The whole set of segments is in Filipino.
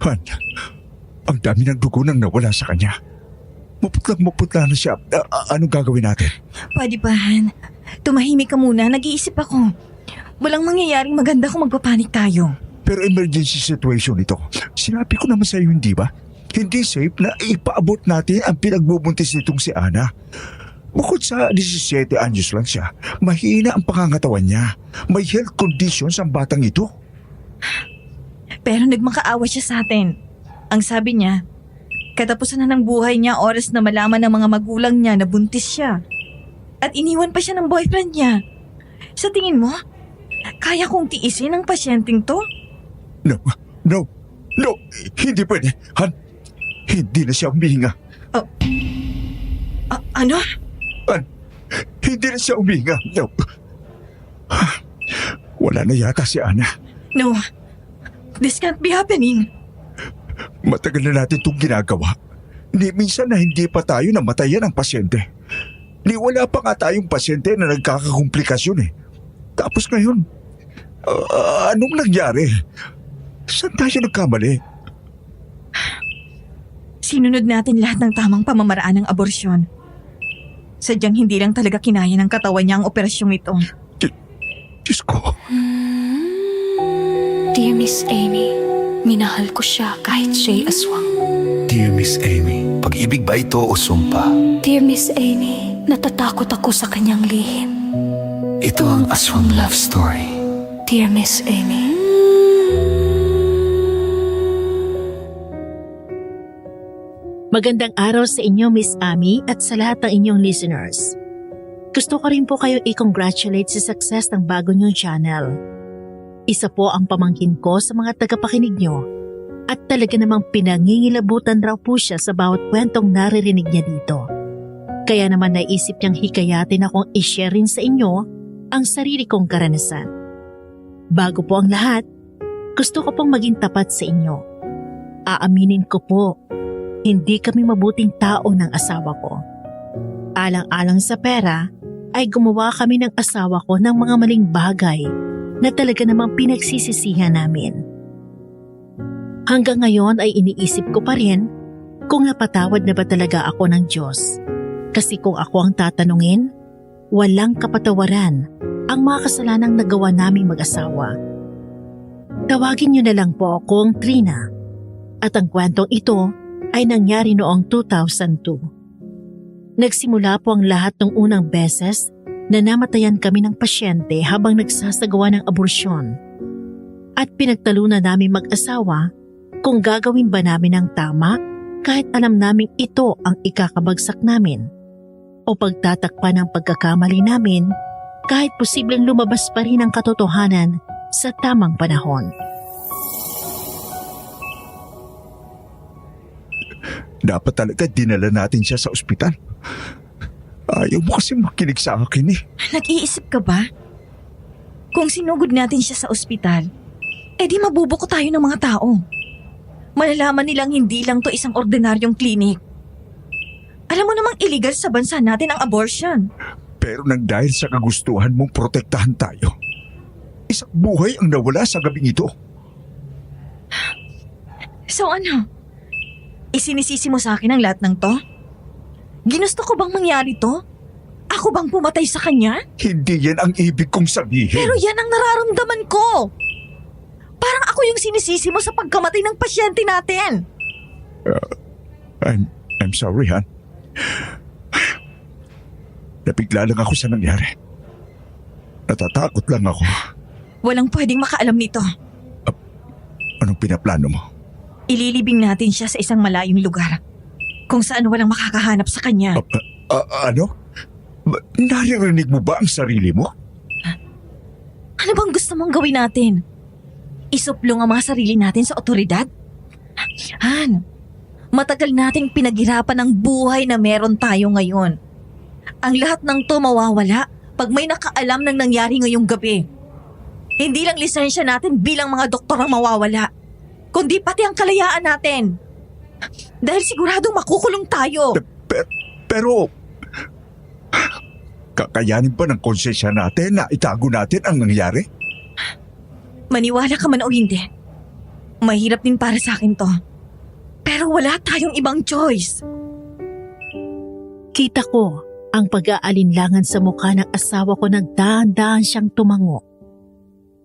Han, ang dami ng dugo nang nawala sa kanya. Maputlang-maputla na siya. Anong gagawin natin? Pwede ba, Han? Tumahimik ka muna, nag-iisip ako. Walang mangyayaring maganda kung magpapanik tayo. Pero emergency situation ito. Sinabi ko naman sa iyo, hindi ba? Hindi safe na ipaabot natin ang pinagbubuntis nitong si Ana. Bukod sa 17 anyos lang siya, mahina ang pangangatawan niya. May health conditions ang batang ito. Pero nagmakaawa siya sa atin. Ang sabi niya, katapusan na ng buhay niya oras na malaman ng mga magulang niya na buntis siya. At iniwan pa siya ng boyfriend niya. Sa tingin mo, kaya kong tiisin ang pasyenteng to? No, hindi pwede. Han, hindi na siya humihinga. Ano? Han, hindi na siya humihinga. No. Wala na yata si Ana. No, this can't be happening. Matagal na natin itong ginagawa. Ni minsan na hindi pa tayo namatayan ng pasyente. Ni wala pa nga tayong pasyente na nagkakakomplikasyon eh. Tapos ngayon, anong nangyari? Saan tayo nagkamali? Sinunod natin lahat ng tamang pamamaraan ng aborsyon. Sadyang hindi lang talaga kinaya ng katawan niya ang operasyong ito. Diyos ko. Dear Miss Amy, minahal ko siya kahit siya'y aswang. Dear Miss Amy, pag-ibig ba ito o sumpa? Dear Miss Amy, natatakot ako sa kanyang lihim. Ito ang aswang love story. Dear Miss Amy. Magandang araw sa inyo, Miss Amy, at sa lahat ng inyong listeners. Gusto ko rin po kayo i-congratulate sa success ng bago niyong channel. Isa po ang pamangkin ko sa mga tagapakinig niyo at talaga namang pinangingilabutan raw po siya sa bawat kwentong naririnig niya dito. Kaya naman naisip niyang hikayatin akong i-share rin sa inyo ang sarili kong karanasan. Bago po ang lahat, gusto ko pong maging tapat sa inyo. Aaminin ko po, hindi kami mabuting tao ng asawa ko. Alang-alang sa pera, ay gumawa kami ng asawa ko ng mga maling bagay na talaga namang pinagsisisihan namin. Hanggang ngayon ay iniisip ko pa rin kung napatawad na ba talaga ako ng Diyos. Kasi kung ako ang tatanungin, walang kapatawaran ang mga kasalanang nagawa naming mag-asawa. Tawagin niyo na lang po akong Trina. At ang kwentong ito ay nangyari noong 2002. Nagsimula po ang lahat ng unang beses na namatayan kami ng pasyente habang nagsasagawa ng aborsyon. At pinagtalunan namin mag-asawa kung gagawin ba namin ang tama kahit alam naming ito ang ikakabagsak namin. O pagtatakpan ng pagkakamali namin kahit posibleng lumabas pa rin ang katotohanan sa tamang panahon. Dapat talaga dinala natin siya sa ospital. Ayaw mo kasi makinig sa akin eh. Nag-iisip ka ba? Kung sinugod natin siya sa ospital, edi mabubuko tayo ng mga tao. Malalaman nilang hindi lang to isang ordinaryong klinik. Alam mo namang illegal sa bansa natin ang abortion. Pero nang dahil sa kagustuhan mong protektahan tayo, isang buhay ang nawala sa gabing ito. So ano? Isinisisi mo sa akin ang lahat ng to? Ginusto ko bang mangyari to? Ako bang pumatay sa kanya? Hindi yan ang ibig kong sabihin. Pero yan ang nararamdaman ko. Parang ako yung sinisisi mo sa pagkamatay ng pasyente natin. I'm sorry, Han. Nabigla lang ako sa nangyari. Natatakot lang ako. Walang pwedeng makaalam nito. Anong pinaplano mo? Ililibing natin siya sa isang malayong lugar kung saan walang makakahanap sa kanya. Ano? Naririnig mo ba ang sarili mo? Ano bang gusto mong gawin natin? Isuplong ang mga sarili natin sa otoridad? Han, matagal nating pinaghirapan ang buhay na meron tayo ngayon. Ang lahat ng to mawawala pag may nakaalam ng nangyari ngayong gabi. Hindi lang lisensya natin bilang mga doktor ang mawawala, kundi pati ang kalayaan natin. Dahil siguradong makukulong tayo. Pero kakayanin ba ng konsensya natin na itago natin ang nangyari? Maniwala ka man o hindi, Mahirap din para sa akin to. Pero wala tayong ibang choice. Kita ko ang pag-aalinlangan sa mukha ng asawa ko nang dahan-dahan siyang tumango.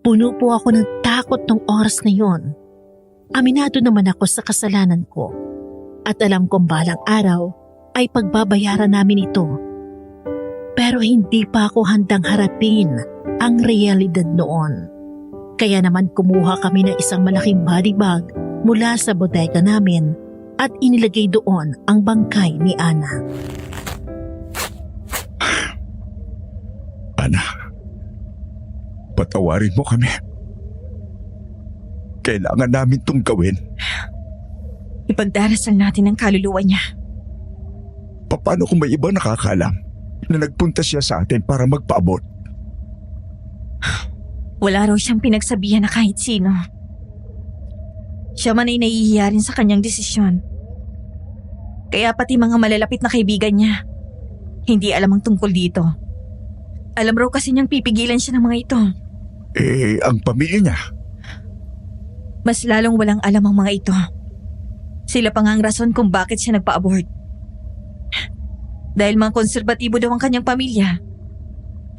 Puno po ako ng takot nung oras na yon. Aminado naman ako sa kasalanan ko. At alam kong balang araw ay pagbabayaran namin ito. Pero hindi pa ako handang harapin ang realidad noon. Kaya naman kumuha kami ng isang malaking body bag mula sa bodega namin at inilagay doon ang bangkay ni Ana. Ana, patawarin mo kami. Kailangan namin itong gawin. Ipagdarasal natin ang kaluluwa niya. Paano kung may ibang nakakalam na nagpunta siya sa atin para magpaabot? Wala raw siyang pinagsabihan na kahit sino. Siya man ay nahihiya rin sa kanyang desisyon. Kaya pati mga malalapit na kaibigan niya, hindi alam ang tungkol dito. Alam raw kasi niyang pipigilan siya ng mga ito. Ang pamilya niya. Mas lalong walang alam ang mga ito. Sila pa nga ang rason kung bakit siya nagpa-abort. Dahil mga konserbatibo daw ang kanyang pamilya.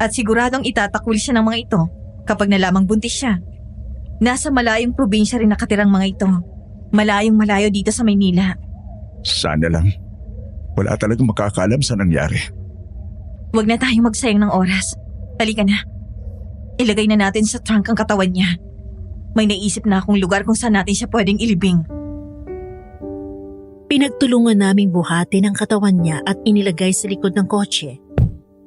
At siguradong itatakwil siya ng mga ito kapag nalamang buntis siya. Nasa malayong probinsya rin nakatirang mga ito. Malayong malayo dito sa Maynila. Sana lang. Wala talagang makakaalam sa nangyari. Huwag na tayong magsayang ng oras. Halika na. Ilagay na natin sa trunk ang katawan niya. May naisip na akong lugar kung saan natin siya pwedeng ilibing. Pinagtulungan naming buhatin ang katawan niya at inilagay sa likod ng kotse.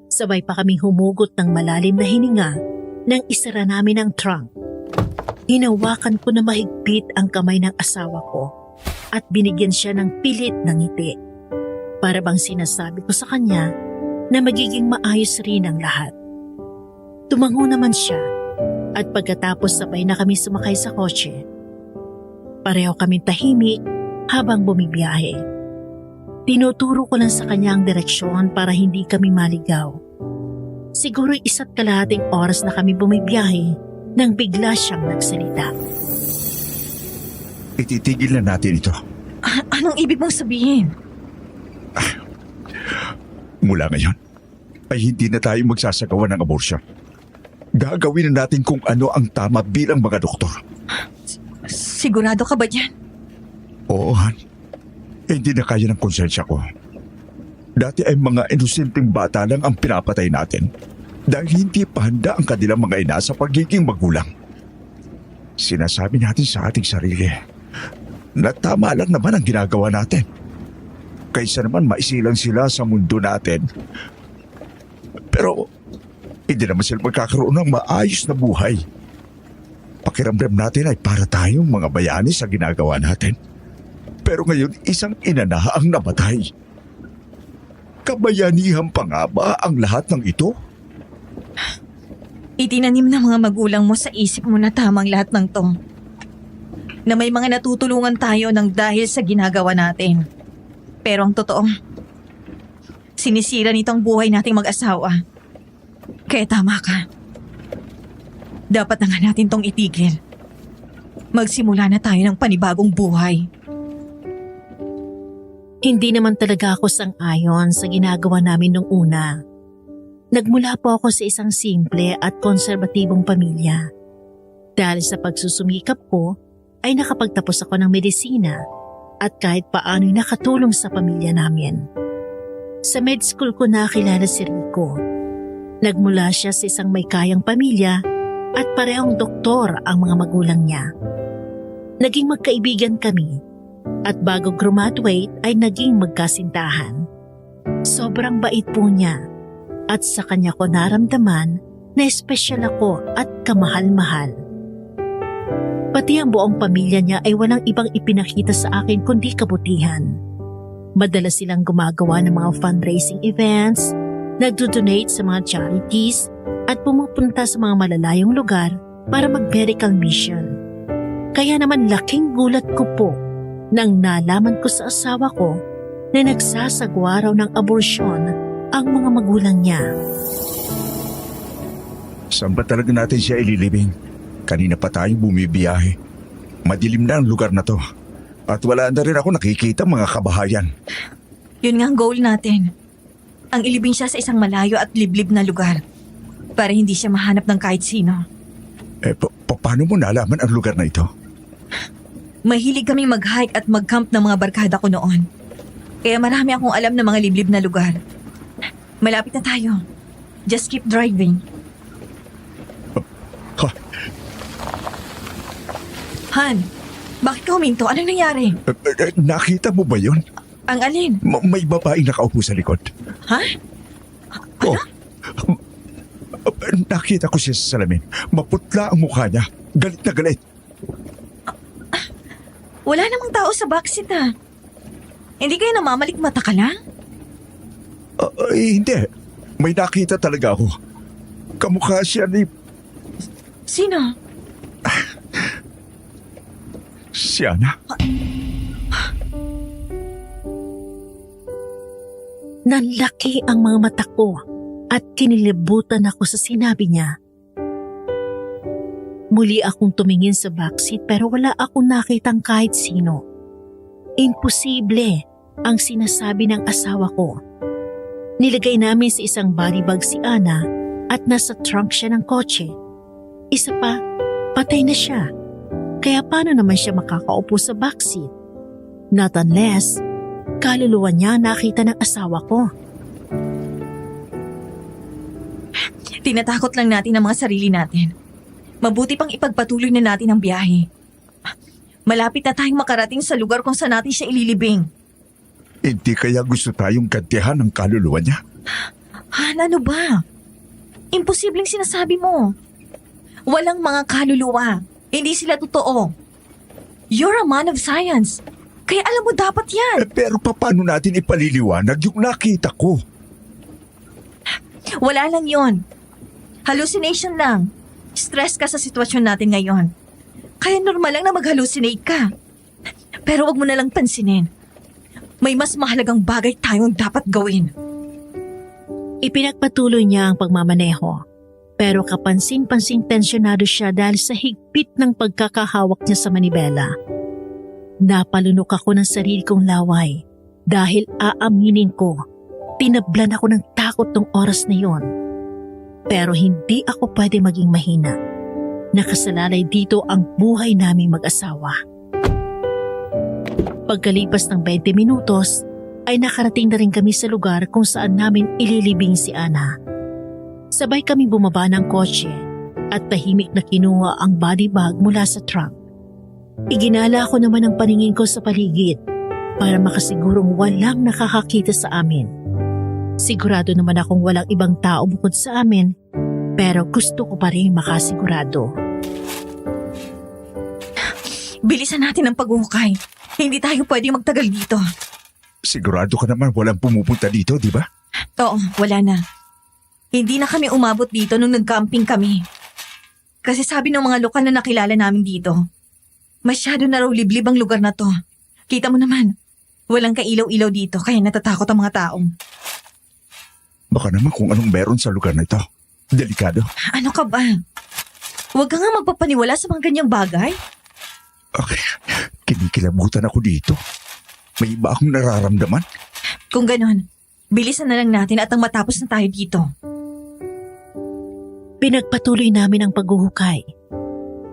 Sabay pa kaming humugot ng malalim na hininga nang isara namin ang trunk. Hinawakan ko na mahigpit ang kamay ng asawa ko at binigyan siya ng pilit na ngiti. Para bang sinasabi ko sa kanya na magiging maayos rin ang lahat. Tumango naman siya at pagkatapos sabay na kami sumakay sa kotse. Pareho kaming tahimik habang bumibiyahe. Tinuturo ko lang sa kanya ang direksyon para hindi kami maligaw. Siguro 1.5 oras na kami bumibiyahe nang bigla siyang nagsalita. Ititigil na natin ito. Anong ibig mong sabihin? Mula ngayon, ay hindi na tayo magsasagawa ng abortion. Gagawin na natin kung ano ang tama bilang mga doktor. Sigurado ka ba dyan? Oo, Han. Hindi na kaya ng konsensya ko. Dati ay mga inosenteng bata lang ang pinapatay natin dahil hindi pa handa ang kanilang mga ina sa pagiging magulang. Sinasabi natin sa ating sarili na tama lang naman ang ginagawa natin. Kaysa naman maisilang sila sa mundo natin. Pero hindi naman sila magkakaroon ng maayos na buhay. Pakiramdam natin ay para tayong mga bayani sa ginagawa natin. Pero ngayon isang ina na ang namatay. Kabayanihan pa nga ba ang lahat ng ito? Itinanim ng mga magulang mo sa isip mo na tamang lahat ng to. Na may mga natutulungan tayo ng dahil sa ginagawa natin. Pero ang totoo, sinisira nito ang buhay nating mag-asawa. Kaya tama ka. Dapat na nga natin tong itigil. Magsimula na tayo ng panibagong buhay. Hindi naman talaga ako sang-ayon sa ginagawa namin nung una. Nagmula po ako sa isang simple at konserbatibong pamilya. Dahil sa pagsusumikap ko, ay nakapagtapos ako ng medisina at kahit paano'y nakatulong sa pamilya namin. Sa med school ko nakilala si Rico. Nagmula siya sa isang may kayang pamilya at parehong doktor ang mga magulang niya. Naging magkaibigan kami at bago graduate ay naging magkasintahan. Sobrang bait po niya at sa kanya ko naramdaman na espesyal ako at kamahal-mahal. Pati ang buong pamilya niya ay walang ibang ipinakita sa akin kundi kabutihan. Madalas silang gumagawa ng mga fundraising events, nagdo-donate sa mga charities at pumupunta sa mga malalayong lugar para mag-medical mission. Kaya naman laking gulat ko po nang nalaman ko sa asawa ko na nagsasagwa raw ng aborsyon ang mga magulang niya. Saan ba talaga natin siya ililibing? Kanina pa tayo bumibiyahe. Madilim na ang lugar na to. At wala na rin ako nakikita mga kabahayan. Yun nga ang goal natin. Ang ilibing siya sa isang malayo at liblib na lugar para hindi siya mahanap ng kahit sino. Paano mo nalaman ang lugar na ito? Mahilig kaming mag-hike at mag-camp ng mga barkada ko noon. Kaya marami akong alam ng mga liblib na lugar. Malapit na tayo. Just keep driving. Ha? Han, bakit ka huminto? Anong nangyari? Nakita mo ba yun? Ang alin? May babaeng nakaupo sa likod. Ha? Oh. Nakita ko siya sa salamin. Maputla ang mukha niya. Galit na galit. Wala namang tao sa backseat ah. Hindi kayo namamalikmata ka lang? Hindi. May nakita talaga ako. Kamukha siya ni... Sino? Si Ana. Nanlaki ang mga mata ko at kinilibutan ako sa sinabi niya. Muli akong tumingin sa backseat pero wala akong nakitang kahit sino. Imposible ang sinasabi ng asawa ko. Nilagay namin sa isang body bag si Ana at nasa trunk siya ng kotse. Isa pa, patay na siya. Kaya paano naman siya makakaupo sa backseat? Not unless, kaluluwa niya nakita ng asawa ko. Tinatakot lang natin ang mga sarili natin. Mabuti pang ipagpatuloy na natin ang biyahe. Malapit na tayong makarating sa lugar kung saan natin siya ililibing. Hindi kaya gusto tayong gantihan ng kaluluwa niya? Han, ano ba? Imposibleng sinasabi mo. Walang mga kaluluwa. Hindi sila totoo. You're a man of science. Kaya alam mo dapat yan. Pero paano natin ipaliliwanag yung nakita ko? Wala lang yon. Hallucination lang. Stress ka sa sitwasyon natin ngayon. Kaya normal lang na mag-hallucinate ka. Pero wag mo na lang pansinin. May mas mahalagang bagay tayong dapat gawin. Ipinagpatuloy niya ang pagmamaneho. Pero kapansin-pansing tensyonado siya dahil sa higpit ng pagkakahawak niya sa manibela. Napalunok ako ng sarili kong laway dahil aaminin ko, tinablan ako ng takot ng oras na yon. Pero hindi ako pwede maging mahina. Nakasalalay dito ang buhay naming mag-asawa. Pagkalipas ng 20 minutos, ay nakarating na rin kami sa lugar kung saan namin ililibing si Ana. Sabay kami bumaba ng kotse at tahimik na kinuha ang body bag mula sa trunk. Iginala ko naman ang paningin ko sa paligid para makasigurong walang nakakakita sa amin. Sigurado naman akong walang ibang tao bukod sa amin, pero gusto ko pa rin makasigurado. Bilisan natin ang paghuhukay. Hindi tayo pwede magtagal dito. Sigurado ka naman walang pumupunta dito, di ba? Oo, wala na. Hindi na kami umabot dito nung nag-camping kami. Kasi sabi ng mga lokal na nakilala namin dito, masyado na raw liblib ang lugar na to. Kita mo naman, walang kailaw-ilaw dito kaya natatakot ang mga taong. Baka naman kung anong meron sa lugar na ito. Delikado. Ano ka ba? Huwag ka nga magpapaniwala sa mga ganyang bagay. Okay, kinikilabutan ako dito. May iba akong nararamdaman. Kung ganon, bilisan na lang natin at ang matapos na tayo dito. Pinagpatuloy namin ang paghuhukay.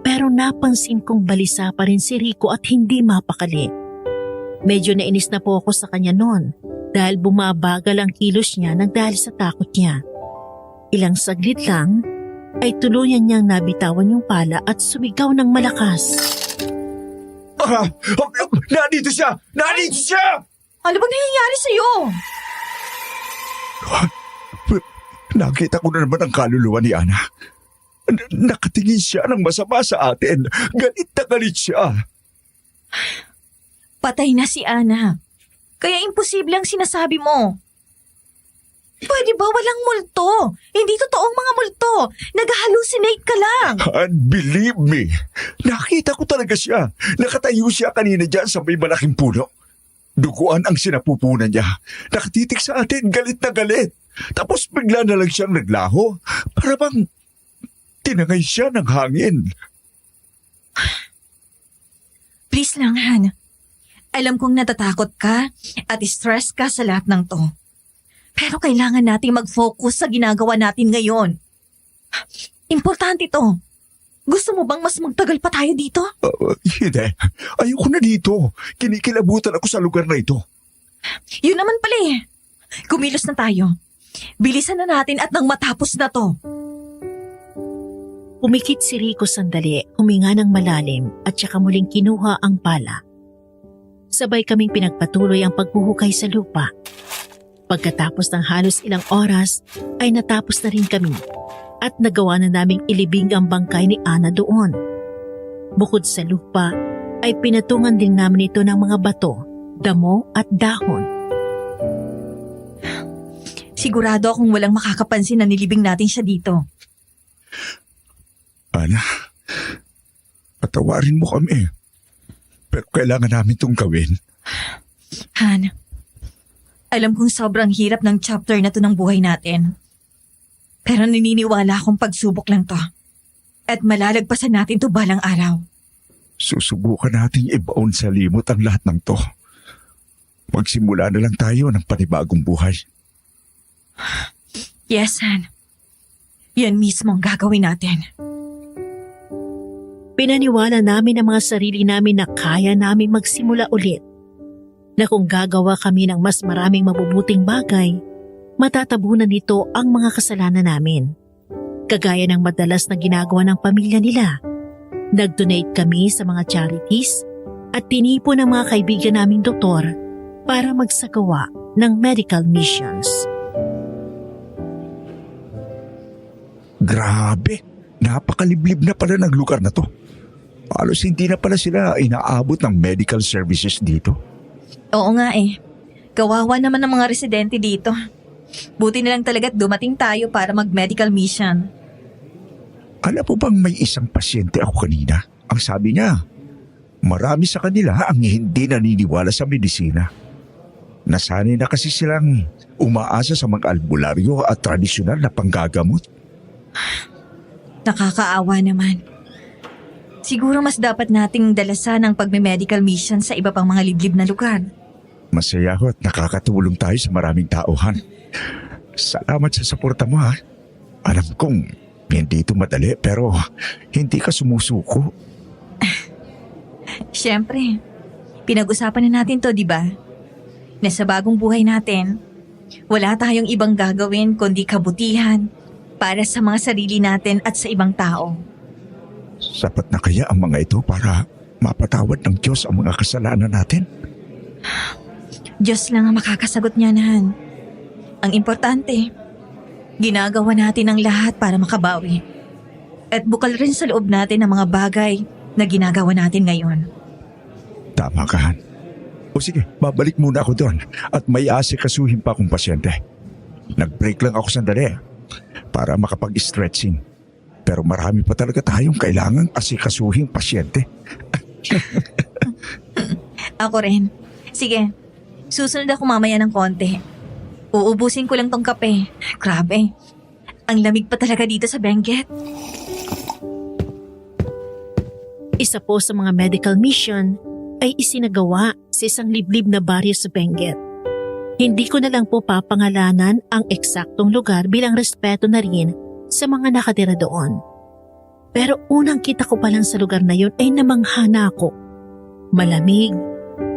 Pero napansin kong balisa pa rin si Rico at hindi mapakali. Medyo nainis na po ako sa kanya noon dahil bumabagal ang kilos niya nang dahil sa takot niya. Ilang saglit lang ay tuluyan niyang nabitawan yung pala at sumigaw ng malakas. Nandito siya! Nandito siya! Ano bang nangyayari sa'yo? Nakita ko na naman ang kaluluwa ni Ana. Nakatingin siya ng masama sa atin. Galit na galit siya. Patay na si Ana. Kaya imposible ang sinasabi mo. Pwede ba walang multo? Hindi totoong mga multo. Nag-hallucinate ka lang. And believe me, nakita ko talaga siya. Nakatayo siya kanina dyan sa may malaking puno. Duguan ang sinapupunan niya. Nakatitik sa atin, galit na galit. Tapos bigla na lang siyang naglaho. Para bang tinangay siya ng hangin. Please lang, Han. Alam kong natatakot ka at stress ka sa lahat ng to. Pero kailangan nating mag-focus sa ginagawa natin ngayon. Importante to. Gusto mo bang mas magtagal pa tayo dito? Hindi. Ayoko na dito. Kinikilabutan ako sa lugar na ito. Yun naman pala eh. Kumilos na tayo. Bilisan na natin at nang matapos na to. Pumikit si Rico sandali, huminga ng malalim at saka muling kinuha ang pala. Sabay kaming pinagpatuloy ang paghuhukay sa lupa. Pagkatapos ng halos ilang oras ay natapos na rin kami at nagawa na naming ilibing ang bangkay ni Ana doon. Bukod sa lupa ay pinatungan din namin ito ng mga bato, damo at dahon. Sigurado akong walang makakapansin na nilibing natin siya dito. Ana, patawarin mo kami. Pero kailangan namin itong gawin. Han, alam kong sobrang hirap ng chapter na to ng buhay natin. Pero naniniwala akong pagsubok lang to. At malalagpasan natin to balang araw. Susubukan nating ibaon sa limot ang lahat ng to. Magsimula na lang tayo ng panibagong buhay. Yes, Han. Yan mismo ang gagawin natin. Pinaniwala namin ang mga sarili namin na kaya namin magsimula ulit. Na kung gagawa kami ng mas maraming mabubuting bagay, matatabunan nito ang mga kasalanan namin. Kagaya ng madalas na ginagawa ng pamilya nila. Nag-donate kami sa mga charities at tinipon ng mga kaibigan naming doktor para magsagawa ng medical missions. Grabe! Napakaliblib na pala ng lugar na to. Halos hindi na pala sila inaabot ng medical services dito. Oo nga eh. Kawawa naman ng mga residente dito. Buti na lang talaga't dumating tayo para mag-medical mission. Alam mo bang may isang pasyente ako kanina? Ang sabi niya, marami sa kanila ang hindi naniniwala sa medisina. Nasanay na kasi silang umaasa sa mga albularyo at tradisyonal na panggagamot. Nakakaawa naman. Siguro mas dapat nating dalasan ang pagme-medical mission sa iba pang mga liblib na lugar. Masaya ako at nakakatulong tayo sa maraming tauhan. Salamat sa suporta mo ha. Alam kong hindi ito madali pero hindi ka sumusuko. Siyempre, pinag-usapan na natin to, di ba? Na sa bagong buhay natin, wala tayong ibang gagawin kundi kabutihan para sa mga sarili natin at sa ibang tao. Sapat na kaya ang mga ito para mapatawad ng Diyos ang mga kasalanan natin? Diyos lang ang makakasagot niyan, Han. Ang importante, ginagawa natin ang lahat para makabawi. At bukal rin sa loob natin ang mga bagay na ginagawa natin ngayon. Tama ka, Han. O sige, babalik muna ako doon at may asikasuhin pa akong pasyente. Nag-break lang ako sandali para makapag-stretching. Pero marami pa talaga tayong kailangang asikasuhing pasyente. Ako rin. Sige, susunod ako mamaya ng konti. Uubusin ko lang tong kape. Grabe, ang lamig pa talaga dito sa Benguet. Isa po sa mga medical mission ay isinagawa sa isang liblib na baryo sa Benguet. Hindi ko na lang po papangalanan ang eksaktong lugar bilang respeto na rin sa mga nakatira doon. Pero unang kita ko pa lang sa lugar na yun ay namangha na ako. Malamig,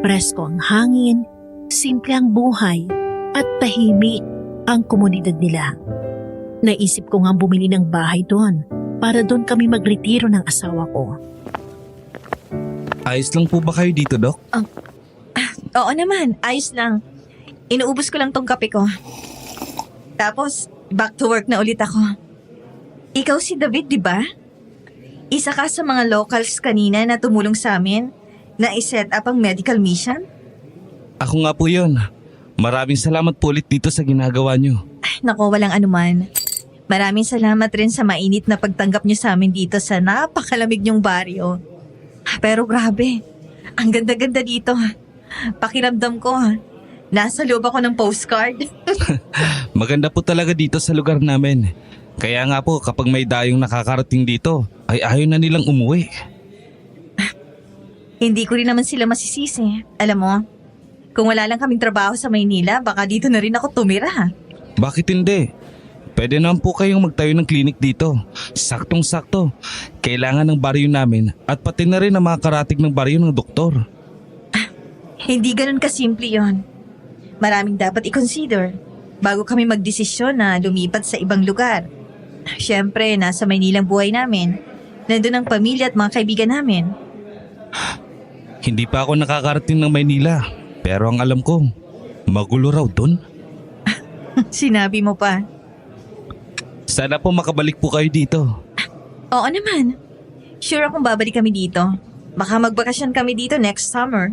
presko ang hangin, simple ang buhay at tahimik ang komunidad nila. Naisip ko nga bumili ng bahay doon para doon kami magretiro ng asawa ko. Ayos lang po ba kayo dito, Dok? Oo naman, ayos lang. Inuubos ko lang tong kape ko. Tapos, back to work na ulit ako. Ikaw si David, di ba? Isa ka sa mga locals kanina na tumulong sa amin na i-set up ang medical mission? Ako nga po yun. Maraming salamat po ulit dito sa ginagawa nyo. Naku, walang anuman. Maraming salamat rin sa mainit na pagtanggap niyo sa amin dito sa napakalamig niyong baryo. Pero grabe, ang ganda-ganda dito. Pakiramdam ko, nasa loob ako ng postcard. Maganda po talaga dito sa lugar namin. Kaya nga po kapag may dayong nakakarating dito, ay ayaw na nilang umuwi. Hindi ko rin naman sila masisisi. Alam mo, kung wala lang kaming trabaho sa Maynila, baka dito na rin ako tumira. Bakit hindi? Pwede naman po kayong magtayo ng klinik dito. Saktong-sakto. Kailangan ng baryo namin at pati na rin ang mga karatig ng baryo ng doktor. Hindi ganun kasimple yon. Maraming dapat i-consider bago kami magdesisyon na lumipat sa ibang lugar. Siyempre, nasa Maynila ang buhay namin. Nandun ang pamilya at mga kaibigan namin. Hindi pa ako nakakarating ng Maynila. Pero ang alam ko, magulo raw dun. Sinabi mo pa. Sana po makabalik po kayo dito. Oo naman. Sure akong babalik kami dito. Baka magbakasyon kami dito next summer.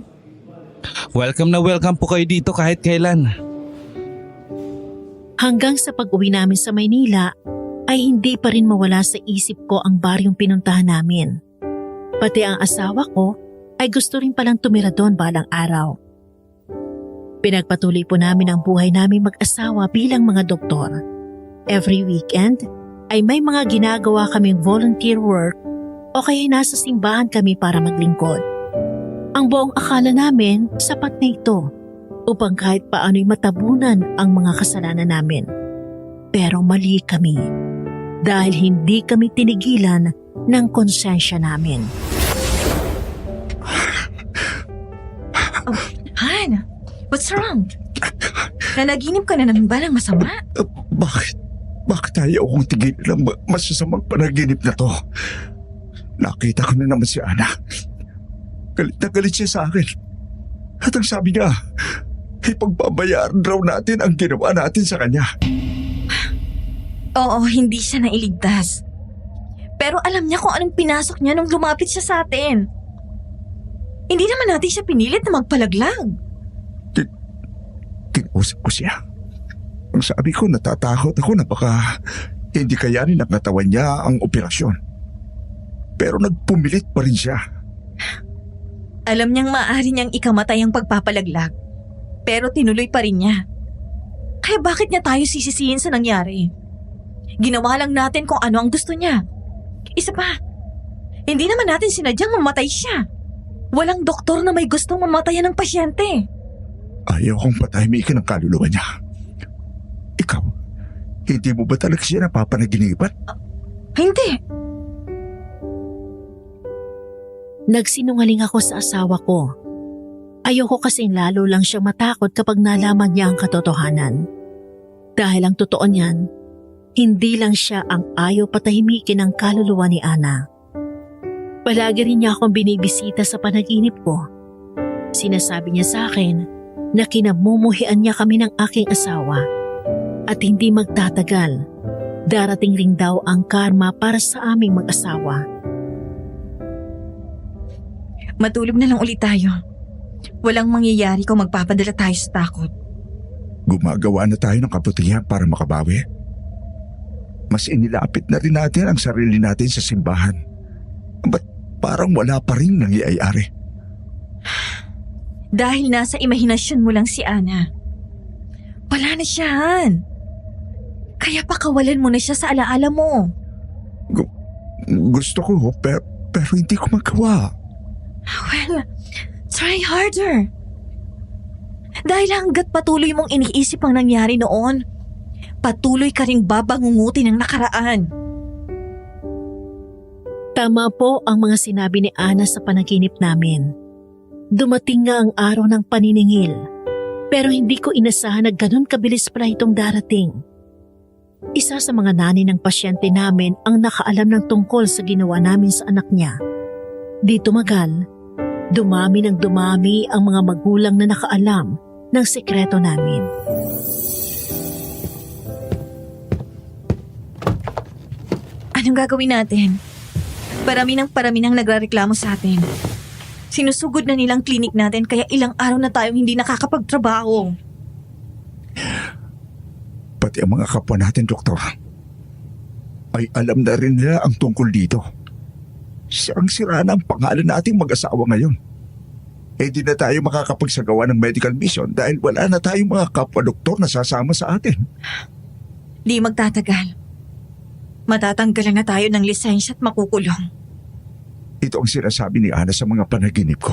Welcome na welcome po kayo dito kahit kailan. Hanggang sa pag-uwi namin sa Maynila, ay hindi pa rin mawala sa isip ko ang baryong pinuntahan namin. Pati ang asawa ko ay gusto rin palang tumira doon balang araw. Pinagpatuloy po namin ang buhay namin mag-asawa bilang mga doktor. Every weekend ay may mga ginagawa kaming volunteer work o kaya nasa simbahan kami para maglingkod. Ang buong akala namin sapat na ito upang kahit paano'y matabunan ang mga kasalanan namin. Pero mali kami dahil hindi kami tinigilan ng konsensya namin. Han, what's wrong? Nanaginip ka na naman ba ng masama? Bakit tayo akong tigil ng masasamang panaginip na to? Nakita ko na naman si Ana. Galit na galit siya sa akin. At ang sabi niya, ipagbabayaran raw natin ang ginawa natin sa kanya. Oo, hindi siya nailigtas. Pero alam niya kung anong pinasok niya nung lumapit siya sa atin. Hindi naman natin siya pinilit na magpalaglag. Kinausap ko siya. Ang sabi ko, natatakot ako na baka hindi kayanin ng katawan niya ang operasyon. Pero nagpumilit pa rin siya. Alam niyang maaari niyang ikamatay ang pagpapalaglag. Pero tinuloy pa rin niya. Kaya bakit niya tayo sisisihin sa nangyari? Ginawa lang natin kung ano ang gusto niya. Isa pa, hindi naman natin sinadyang mamatay siya. Walang doktor na may gustong mamatayan ng pasyente. Ayaw kong patahimikin ang kaluluwa niya. Ikaw, hindi mo ba talaga siya napapanaginipan? Hindi. Nagsinungaling ako sa asawa ko. Ayoko kasing lalo lang siyang matakot kapag nalaman niya ang katotohanan. Dahil ang totoo niyan, hindi lang siya ang ayaw patahimikin ang kaluluwa ni Ana. Palagi rin niya akong binibisita sa panaginip ko. Sinasabi niya sa akin na kinamumuhian niya kami ng aking asawa at hindi magtatagal. Darating rin daw ang karma para sa aming mag-asawa. Matulog na lang ulit tayo. Walang mangyayari kung magpapadala tayo sa takot. Gumagawa na tayo ng kabutihan para makabawi. Mas inilapit na rin natin ang sarili natin sa simbahan. Ba't parang wala pa rin nangyayari? Dahil nasa imahinasyon mo lang si Ana. Wala na siya, Han. Kaya pakawalan mo na siya sa alaala mo. Gusto ko, pero hindi ko magawa. Well, try harder. Dahil hanggat patuloy mong iniisip ang nangyari noon, patuloy ka ring babangunguti ng nakaraan. Tama po ang mga sinabi ni Ana sa panaginip namin. Dumating nga ang araw ng paniningil, pero hindi ko inasahan na ganun kabilis pala itong darating. Isa sa mga nanay ng pasyente namin ang nakaalam ng tungkol sa ginawa namin sa anak niya. Di tumagal, dumami ng dumami ang mga magulang na nakaalam ng sekreto namin. Anong gagawin natin? Parami ng nagrereklamo sa atin. Sinusugod na nilang klinik natin kaya ilang araw na tayong hindi nakakapagtrabaho. Pati ang mga kapwa natin, doktor, ay alam na rin nila ang tungkol dito. Sirang-sira na ang pangalan nating mag-asawa ngayon. Eh di na tayo makakapagsagawa ng medical mission dahil wala na tayong mga kapwa-doktor na sasama sa atin. Di magtatagal. Matatanggalan na tayo ng lisensya at makukulong. Ito ang sinasabi ni Ana sa mga panaginip ko.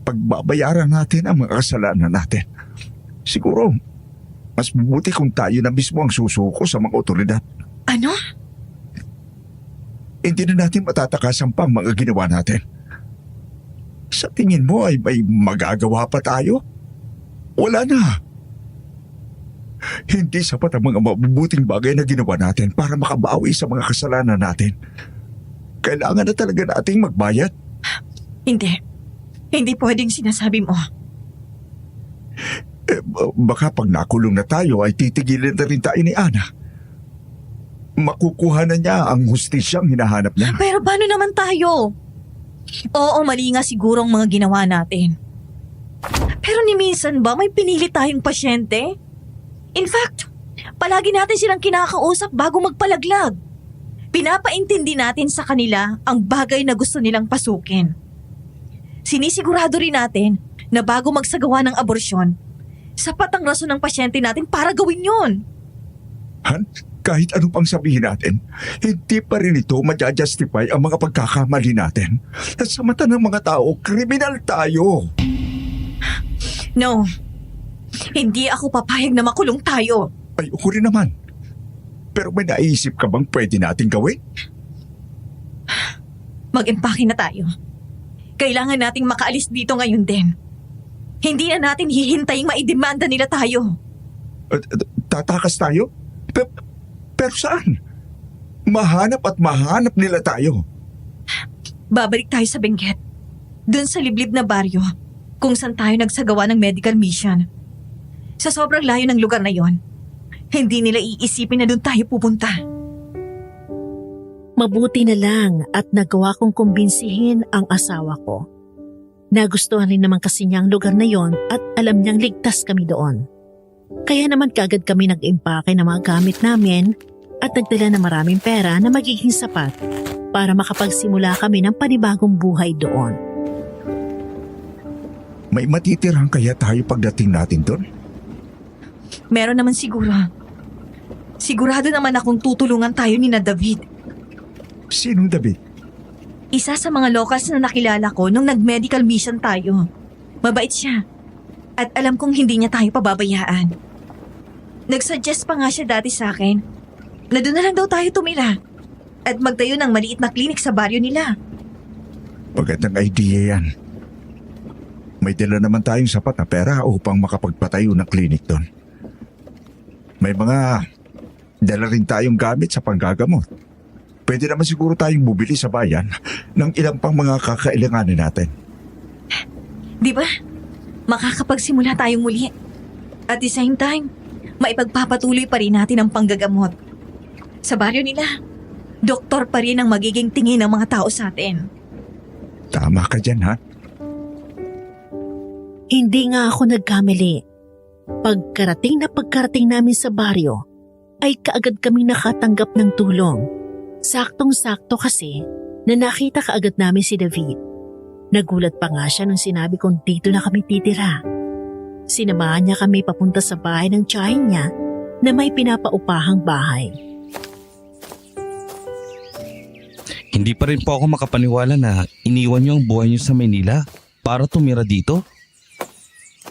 Pagbabayaran natin ang mga kasalanan natin. Siguro, mas mabuti kung tayo na mismo ang susuko sa mga otoridad. Ano? Hindi na natin matatakasan pa ang mga ginawa natin. Sa tingin mo ay may magagawa pa tayo? Wala na. Hindi sapat ang mga mabubuting bagay na ginawa natin para makabawi sa mga kasalanan natin. Kailangan na talaga nating magbayad. Hindi. Hindi pwedeng sinasabi mo. Baka pag nakulong na tayo ay titigilan na rin tayo ni Ana. Makukuha na niya ang hustisyang hinahanap niya. Pero paano naman tayo? Oo, mali nga siguro ang mga ginawa natin. Pero ni minsan ba may pinili tayong pasyente? In fact, palagi natin silang kinakausap bago magpalaglag. Pinapaintindi natin sa kanila ang bagay na gusto nilang pasukin. Sinisigurado rin natin na bago magsagawa ng aborsyon, sapat ang rason ng pasyente natin para gawin yon. Han, kahit ano pang sabihin natin, hindi pa rin ito ma-justify ang mga pagkakamali natin. At sa mata ng mga tao, kriminal tayo. No, hindi ako papayag na makulong tayo. Ayoko rin naman. Pero may naisip ka bang pwede natin gawin? Mag-empake na tayo. Kailangan nating makaalis dito ngayon din. Hindi na natin hihintaying maidemanda nila tayo. Tatakas tayo? Pero saan? Mahanap at mahanap nila tayo. Babalik tayo sa Benguet. Doon sa liblib na baryo kung saan tayo nagsagawa ng medical mission. Sa sobrang layo ng lugar na yon, hindi nila iisipin na doon tayo pupunta. Mabuti na lang at nagawa kong kumbinsihin ang asawa ko. Nagustuhan rin naman kasi niya ang lugar na yon at alam niyang ligtas kami doon. Kaya naman kaagad kami nag-impake ng mga gamit namin at nagdala ng maraming pera na magiging sapat para makapagsimula kami ng panibagong buhay doon. May matitirhan kaya tayo pagdating natin doon? Meron naman siguro. Sigurado naman akong tutulungan tayo ni na David. Sinong David? Isa sa mga locals na nakilala ko nung nag-medical mission tayo. Mabait siya. At alam kong hindi niya tayo pababayaan. Nagsuggest pa nga siya dati sa akin na doon na lang daw tayo tumira at magtayo ng maliit na klinik sa baryo nila. Magandang idea yan. May dala naman tayong sapat na pera upang makapagpatayo ng klinik doon. May mga dala rin tayong gamit sa panggagamot. Pwede naman siguro tayong bumili sa bayan ng ilang pang mga kakailanganin natin. Di ba? Makakapagsimula tayong muli. At the same time, maipagpapatuloy pa rin natin ang panggagamot. Sa baryo nila, doktor pa rin ang magiging tingin ng mga tao sa atin. Tama ka dyan, ha? Hindi nga ako nagkamali. Pagkarating namin sa baryo, ay kaagad kami nakatanggap ng tulong. Saktong-sakto kasi na nakita kaagad namin si David. Nagulat pa nga siya nung sinabi kong dito na kami titira. Sinamahan niya kami papunta sa bahay ng tiyahin niya na may pinapaupahang bahay. Hindi pa rin po ako makapaniwala na iniwan niyo ang buhay niyo sa Maynila para tumira dito.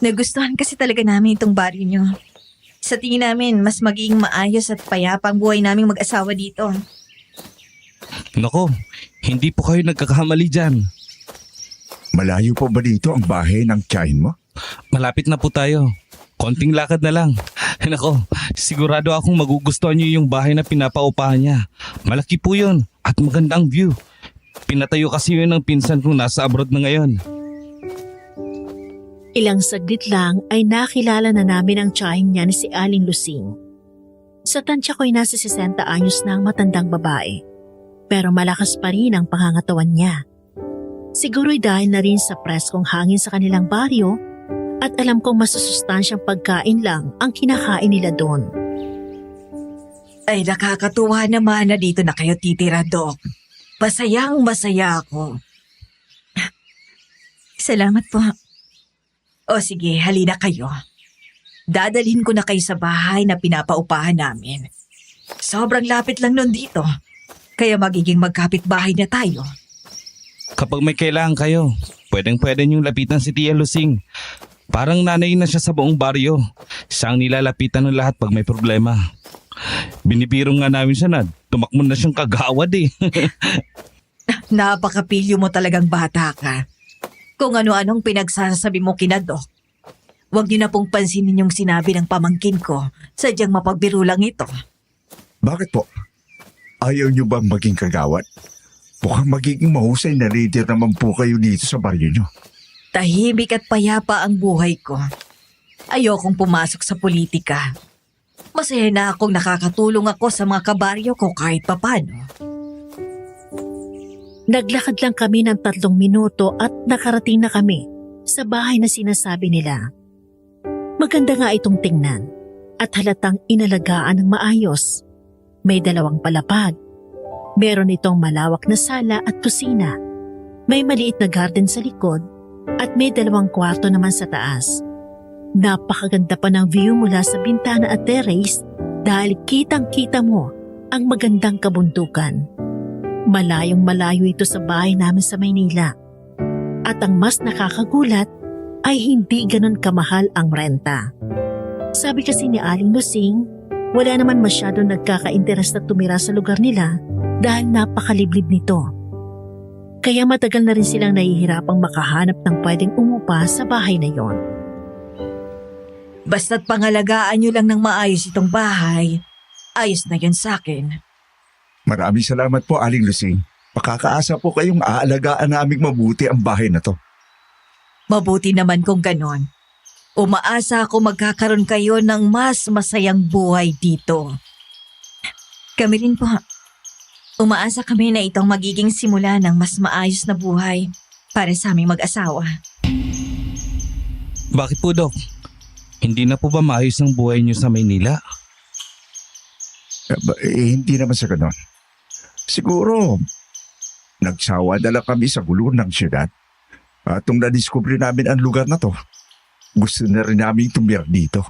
Nagustuhan kasi talaga namin itong baryo nyo. Sa tingin namin, mas magiging maayos at payapa ang buhay naming mag-asawa dito. Nako, hindi po kayo nagkakamali dyan. Malayo pa ba dito ang bahay ng tiyahin mo? Malapit na po tayo. Konting lakad na lang. Nako, sigurado akong magugustuhan niyo yung bahay na pinapaupahan niya. Malaki po yun at magandang view. Pinatayo kasi yun ng pinsan kong nasa abroad na ngayon. Ilang saglit lang ay nakilala na namin ang tiyahin niya ni si Aling Lusing. Sa tansya ko'y nasa 60 anyos na ang matandang babae. Pero malakas pa rin ang pangangatawan niya. Siguro'y dahil na rin sa preskong hangin sa kanilang baryo at alam kong masusustansyang pagkain lang ang kinakain nila doon. Ay, nakakatuwa naman na dito na kayo titira, Doc. Masayang masaya ako. Salamat po. O sige, halina kayo. Dadalhin ko na kayo sa bahay na pinapaupahan namin. Sobrang lapit lang nun dito. Kaya magiging magkapit-bahay na tayo. Kapag may kailangan kayo, pwede niyong lapitan si Tia Lusing. Parang nanay na siya sa buong baryo. Siya ang nilalapitan ng lahat pag may problema. Binibiro nga namin siya na tumakbo na siyang kagawad eh. Napakapilyo mo talagang bata ka. Kung ano-anong pinagsasabi mo kina Doc. Huwag niyo na pong pansinin yung sinabi ng pamangkin ko. Sadyang mapagbiro lang ito. Bakit po? Ayaw niyo bang maging kagawad? Mukhang magiging mahusay na leader naman po kayo dito sa baryo niyo. Tahimik at payapa ang buhay ko. Ayokong pumasok sa politika. Masaya na akong nakakatulong ako sa mga kabaryo ko kahit papano. Naglakad lang kami ng 3 minuto at nakarating na kami sa bahay na sinasabi nila. Maganda nga itong tingnan at halatang inalagaan ng maayos. May 2 palapag. Meron itong malawak na sala at kusina. May maliit na garden sa likod at may 2 kwarto naman sa taas. Napakaganda pa ng view mula sa bintana at terrace dahil kitang-kita mo ang magandang kabundukan. Malayong malayo ito sa bahay namin sa Maynila. At ang mas nakakagulat ay hindi ganon kamahal ang renta. Sabi kasi ni Aling Lusing, wala naman masyadong nagkaka-interes na tumira sa lugar nila dahil napakaliblib nito. Kaya matagal na rin silang nahihirapang makahanap ng pwedeng umupa sa bahay na yon. Basta't pangalagaan niyo lang ng maayos itong bahay, ayos na yun sa akin. Maraming salamat po, Aling Lusing. Makakaasa po kayong aalagaan naming mabuti ang bahay na to. Mabuti naman kung ganon. Umaasa ako magkakaroon kayo ng mas masayang buhay dito. Kami rin po. Umaasa kami na itong magiging simula ng mas maayos na buhay para sa aming mag-asawa. Bakit po, Doc? Hindi na po ba maayos ang buhay niyo sa Maynila? Hindi naman sa ganon. Siguro, nagsawa na lang kami sa gulo ng syudad. At nung nadiskubre namin ang lugar na to, gusto na rin namin tumira dito.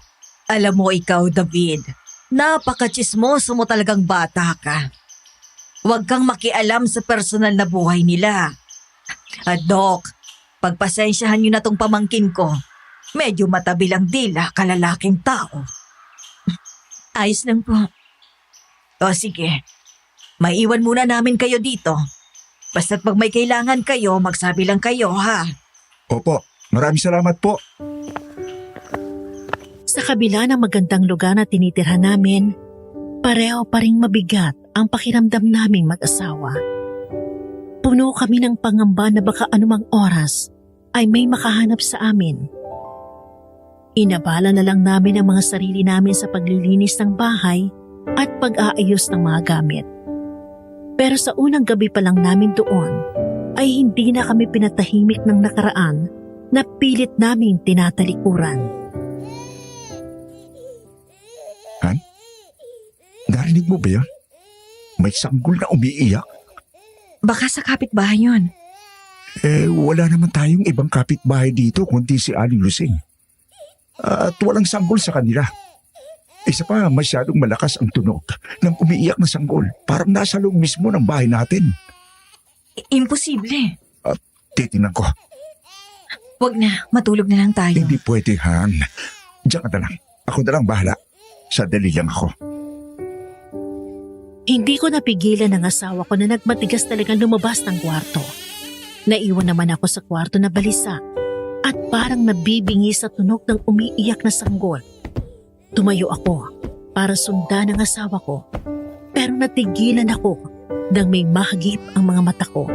Alam mo ikaw, David, napaka-chismoso mo talagang bata ka. Huwag kang makialam sa personal na buhay nila. At Doc, pagpasensyahan niyo na tong pamangkin ko. Medyo matabi lang dila, kalalaking tao. Ayos lang po. O sige, maiwan muna namin kayo dito. Basta't pag may kailangan kayo, magsabi lang kayo ha. Opo, maraming salamat po. Sa kabila ng magandang lugar na tinitirhan namin, pareho pa ring mabigat ang pakiramdam naming mag-asawa. Puno kami ng pangamba na baka anumang oras ay may makahanap sa amin. Inabala na lang namin ang mga sarili namin sa paglilinis ng bahay at pag-aayos ng mga gamit. Pero sa unang gabi pa lang namin doon, ay hindi na kami pinatahimik ng nakaraan na pilit naming tinatalikuran. Han? Narinig mo ba yan? May sanggol na umiiyak. Baka sa kapitbahay yun. Wala naman tayong ibang kapitbahay dito kundi si Aling Lusing. At walang sanggol sa kanila. Isa pa, masyadong malakas ang tunog ng umiiyak na sanggol. Parang nasa loob mismo ng bahay natin. Imposible. Titingnan ko. Huwag na, matulog na lang tayo. Hindi pwede, Han. Diyan ka na lang. Ako na lang bahala. Sadali lang ako. Hindi ko napigilan ang asawa ko na nagmatigas talagang lumabas ng kwarto. Naiwan naman ako sa kwarto na balisa at parang nabibingi sa tunog ng umiiyak na sanggol. Tumayo ako para sundan ang asawa ko pero natigilan ako nang may mahagip ang mga mata ko.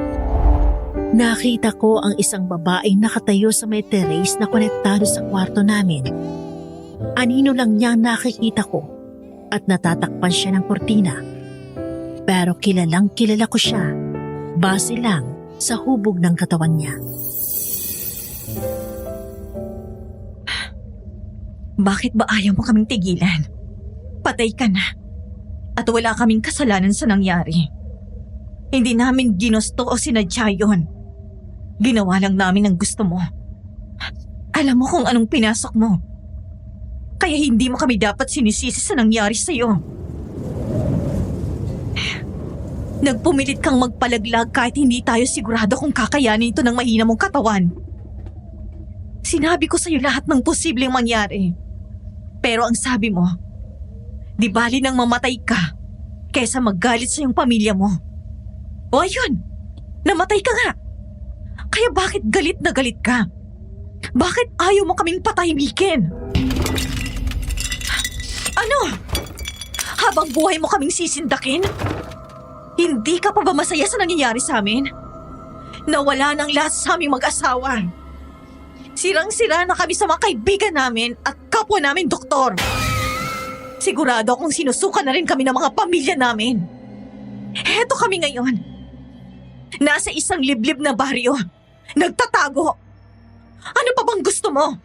Nakita ko ang isang babaeng nakatayo sa may terrace na konektado sa kwarto namin. Anino lang niya nakikita ko at natatakpan siya ng kortina. Pero kilalang kilala ko siya base lang sa hubog ng katawan niya. Bakit ba ayaw mo kaming tigilan? Patay ka na. At wala kaming kasalanan sa nangyari. Hindi namin ginusto o sinadya yun. Ginawa lang namin ang gusto mo. Alam mo kung anong pinasok mo. Kaya hindi mo kami dapat sinisisi sa nangyari sa'yo. Nagpumilit kang magpalaglag kahit hindi tayo sigurado kung kakayanin ito ng mahina mong katawan. Sinabi ko sa'yo lahat ng posibleng mangyari. Pero ang sabi mo, di bali nang mamatay ka kesa maggalit sa iyong pamilya mo. O ayun, namatay ka nga. Kaya bakit galit na galit ka? Bakit ayaw mo kaming patahimikin? Ano? Habang buhay mo kaming sisindakin? Hindi ka pa ba masaya sa nangyayari sa amin? Nawala ng lahat sa aming mag-asawa. Sirang-sira na kami sa mga kaibigan namin at kapwa namin doktor. Sigurado akong sinusuka na rin kami ng mga pamilya namin. Heto kami ngayon. Nasa isang liblib na baryo. Nagtatago. Ano pa bang gusto mo?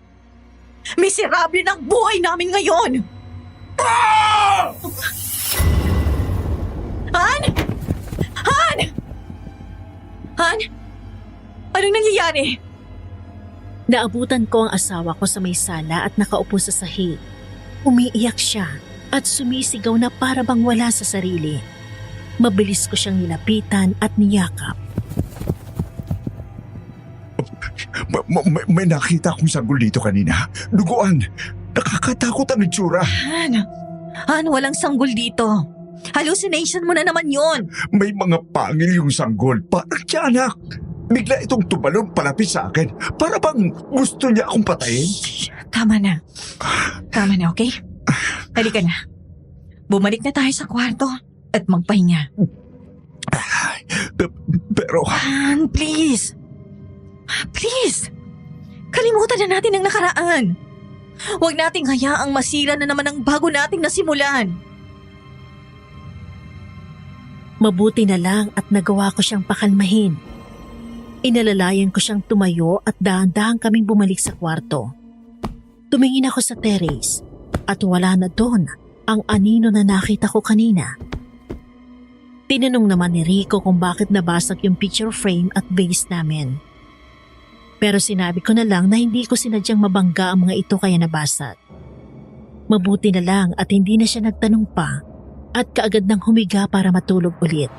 Miserable ng buhay namin ngayon. Han? Han? Han? Anong nangyayari? Naabutan ko ang asawa ko sa may sala at nakaupo sa sahig. Umiiyak siya at sumisigaw na para bang wala sa sarili. Mabilis ko siyang nilapitan at niyakap. May nakita akong sanggol dito kanina. Duguan. Nakakatakot ang itsura. Han, walang sanggol dito. Hallucination mo na naman yon. May mga pangil yung sanggol. Parang tiyanak. Bigla itong tumalon palapit sa akin. Para bang gusto niya akong patayin? Tama na. Tama na, okay? Halika na. Bumalik na tayo sa kwarto at magpahinga. Pero Han, please. Please. Kalimutan na natin ang nakaraan. Huwag nating hayaang masira na naman ang bago nating nasimulan. Mabuti na lang at nagawa ko siyang pakalmahin. Inalalayan ko siyang tumayo at dahan-dahan kaming bumalik sa kwarto. Tumingin ako sa terrace at wala na doon ang anino na nakita ko kanina. Tinanong naman ni Rico kung bakit nabasag yung picture frame at vase namin. Pero sinabi ko na lang na hindi ko sinadyang mabangga ang mga ito kaya nabasag. Mabuti na lang at hindi na siya nagtanong pa at kaagad nang humiga para matulog ulit.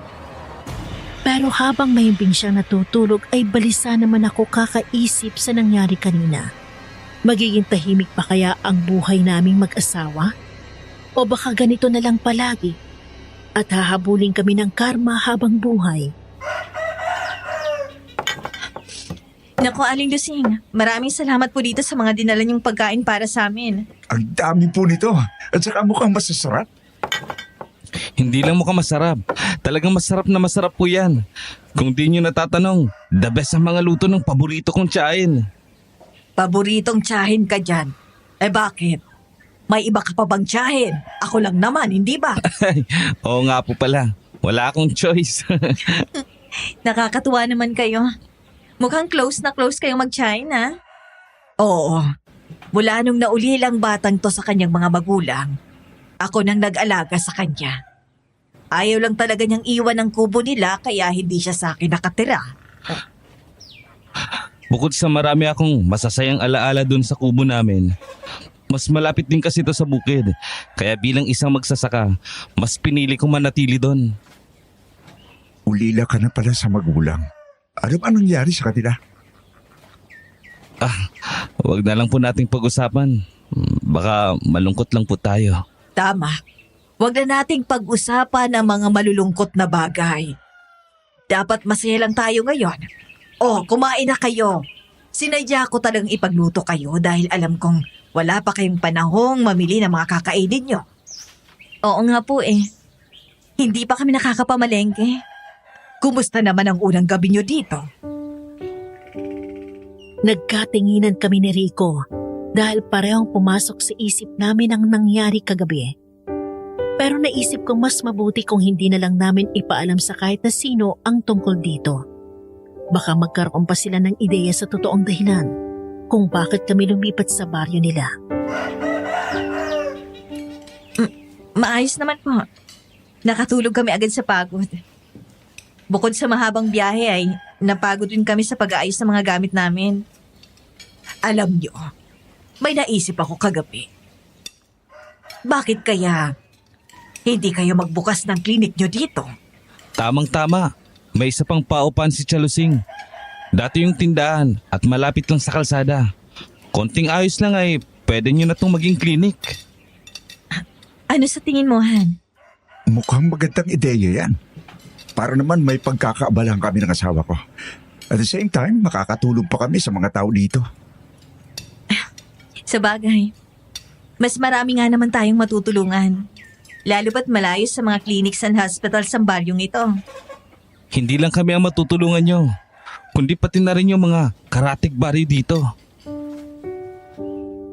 Pero habang mahimbing siyang natutulog ay balisa naman ako kakaisip sa nangyari kanina. Magiging tahimik pa kaya ang buhay naming mag-asawa? O baka ganito na lang palagi at hahabulin kami ng karma habang buhay? Naku, Aling Lusing, maraming salamat po dito sa mga dinala niyong pagkain para sa amin. ang dami po nito. At saka mukhang masasarap. Hindi lang mukhang masarap. Talagang masarap po yan. Kung di nyo natatanong, the best ang mga luto ng paborito kong tiyahin. Paboritong tiyahin ka dyan. Eh bakit? May iba ka pa bang tiyahin? Ako lang naman, hindi ba? Oo nga po pala. Wala akong choice. Nakakatuwa naman kayo. Mukhang close na close kayong mag-tiyahin, ha? Oo. Mula nung naulilang batang to sa kanyang mga magulang, ako nang nag-alaga sa kanya. Ayaw lang talaga niyang iwan ang kubo nila kaya hindi siya sa akin nakatira. Bukod sa marami akong masasayang alaala dun sa kubo namin, mas malapit din kasi ito sa bukid. Kaya bilang isang magsasaka, mas pinili kong manatili dun. Ulila ka na pala sa magulang. Ano ba nangyari sa kanila? Huwag na lang po nating pag-usapan. Baka malungkot lang po tayo. Tama. Huwag na nating pag-usapan ang mga malulungkot na bagay. Dapat masaya lang tayo ngayon. Oh, kumain na kayo. Sinadya ko talagang ipagluto kayo dahil alam kong wala pa kayong panahong mamili ng mga kakainin nyo. Oo nga po eh. Hindi pa kami nakakapamalengke. Kumusta naman ang unang gabi nyo dito? Nagkatinginan kami ni Rico dahil parehong pumasok sa isip namin ang nangyari kagabi. Pero naisip kong mas mabuti kung hindi na lang namin ipaalam sa kahit na sino ang tungkol dito. Baka magkaroon pa sila ng ideya sa totoong dahilan kung bakit kami lumipat sa baryo nila. Maayos naman po. Nakatulog kami agad sa pagod. Bukod sa mahabang biyahe ay napagod din kami sa pag-aayos ng mga gamit namin. Alam nyo, may naisip ako kagabi. Bakit kaya hindi kayo magbukas ng klinik nyo dito Tamang-tama. May isa pang paupahan si Chalusing. Dati yung tindahan at malapit lang sa kalsada. Konting ayos lang ay pwede nyo na itong maging clinic. Ano sa tingin mo, Han? Mukhang magandang ideya yan. Para naman may pagkakaabalahan kami ng asawa ko. At the same time, makakatulong pa kami sa mga tao dito. Sa bagay, mas marami nga naman tayong matutulungan. Lalo pat malayo sa mga clinics and hospitals sa baryong ito. Hindi lang kami ang matutulungan nyo, kundi pati na rin yung mga karatig bari dito.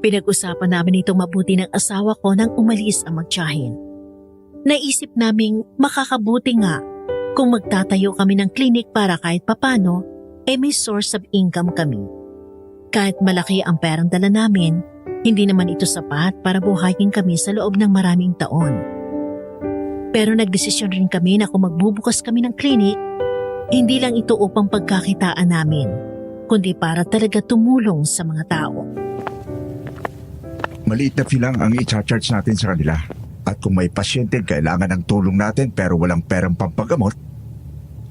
Pinag-usapan namin itong mabuti ng asawa ko nang umalis ang magtiyahin. Naisip naming makakabuti nga kung magtatayo kami ng klinik para kahit papano may source of income kami. Kahit malaki ang perang dala namin, hindi naman ito sapat para buhayin kami sa loob ng maraming taon. Pero nagdesisyon rin kami na kung magbubukas kami ng klinik, hindi lang ito upang pagkakitaan namin, kundi para talaga tumulong sa mga tao. Maliit na fee lang ang i-charge natin sa kanila. At kung may pasyente kailangan ng tulong natin pero walang perang pampagamot,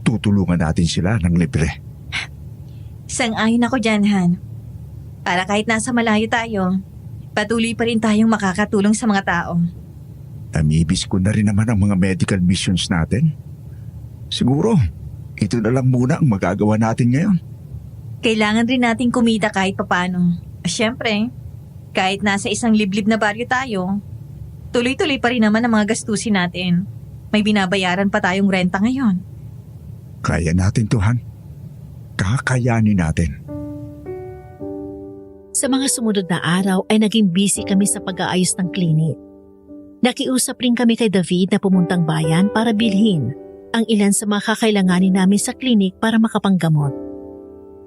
tutulungan natin sila ng libre. Sang-ayon ako dyan, Han. Para kahit nasa malayo tayo, patuloy pa rin tayong makakatulong sa mga tao. Namibis ko na rin naman ang mga medical missions natin. Siguro, ito na lang muna ang magagawa natin ngayon. Kailangan rin nating kumita kahit papano. Siyempre, kahit nasa isang liblib na baryo tayo, tuloy-tuloy pa rin naman ang mga gastusin natin. May binabayaran pa tayong renta ngayon. Kaya natin to, Han. Kakayanin natin. Sa mga sumunod na araw ay naging busy kami sa pag-aayos ng klinik. Nakiusap rin kami kay David na pumuntang bayan para bilhin ang ilan sa mga kakailanganin namin sa klinik para makapanggamot.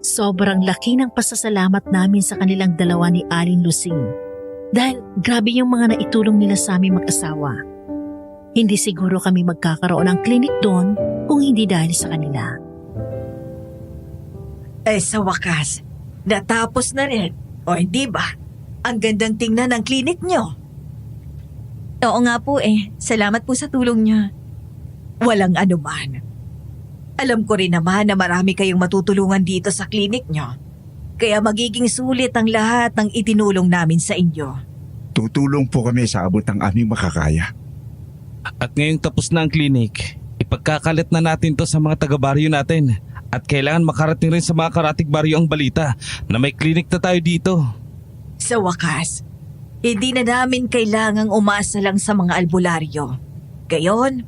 Sobrang laki ng pasasalamat namin sa kanilang dalawa ni Aling Lucing dahil grabe yung mga naitulong nila sa aming mag-asawa. Hindi siguro kami magkakaroon ng klinik doon kung hindi dahil sa kanila. Sa wakas, natapos na rin. O hindi ba? Ang gandang tingnan ng klinik nyo. Oo nga po Salamat po sa tulong nyo. Walang anuman. Alam ko rin naman na marami kayong matutulungan dito sa klinik nyo. Kaya magiging sulit ang lahat ng itinulong namin sa inyo. Tutulong po kami sa abot ng aming makakaya. At ngayong tapos na ang klinik, ipagkakalat na natin to sa mga taga-baryo natin. At kailangan makarating rin sa mga karatig baryo ang balita na may klinik na tayo dito. Sa wakas, hindi na namin kailangang umasa lang sa mga albularyo. Gayon,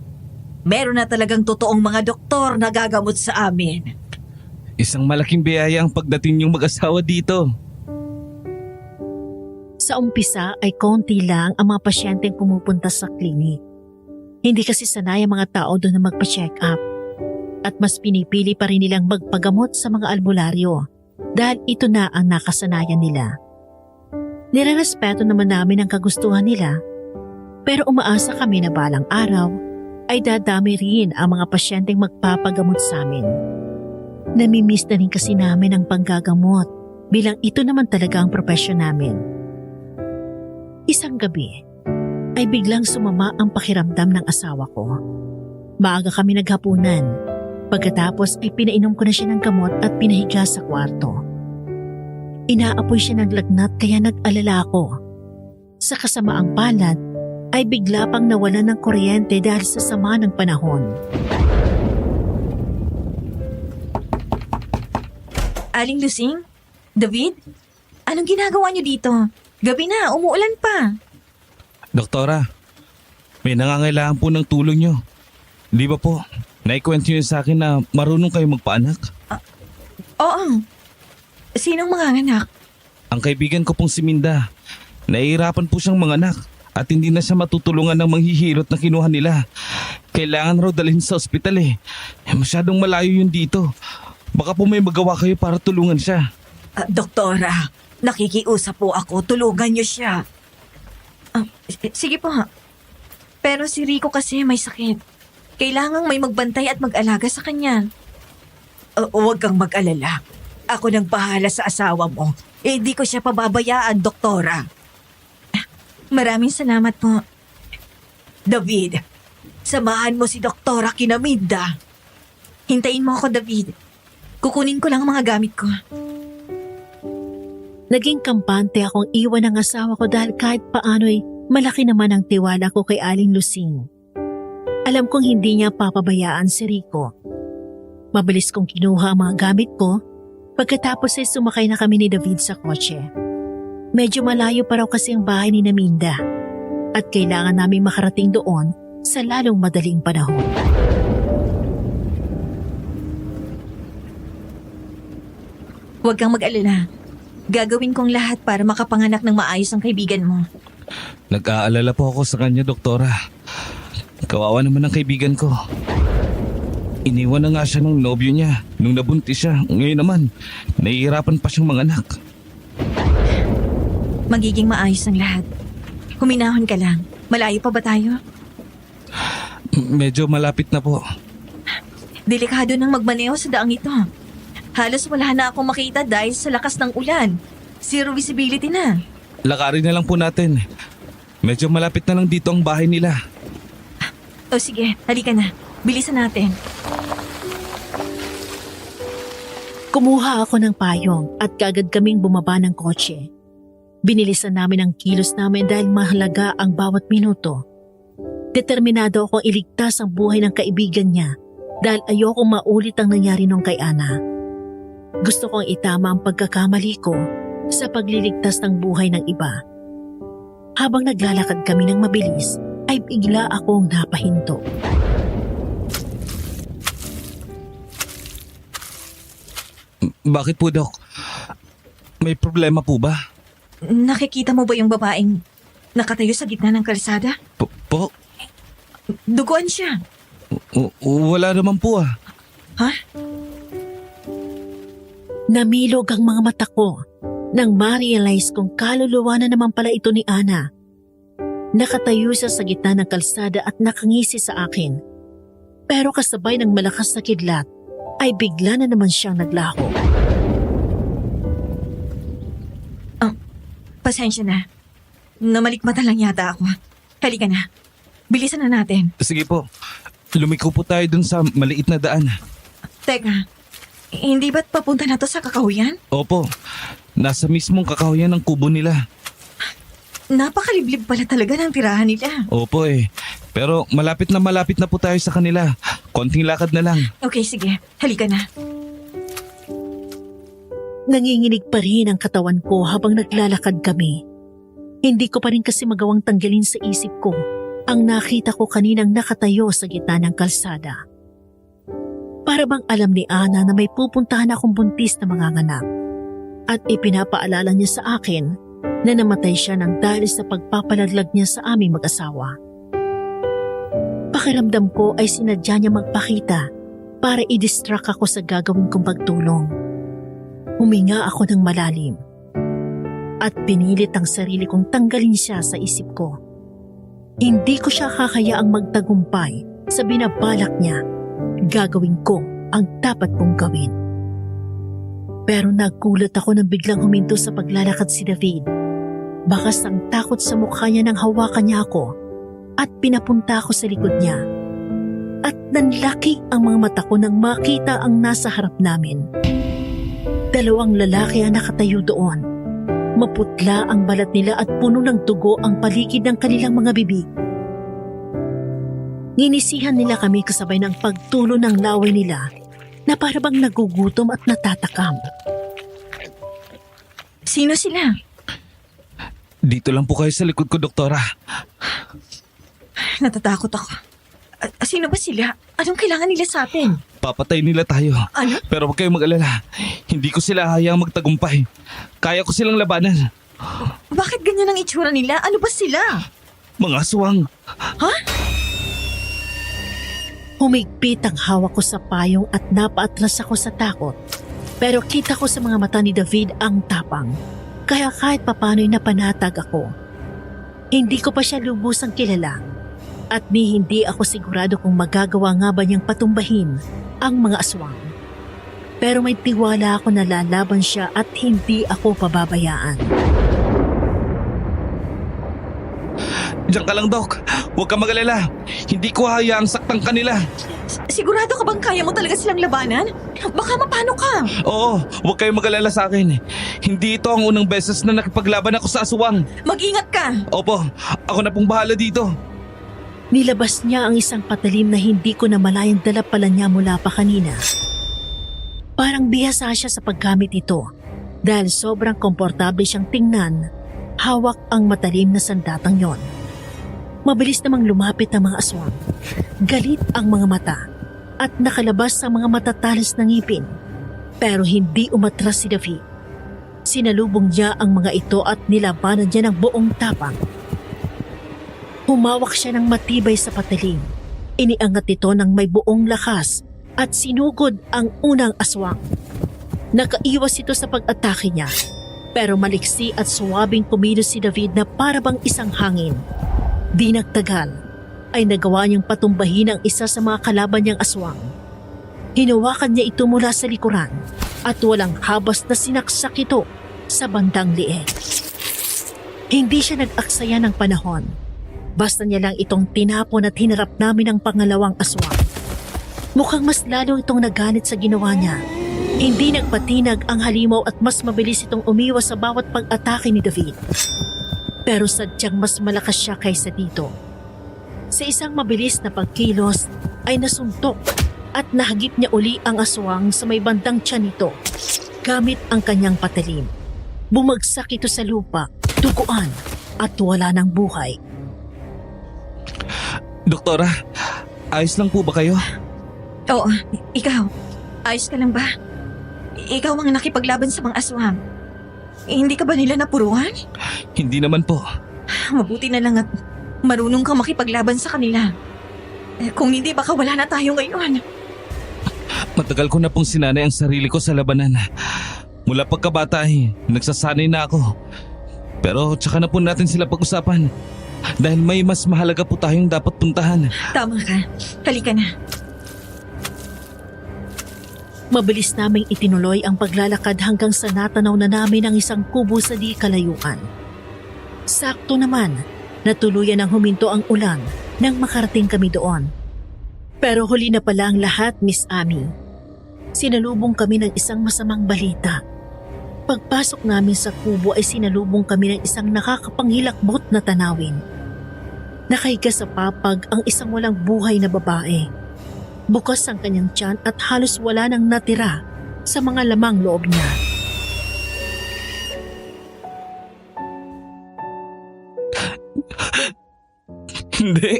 meron na talagang totoong mga doktor na gagamot sa amin. Isang malaking biyaya ang pagdating niyong mag-asawa dito. Sa umpisa ay konti lang ang mga pasyenteng pumupunta sa klinik. Hindi kasi sanay ang mga tao doon na magpa-check up. At mas pinipili pa rin nilang magpagamot sa mga albularyo dahil ito na ang nakasanayan nila. Nirerespeto naman namin ang kagustuhan nila, pero umaasa kami na balang araw ay dadami rin ang mga pasyenteng magpapagamot sa amin. Namimiss na rin kasi namin ang panggagamot bilang ito naman talaga ang propesyon namin. Isang gabi ay biglang sumama ang pakiramdam ng asawa ko. Maaga kami naghapunan. Pagkatapos ay pinainom ko na siya ng gamot at pinahiga sa kwarto. Inaapoy siya ng lagnat kaya nag-alala ako. Sa kasamaang palad ay bigla pang nawalan ng kuryente dahil sa sama ng panahon. Aling Lucing? David? Anong ginagawa niyo dito? Gabi na, umuulan pa. Doktora, may nangangailangan po ng tulong niyo. Di ba po? Naikwento niyo sa akin na marunong kayo magpaanak. Oo. Sinong manganganak? Ang kaibigan ko pong si Minda. Nahihirapan po siyang manganak at hindi na siya matutulungan ng manghihirot na kinuha nila. Kailangan raw dalhin sa ospital Masyadong malayo yun dito. Baka po may magawa kayo para tulungan siya. Doktora, nakikiusap po ako. Tulungan niyo siya. Sige po. Pero si Rico kasi may sakit. Kailangang may magbantay at mag-alaga sa kanya. Huwag kang mag-alala. Ako nang bahala sa asawa mo. Hindi ko siya pababayaan, doktora. Maraming salamat po. David, samahan mo si Doktora kina Minda. Hintayin mo ako, David. Kukunin ko lang ang mga gamit ko. Naging kampante akong iwan ng asawa ko dahil kahit paano'y malaki naman ang tiwala ko kay Aling Lucing. Alam kong hindi niya papabayaan si Rico. Mabilis kong kinuha ang mga gamit ko, pagkatapos ay sumakay na kami ni David sa kotse. Medyo malayo pa raw kasi ang bahay ni Naminda at kailangan naming makarating doon sa lalong madaling panahon. Huwag kang mag-alala. Gagawin kong lahat para makapanganak ng maayos ang kaibigan mo. Nag-aalala po ako sa kanya, doktora. Kawawa naman ang kaibigan ko. Iniwan na nga siya ng nobyo niya nung nabuntis siya. Ngayon naman, nahihirapan pa siyang manganak. Magiging maayos ang lahat. Huminahon ka lang. Malayo pa ba tayo? Medyo malapit na po. Delikado nang magmaneho sa daang ito. Halos wala na akong makita dahil sa lakas ng ulan. Zero visibility na. Lakarin na lang po natin. Medyo malapit na lang dito ang bahay nila. O sige, halika na. Bilisan natin. Kumuha ako ng payong at kagad kaming bumaba ng kotse. Binilisan namin ang kilos namin dahil mahalaga ang bawat minuto. Determinado akong iligtas ang buhay ng kaibigan niya dahil ayoko maulit ang nangyari nung kay Ana. Gusto kong itama ang pagkakamali ko sa pagliligtas ng buhay ng iba. Habang naglalakad kami ng mabilis, ay bigla akong napahinto. Bakit po, Dok? May problema po ba? Nakikita mo ba yung babaeng nakatayo sa gitna ng kalsada? Po? Duguan siya. Wala naman po ah. Ha? Namilog ang mga mata ko nang ma-realize kong kaluluwa na naman pala ito ni Ana. Nakatayo siya sa gitna ng kalsada at nakangisi sa akin. Pero kasabay ng malakas na kidlat, ay bigla na naman siyang naglaho. Pasensya na. Namalikmata lang yata ako. Halika na. Bilisan na natin. Sige po. Lumiko po tayo dun sa maliit na daan. Teka, hindi ba't papunta na to sa kakahuyan? Opo. Nasa mismong kakahuyan ng kubo nila. Napakaliblib pala talaga ng tirahan nila. Opo eh. Pero malapit na po tayo sa kanila. Konting lakad na lang. Okay, sige. Halika na. Nanginginig pa rin ang katawan ko habang naglalakad kami. Hindi ko pa rin kasi magawang tanggalin sa isip ko ang nakita ko kaninang nakatayo sa gitna ng kalsada. Para bang alam ni Ana na may pupuntahan akong buntis na manganganak at ipinapaalala niya sa akin na namatay siya ng dahil sa pagpapalaglag niya sa aming mag-asawa. Pakiramdam ko ay sinadya niya magpakita para i-distract ako sa gagawin kong pagtulong. Huminga ako ng malalim at pinilit ang sarili kong tanggalin siya sa isip ko. Hindi ko siya kakayaang magtagumpay sa binabalak niya. Gagawin ko ang dapat kong gawin. Pero nagulat ako nang biglang huminto sa paglalakad si David. Bakas ang takot sa mukha niya nang hawakan niya ako at pinapunta ako sa likod niya. At nanlaki ang mga mata ko nang makita ang nasa harap namin. Dalawang lalaki ang nakatayo doon. Maputla ang balat nila at puno ng dugo ang paligid ng kanilang mga bibig. Nginisihan nila kami kasabay ng pagtulo ng laway nila na parabang nagugutom at natatakam. Sino sila? Dito lang po kayo sa likod ko, doktora. Natatakot ako. Sino ba sila? Anong kailangan nila sa atin? Papatay nila tayo. Ano? Pero huwag kayong mag-alala. Hindi ko sila hayang magtagumpay. Kaya ko silang labanan. Bakit ganyan ang itsura nila? Ano ba sila? Mga aswang. Ha? Humigpit ang hawak ko sa payong at napaatras ako sa takot. Pero kita ko sa mga mata ni David ang tapang. Kaya kahit papano'y napanatag ako. Hindi ko pa siya lubusang kilala. At hindi ako sigurado kung magagawa nga ba niyang patumbahin ang mga aswang. Pero may tiwala ako na lalaban siya at hindi ako pababayaan. Diyan ka lang, Dok. Huwag ka mag-alala. Hindi ko hayaang saktan kanila. Sigurado ka bang kaya mo talaga silang labanan? Baka mapano ka. Oo, huwag kayong mag-alala sa akin. Hindi ito ang unang beses na nakipaglaban ako sa aswang. Mag-ingat ka. Opo, ako na pong bahala dito. Nilabas niya ang isang patalim na hindi ko namalayang dala pala niya mula pa kanina. Parang bihasa siya sa paggamit ito dahil sobrang komportable siyang tingnan, hawak ang matalim na sandatang yon. Mabilis namang lumapit ang mga aswang. Galit ang mga mata at nakalabas ang mga matatalas na ngipin. Pero hindi umatras si David. Sinalubong niya ang mga ito at nilabanan niya ng buong tapang. Humawak siya ng matibay sa patalim. Iniangat ito ng may buong lakas at sinugod ang unang aswang. Nakaiwas ito sa pag-atake niya. Pero maliksi at suwabing kumilos si David na parabang isang hangin. Di nagtagal ay nagawa niyang patumbahin ang isa sa mga kalaban niyang aswang. Hinawakan niya ito mula sa likuran at walang habas na sinaksak ito sa bandang liig. Hindi siya nag-aksaya ng panahon. Basta niya lang itong tinapon at hinarap namin ang pangalawang aswang. Mukhang mas lalo itong nagalit sa ginawa niya. Hindi nagpatinag ang halimaw at mas mabilis itong umiwas sa bawat pag-atake ni David. Pero sadyang mas malakas siya kaysa dito. Sa isang mabilis na pagkilos ay nasuntok at nahagip niya uli ang aswang sa may bandang tiyan nito gamit ang kanyang patalim. Bumagsak ito sa lupa, duguan at wala ng buhay. Doktora, ayos lang po ba kayo? Oo, ikaw. Ayos ka lang ba? Ikaw ang nakipaglaban sa mga aswang. Hindi ka ba nila napuruhan? Hindi naman po. Mabuti na lang at marunong kang makipaglaban sa kanila. Kung hindi, baka wala na tayo ngayon. Matagal ko na pong sinanay ang sarili ko sa labanan. Mula pagkabata nagsasanay na ako. Pero tsaka na po natin sila pag-usapan. Dahil may mas mahalaga po tayong dapat puntahan. Tama ka. Halika na. Mabilis naming itinuloy ang paglalakad hanggang sa natanaw na namin ang isang kubo sa di kalayuan. Sakto naman, natuluyan ang huminto ang ulan nang makarating kami doon. Pero huli na pala ang lahat, Miss Amy. Sinalubong kami ng isang masamang balita. Pagpasok namin sa kubo ay sinalubong kami ng isang nakakapanghilakbot na tanawin. Nakahiga sa papag ang isang walang buhay na babae. Bukas ang kanyang tiyan at halos wala nang natira sa mga lamang loob niya. Hindi.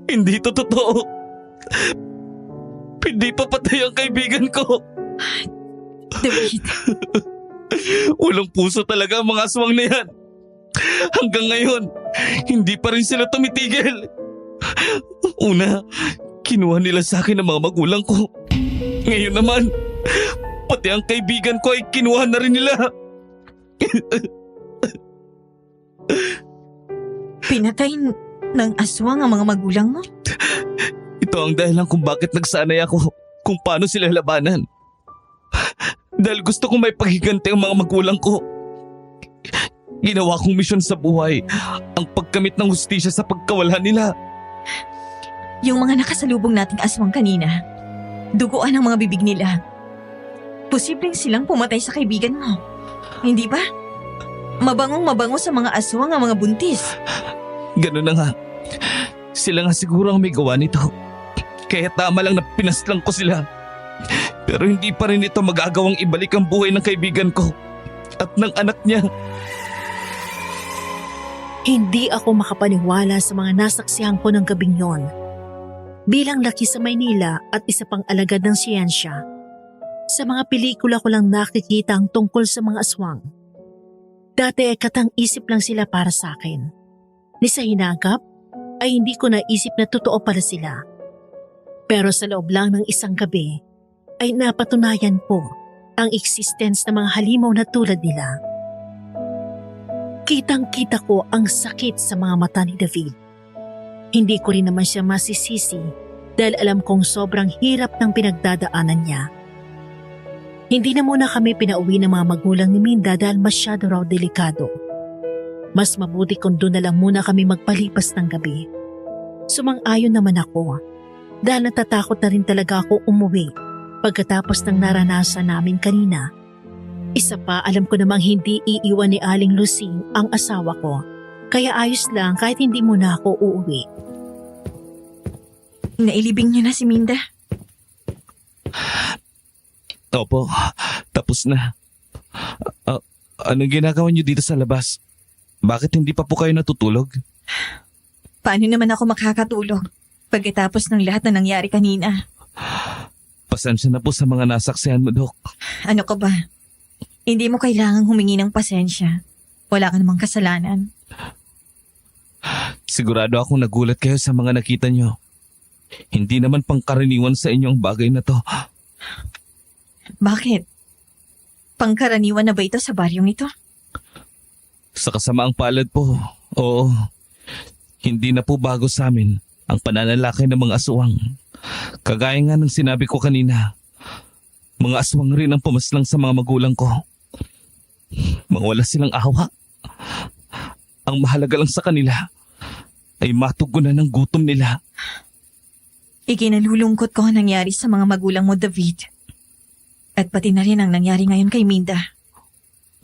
Hindi ito totoo. Hindi pa patay ang kaibigan ko. David. Walang puso talaga ang mga aswang na yan. Hanggang ngayon, hindi pa rin sila tumitigil. Una, kinuha nila sa akin ang mga magulang ko. Ngayon naman, pati ang kaibigan ko ay kinuha na rin nila. Pinatay ng aswang ang mga magulang mo? Ito ang dahilan kung bakit nagsanay ako kung paano sila labanan. Dahil gusto kong may paghiganti ang mga magulang ko. Ginawa kong misyon sa buhay ang pagkamit ng hustisya sa pagkawala nila. Yung mga nakasalubong nating aswang kanina, duguan ang mga bibig nila. Posibleng silang pumatay sa kaibigan mo. Hindi ba? Mabangong mabango sa mga aswang ang mga buntis. Ganun na nga. Sila nga siguro ang may gawa nito. Kaya tama lang na pinaslang ko sila. Pero hindi pa rin ito magagawang ibalik ang buhay ng kaibigan ko at ng anak niya. Hindi ako makapaniwala sa mga nasaksihan ko ng gabing yon. Bilang laki sa Maynila at isa pang alagad ng siyensya, sa mga pelikula ko lang nakikita ang tungkol sa mga aswang. Dati ay katang-isip lang sila para sa akin. Ni sa hinagap ay hindi ko naisip na totoo pala sila. Pero sa loob lang ng isang gabi ay napatunayan po ang existence ng mga halimaw na tulad nila. Kitang-kita ko ang sakit sa mga mata ni David. Hindi ko rin naman siya masisisi dahil alam kong sobrang hirap ng pinagdadaanan niya. Hindi na muna kami pinauwi ng mga magulang ni Minda dahil masyado raw delikado. Mas mabuti kung doon na lang muna kami magpalipas ng gabi. Sumang-ayon naman ako. dahil natatakot na rin talaga ako umuwi pagkatapos ng naranasan namin kanina. Isa pa, alam ko namang hindi iiwan ni Aling Lucing ang asawa ko. Kaya ayos lang kahit hindi muna ako uuwi. Nailibing niyo na si Minda. Opo, tapos na. Anong ginagawa niyo dito sa labas? Bakit hindi pa po kayo natutulog? Paano naman ako makakatulog pagkatapos ng lahat na nangyari kanina? Pasensya na po sa mga nasaksihan mo, Dok. Ano ka ba? Hindi mo kailangang humingi ng pasensya. Wala ka namang kasalanan. Sigurado akong nagulat kayo sa mga nakita niyo. Hindi naman pangkaraniwan sa inyo ang bagay na to. Bakit? Pangkaraniwan na ba ito sa baryong ito? Sa kasamaang palad po, oo. Hindi na po bago sa amin ang pananalakay ng mga aswang. Kagaya nga ng sinabi ko kanina, mga aswang rin ang pumaslang sa mga magulang ko. Mawala silang awa. Ang mahalaga lang sa kanila ay matugunan ng gutom nila. Ikinalulungkot ko ang nangyari sa mga magulang mo, David. At pati na rin ang nangyari ngayon kay Minda.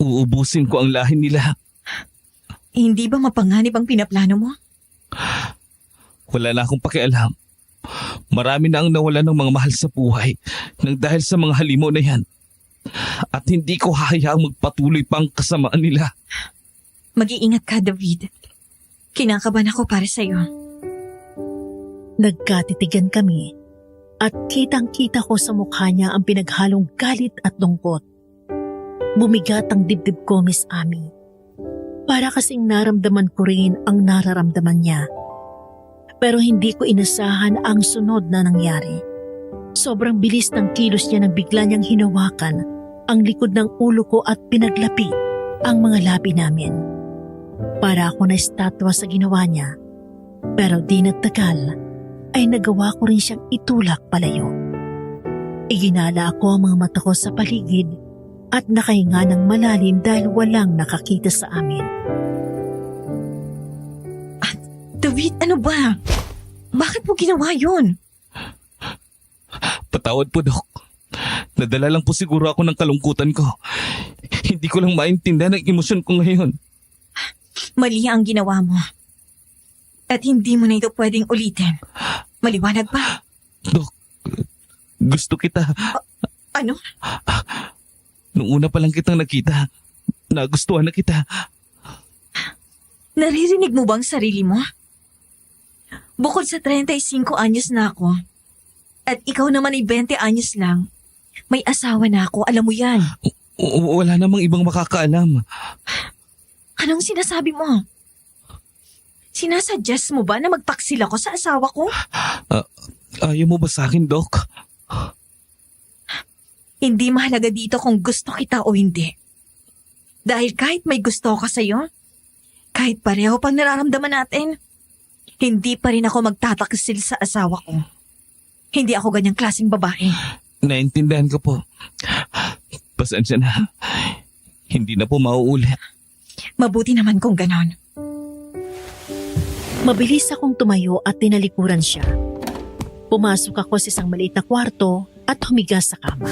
Uubusin ko ang lahi nila. Hindi ba mapanganib ang pinaplano mo? Wala na akong pakialam. Marami na ang nawala ng mga mahal sa buhay nang dahil sa mga halimaw na yan. At hindi ko hahayaang magpatuloy pa ang kasamaan nila. Mag-iingat ka, David. Kinakabahan ako para sa'yo. Nagkatitigan kami at kitang-kita ko sa mukha niya ang pinaghalong galit at lungkot. Bumigat ang dibdib ko, Miss Amy. Para kasing naramdaman ko rin ang nararamdaman niya. Pero hindi ko inasahan ang sunod na nangyari. Sobrang bilis ng kilos niya nang bigla niyang hinawakan ang likod ng ulo ko at pinaglapi ang mga labi namin. Para ako na estatwa sa ginawa niya. Pero di nagtagal ay nagawa ko rin siyang itulak palayo. Iginala ako ang mga mata ko sa paligid at nakahinga ng malalim dahil walang nakakita sa amin. David, ano ba? Bakit mo ginawa yun? Patawad po, Dok. Nadala lang po siguro ako ng kalungkutan ko. Hindi ko lang maintindihan ang emosyon ko ngayon. Mali ang ginawa mo. At hindi mo na ito pwedeng ulitin. Maliwanag ba? Dok, gusto kita. Ano? Nung una pa lang kitang nakita, nagustuhan na kita. Naririnig mo bang sarili mo? Bukod sa 35 anyos na ako, at ikaw naman ay 20 anyos lang, may asawa na ako, alam mo yan. Wala namang ibang makakaalam. Anong sinasabi mo? Sinasuggest mo ba na magpaksil ako sa asawa ko? Ayaw mo ba sa akin, Dok? Hindi mahalaga dito kung gusto kita o hindi. Dahil kahit may gusto ka sa'yo, kahit pareho pang nararamdaman natin, hindi pa rin ako magtataksil sa asawa ko. Hindi ako ganyang klaseng babae. Naintindihan ko po. Pasensya na. Hindi na po mauulit. Mabuti naman kung ganon. Mabilis akong tumayo at tinalikuran siya. Pumasok ako sa isang maliit na kwarto at humiga sa kama.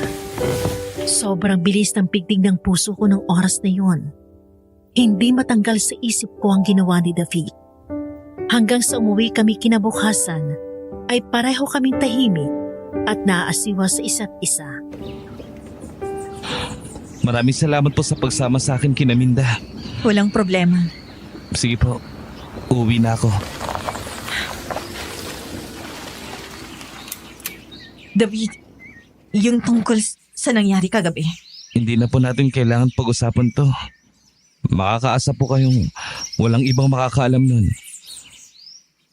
Sobrang bilis ng pigtig ng puso ko ng oras na yun. Hindi matanggal sa isip ko ang ginawa ni David. Hanggang sa umuwi kami kinabukasan, ay pareho kaming tahimik at naaasiwa sa isa't isa. Maraming salamat po sa pagsama sa akin, kina Minda. Walang problema. Sige po, uuwi na ako. David, yung tungkol sa nangyari kagabi. Hindi na po natin kailangan pag-usapan to. Makakaasa po kayong walang ibang makakaalam nun.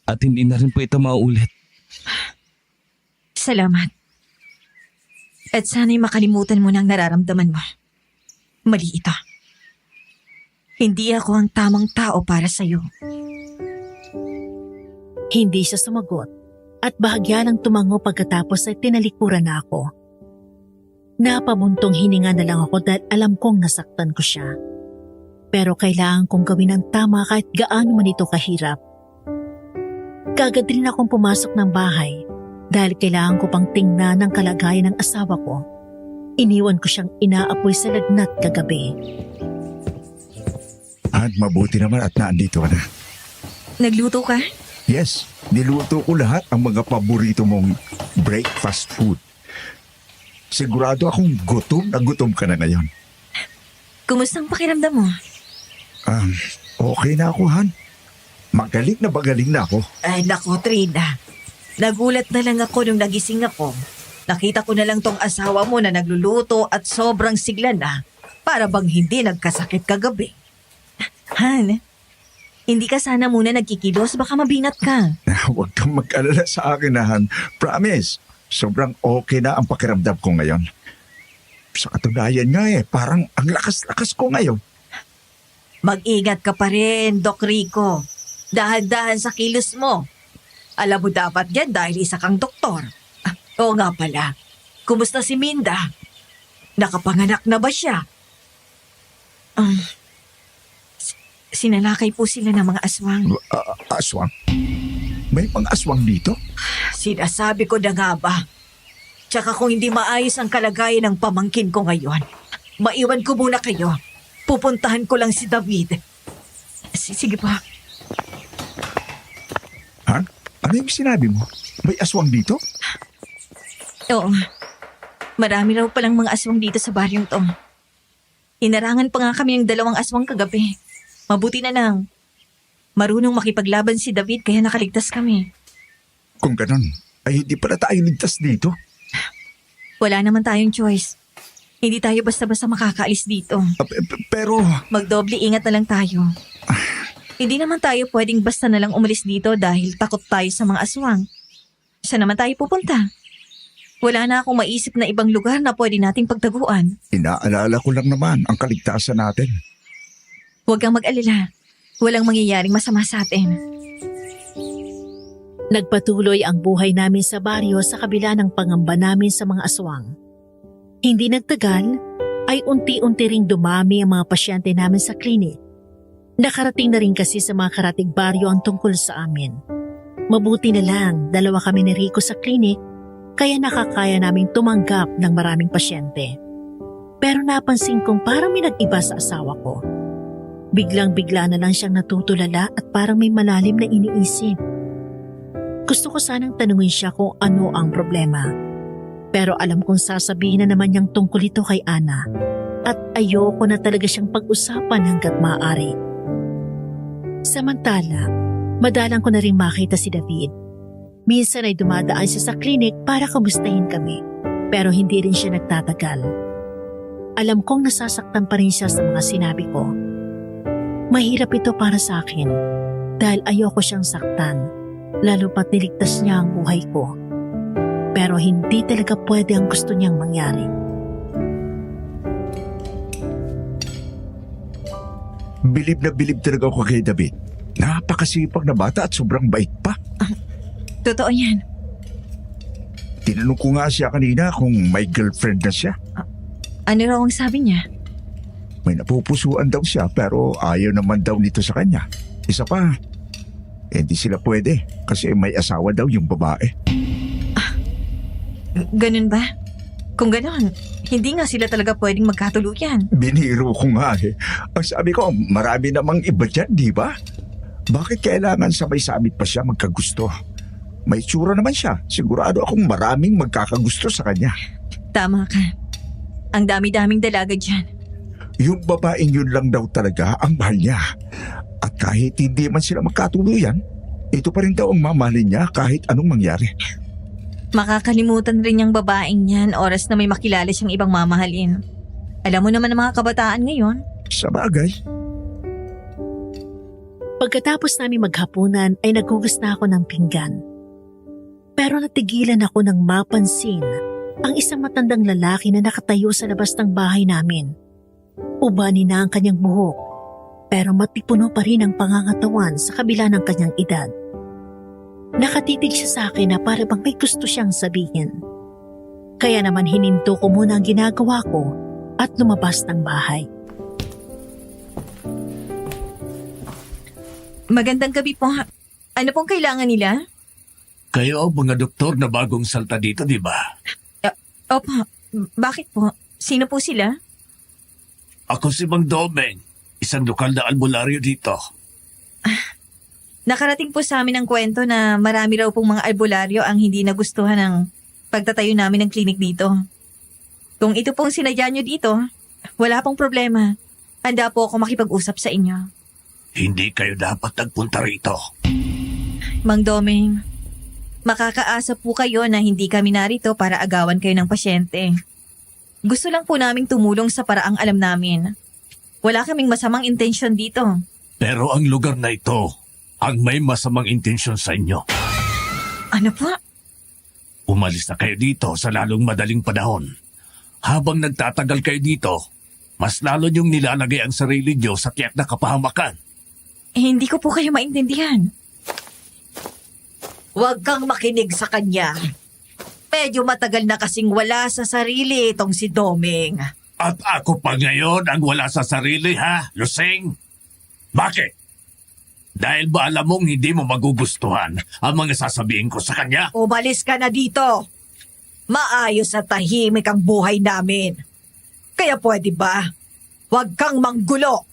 At hindi na rin po ito mauulit. Salamat. At sana'y makalimutan mo ng nararamdaman mo. Mali ito. Hindi ako ang tamang tao para sa'yo. Hindi siya sumagot at bahagya ng tumango pagkatapos ay tinalikuran na ako. Napabuntong hininga na lang ako dahil alam kong nasaktan ko siya. Pero kailangan kong gawin ang tama kahit gaano man ito kahirap. Kagad rin akong pumasok ng bahay Dahil kailangan ko pang tingnan ang kalagayan ng asawa ko, iniwan ko siyang inaapoy sa lagnat kagabi. At mabuti naman at naandito ka na. Nagluto ka? Yes, niluto ko lahat ang mga paborito mong breakfast food. Sigurado akong gutom na gutom ka na ngayon. Kumusta ang pakiramdam mo? Okay na ako, Han. Magaling na ako. Ay, naku, Trina. Nagulat na lang ako nung nagising ako. Nakita ko na lang tong asawa mo na nagluluto at sobrang sigla na. Para bang hindi nagkasakit kagabi. Han, hindi ka sana muna nagkikilos, baka mabinat ka. Huwag kang mag-alala sa akin, Han. Promise, sobrang okay na ang pakiramdam ko ngayon. Sa katunayan nga parang ang lakas-lakas ko ngayon. Mag-ingat ka pa rin, Doc Rico. Dahan-dahan sa kilos mo. Alam mo dapat yan dahil isa kang doktor. Oo nga pala. Kumusta si Minda? Nakapanganak na ba siya? Sinalakay po sila ng mga aswang. Aswang? May mga aswang dito? Sinasabi ko na nga ba? Tsaka kung hindi maayos ang kalagayan ng pamangkin ko ngayon, maiwan ko muna kayo. Pupuntahan ko lang si David. Sige pa. Han? Ano yung sinabi mo? May aswang dito? Oo. Marami raw palang mga aswang dito sa baryong to. Hinarangan pa nga kami ng 2 aswang kagabi. Mabuti na lang. Marunong makipaglaban si David kaya nakaligtas kami. Kung ganon, ay hindi pala tayo ligtas dito. Wala naman tayong choice. Hindi tayo basta-basta makakaalis dito. Pero, Magdoble ingat na lang tayo. Hindi naman tayo pwedeng basta na lang umalis dito dahil takot tayo sa mga aswang. Saan naman tayo pupunta? Wala na akong maisip na ibang lugar na pwede nating pagtaguan. inaalala ko lang naman ang kaligtasan natin. Huwag kang mag-alala. Walang mangyayaring masama sa atin. Nagpatuloy ang buhay namin sa baryo sa kabila ng pangamba namin sa mga aswang. Hindi nagtagal, ay unti-unti ring dumami ang mga pasyente namin sa klinik. Nakarating na rin kasi sa mga karatig baryo ang tungkol sa amin. Mabuti na lang, 2 kami ni Rico sa klinik, kaya nakakaya naming tumanggap ng maraming pasyente. Pero napansin kong parang may nag-iba sa asawa ko. Biglang-bigla na lang siyang natutulala at parang may malalim na iniisip. Gusto ko sanang tanungin siya kung ano ang problema. Pero alam kong sasabihin na naman niyang tungkol ito kay Ana at ayoko na talaga siyang pag-usapan hanggat maaari. Samantala, madalang ko na rin makita si David. Minsan ay dumadaan siya sa klinik para kamustahin kami, pero hindi rin siya nagtatagal. Alam kong nasasaktan pa rin siya sa mga sinabi ko. Mahirap ito para sa akin dahil ayoko siyang saktan, lalo pat niligtas niya ang buhay ko. Pero hindi talaga pwede ang gusto niyang mangyari. Bilib na bilib talaga ako kay David. Napakasipag na bata at sobrang bait pa. Totoo yan. Tinanong ko nga siya kanina kung may girlfriend na siya. Ano raw ang sabi niya? May napupusuan daw siya pero ayaw naman daw nito sa kanya. Isa pa, hindi sila pwede kasi may asawa daw yung babae. Ganun ba? Kung ganun, hindi nga sila talaga pwedeng magkatuluyan. Biniro ko nga Ang sabi ko, marami namang iba dyan, di ba? Bakit kailangan sabay-sabit pa siya magkagusto? May tsura naman siya. Sigurado akong maraming magkakagusto sa kanya. Tama ka. Ang dami-daming dalaga dyan. Yung babaeng yun lang daw talaga ang mahal niya. At kahit hindi man sila magkatuluyan, ito pa rin daw ang mamahalin niya kahit anong mangyari. Makakalimutan rin niyang babaeng yan oras na may makilala siyang ibang mamahalin. Alam mo naman ang mga kabataan ngayon. Sa bagay. Pagkatapos namin maghapunan ay naghugas na ako ng pinggan. Pero natigilan ako nang mapansin ang isang matandang lalaki na nakatayo sa labas ng bahay namin. Ubani na ang kanyang buhok, pero matipuno pa rin ang pangangatawan sa kabila ng kanyang edad. Nakatitig siya sa akin na para bang may gusto siyang sabihin. Kaya naman hininto ko muna ang ginagawa ko at lumabas ng bahay. Magandang gabi po. Ano pong kailangan nila? Kayo mga doktor na bagong salta dito, di ba? Opo, bakit po? Sino po sila? Ako si Mang Domeng, isang lokal na albularyo dito. Nakarating po sa amin ang kwento na marami raw pong mga albularyo ang hindi nagustuhan ng pagtatayo namin ng klinik dito. Kung ito pong sinadya nyo dito, wala pong problema. Handa po ako makipag-usap sa inyo. Hindi kayo dapat nagpunta rito. Mang Domeng, makakaasa po kayo na hindi kami narito para agawan kayo ng pasyente. Gusto lang po naming tumulong sa paraang alam namin. Wala kaming masamang intensyon dito. Pero ang lugar na ito, ang may masamang intensyon sa inyo. Ano po? Umalis na kayo dito sa lalong madaling panahon. Habang nagtatagal kayo dito, mas lalo niyong nilalagay ang sarili niyo sa tiyak na kapahamakan. Hindi ko po kayo maintindihan. Huwag kang makinig sa kanya. Medyo matagal na kasing wala sa sarili itong si Domeng. At ako pa ngayon ang wala sa sarili, ha, Lusing? Bakit? Dahil ba alam mong hindi mo magugustuhan ang mga sasabihin ko sa kanya? Umalis ka na dito. Maayos at tahimik ang buhay namin. Kaya pwede ba? Huwag kang manggulo.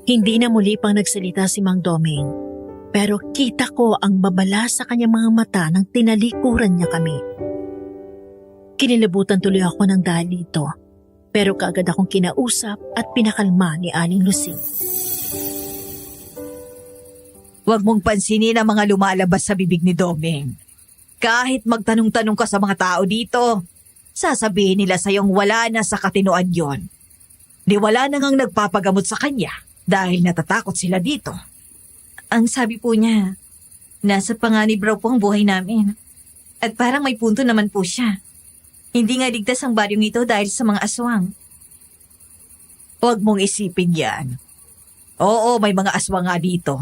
Hindi na muli pang nagsalita si Mang Domeng. Pero kita ko ang babala sa kanyang mga mata nang tinalikuran niya kami. Kinilabutan tuloy ako ng dahil dito. Pero kaagad akong kinausap at pinakalma ni Aling Lusing. Huwag mong pansinin ang mga lumalabas sa bibig ni Domeng. Kahit magtanong-tanong ka sa mga tao dito, sasabihin nila sa'yong wala na sa katinoan yon. Di wala na ngang nagpapagamot sa kanya dahil natatakot sila dito. Ang sabi po niya, nasa panganib raw po ang buhay namin. At parang may punto naman po siya. Hindi nga ligtas ang baryong ito dahil sa mga aswang. Huwag mong isipin yan. Oo, may mga aswang nga dito.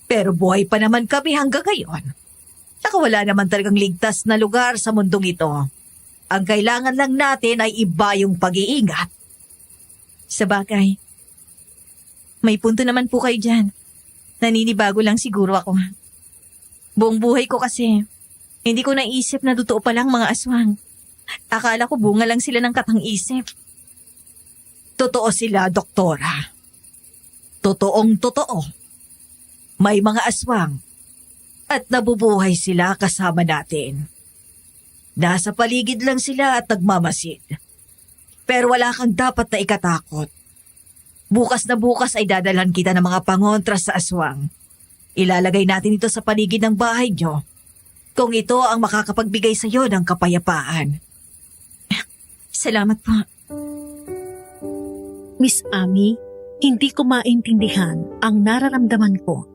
Pero buhay pa naman kami hanggang ngayon. Saka wala naman talagang ligtas na lugar sa mundong ito. Ang kailangan lang natin ay iba yung pag-iingat. Sa bagay, may punto naman po kayo dyan. Naninibago lang siguro ako. Buong buhay ko kasi, hindi ko naisip na totoo palang mga aswang. Akala ko bunga lang sila ng katang-isip. Totoo sila, doktora. Totoong totoo. May mga aswang at nabubuhay sila kasama natin. Nasa paligid lang sila at nagmamasid. Pero wala kang dapat na ikatakot. Bukas na bukas ay dadalan kita ng mga pangontra sa aswang. Ilalagay natin ito sa paligid ng bahay nyo. Kung ito ang makakapagbigay sa iyo ng kapayapaan. Salamat po. Miss Ami, hindi ko maintindihan ang nararamdaman ko.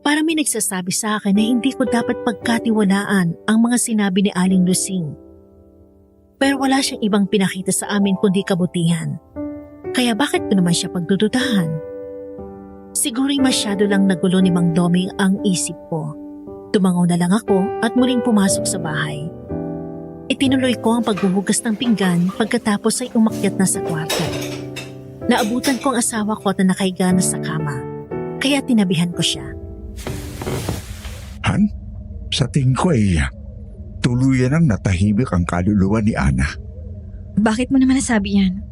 Para may nagsasabi sa akin na hindi ko dapat pagkatiwalaan ang mga sinabi ni Aling Lusing. Pero wala siyang ibang pinakita sa amin kundi kabutihan. Kaya bakit ko naman siya pagdududahan? Siguro'y masyado lang nagulo ni Mang Domeng ang isip ko. Tumangaw na lang ako at muling pumasok sa bahay. Itinuloy ko ang paghuhugas ng pinggan pagkatapos ay umakyat na sa kwarto. Naabutan ko ang asawa ko na nakahiga na sa kama. Kaya tinabihan ko siya. Han, sa tingin ko ay tuluyan ang natahimik ang kaluluwa ni Ana. Bakit mo naman nasabi yan?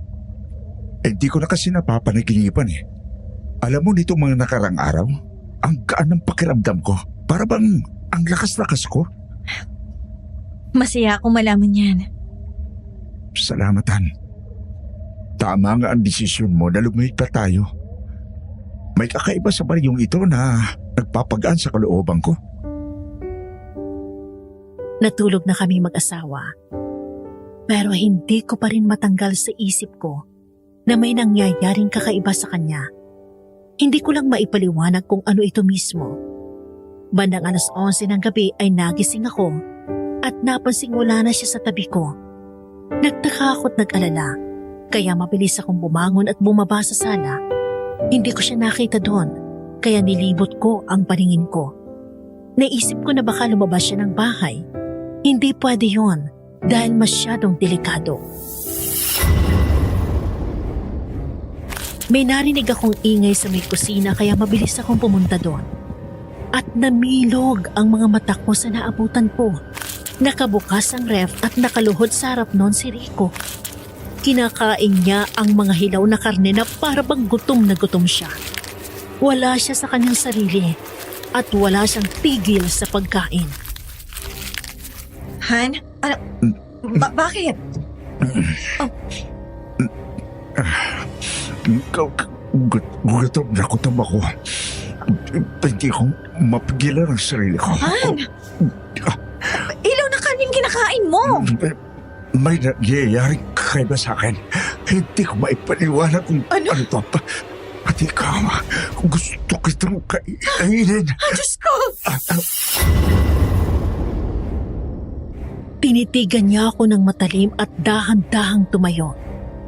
Hindi ko na kasi napapanaginipan eh. Alam mo nitong mga nakarang araw, ang gaan ng pakiramdam ko. Para bang ang lakas-lakas ko. Masaya akong malaman yan. Salamat, Han. Tama nga ang desisyon mo na lumihit pa tayo. May kakaiba sa baryong ito na nagpapagaan sa kalooban ko. Natulog na kami mag-asawa. Pero hindi ko pa rin matanggal sa isip ko na may nangyayaring kakaiba sa kanya. Hindi ko lang maipaliwanag kung ano ito mismo. Bandang 11:00 ng gabi ay nagising ako at napansing wala na siya sa tabi ko. Nagtaka ako't nag-alala, kaya mabilis akong bumangon at bumaba sa sala. Hindi ko siya nakita doon, kaya nilibot ko ang paningin ko. Naisip ko na baka lumabas siya ng bahay. Hindi pwede yon dahil masyadong delikado. May narinig akong ingay sa may kusina kaya mabilis akong pumunta doon. at namilog ang mga mata ko sa naabutan ko. Nakabukas ang ref at nakaluhod sa harap noon si Rico. Kinakain niya ang mga hilaw na karne na para bang gutom na gutom siya. Wala siya sa kanyang sarili at wala siyang tigil sa pagkain. Han? Ano? Bakit? Gutom na gutom ako. Hindi ko mapigilan ang sarili ko. Han? Ilaw na kanin kinakain mo. May nangyayaring kakaiba sa akin. Hindi ko maipaniwala kung Ano? to. Pati ka, gusto kitang kainin. Diyos ko! Tinitigan niya ako ng matalim at dahan-dahang tumayo.